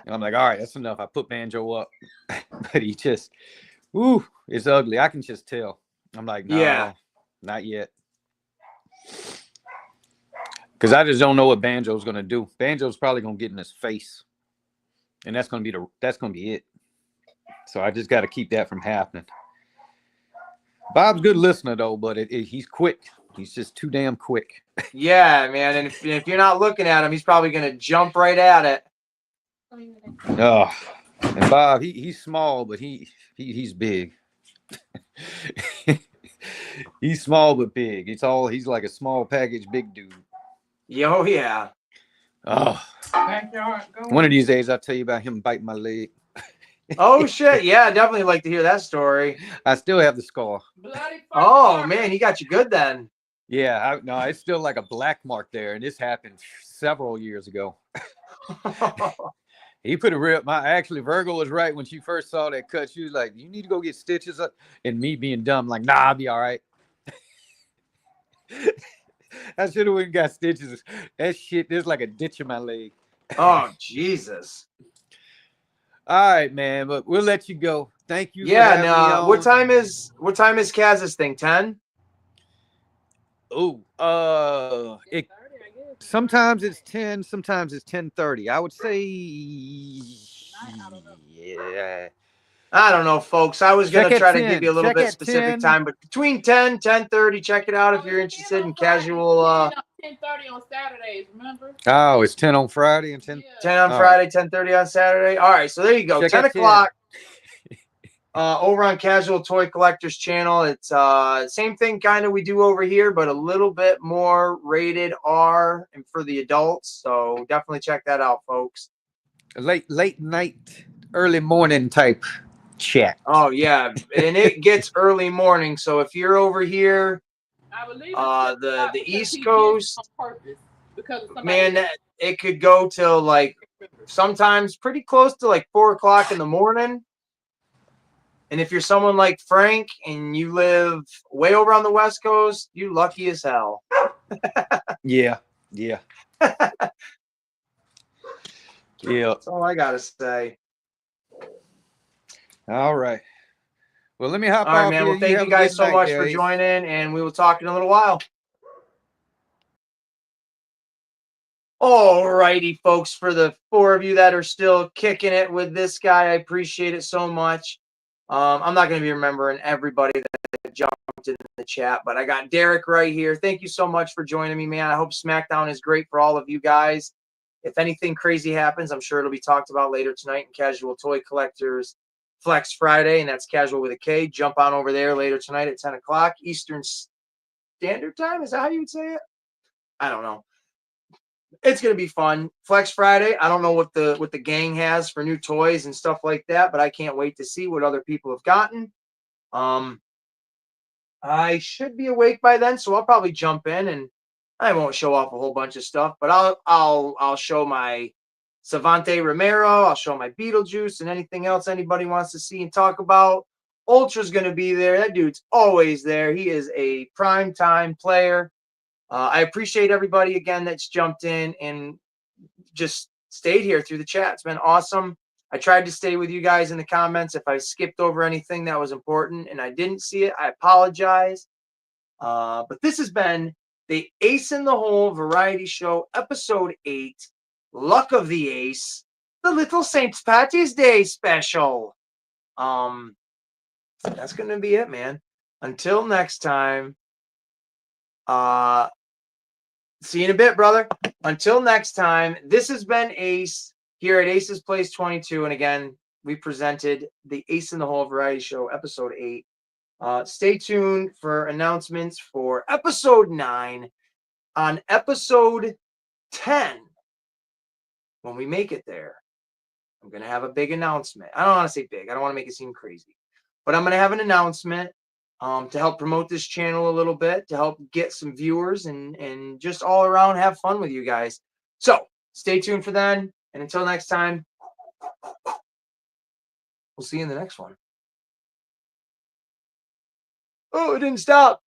I'm like, all right, that's enough. I put banjo up. But he just, it's ugly. I can just tell. I'm like, no, yeah, not yet. Because I just don't know what Banjo's going to do. Banjo's probably going to get in his face. And that's going to be it. So I just got to keep that from happening. Bob's a good listener, though, but he's quick. He's just too damn quick. Yeah, man. And if you're not looking at him, he's probably going to jump right at it. Oh, and Bob, he's small, but he's big. He's small but big. He's like a small package big dude. Yo, yeah. Oh, Backyard going. one of these days I'll tell you about him biting my leg. Oh shit. Yeah, definitely like to hear that story. I still have the scar. Bloody Oh fuck. man, he got you good then. Yeah, no, it's still like a black mark there, and this happened several years ago. He put a real. Virgo was right when she first saw that cut. She was like, "You need to go get stitches up," and me being dumb, like, "Nah, I'll be all right." I should have went and got stitches. That shit, there's like a ditch in my leg. Oh Jesus. All right, man, but we'll let you go. Thank you. Yeah, for having me no. on. What time is Kaz's thing? 10? Oh, sometimes it's 10, sometimes it's 10:30. I would say, yeah. I don't know, folks. I was gonna Check at try to 10. give you a little Check bit at specific 10. time, but between 10, 10:30, check it out if you're interested in casual 10:30 on Saturdays, remember? Oh, it's 10 on Friday and 10. 10 on All Friday, 10:30 on Saturday. All right, so there you go. Check 10 at 10. o'clock. Over on Casual Toy Collectors channel. It's same thing kind of we do over here, but a little bit more rated R and for the adults. So definitely check that out, folks. Late night, early morning type chat. Oh yeah, and it gets early morning. So if you're over here, I believe the East Coast, on purpose because of man, it could go till like sometimes pretty close to like 4 o'clock in the morning. And if you're someone like Frank and you live way over on the West Coast, you lucky as hell. Yeah. Yeah. That's all I gotta say. All right. Well, let me hop All right, off man. here. Well, thank you guys so much for joining, and we will talk in a little while. All righty, folks. For the 4 of you that are still kicking it with this guy, I appreciate it so much. I'm not going to be remembering everybody that jumped in the chat, but I got Derek right here. Thank you so much for joining me, man. I hope SmackDown is great for all of you guys. If anything crazy happens, I'm sure it'll be talked about later tonight in Casual Toy Collectors Flex Friday, and that's Casual with a K. Jump on over there later tonight at 10 o'clock Eastern Standard Time. Is that how you would say it? I don't know. It's gonna be fun. Flex Friday. I don't know what the gang has for new toys and stuff like that, but I can't wait to see what other people have gotten. I should be awake by then, so I'll probably jump in and I won't show off a whole bunch of stuff, but I'll show my Savante Romero, I'll show my Beetlejuice and anything else anybody wants to see and talk about. Ultra's gonna be there. That dude's always there. He is a prime time player. I appreciate everybody again that's jumped in and just stayed here through the chat. It's been awesome. I tried to stay with you guys in the comments. If I skipped over anything that was important and I didn't see it, I apologize. But this has been the Ace in the Hole Variety Show, Episode 8, Luck of the Ace, the Little St. Patty's Day special. That's going to be it, man. Until next time. See you in a bit, brother. Until next time, this has been Ace here at Ace's Place 22. And again, we presented the Ace in the Hole Variety Show, Episode 8. Stay tuned for announcements for Episode 9. On Episode 10, when we make it there, I'm going to have a big announcement. I don't want to say big. I don't want to make it seem crazy. But I'm going to have an announcement to help promote this channel a little bit, to help get some viewers and just all around have fun with you guys. So stay tuned for then. And until next time, we'll see you in the next one. Oh, it didn't stop.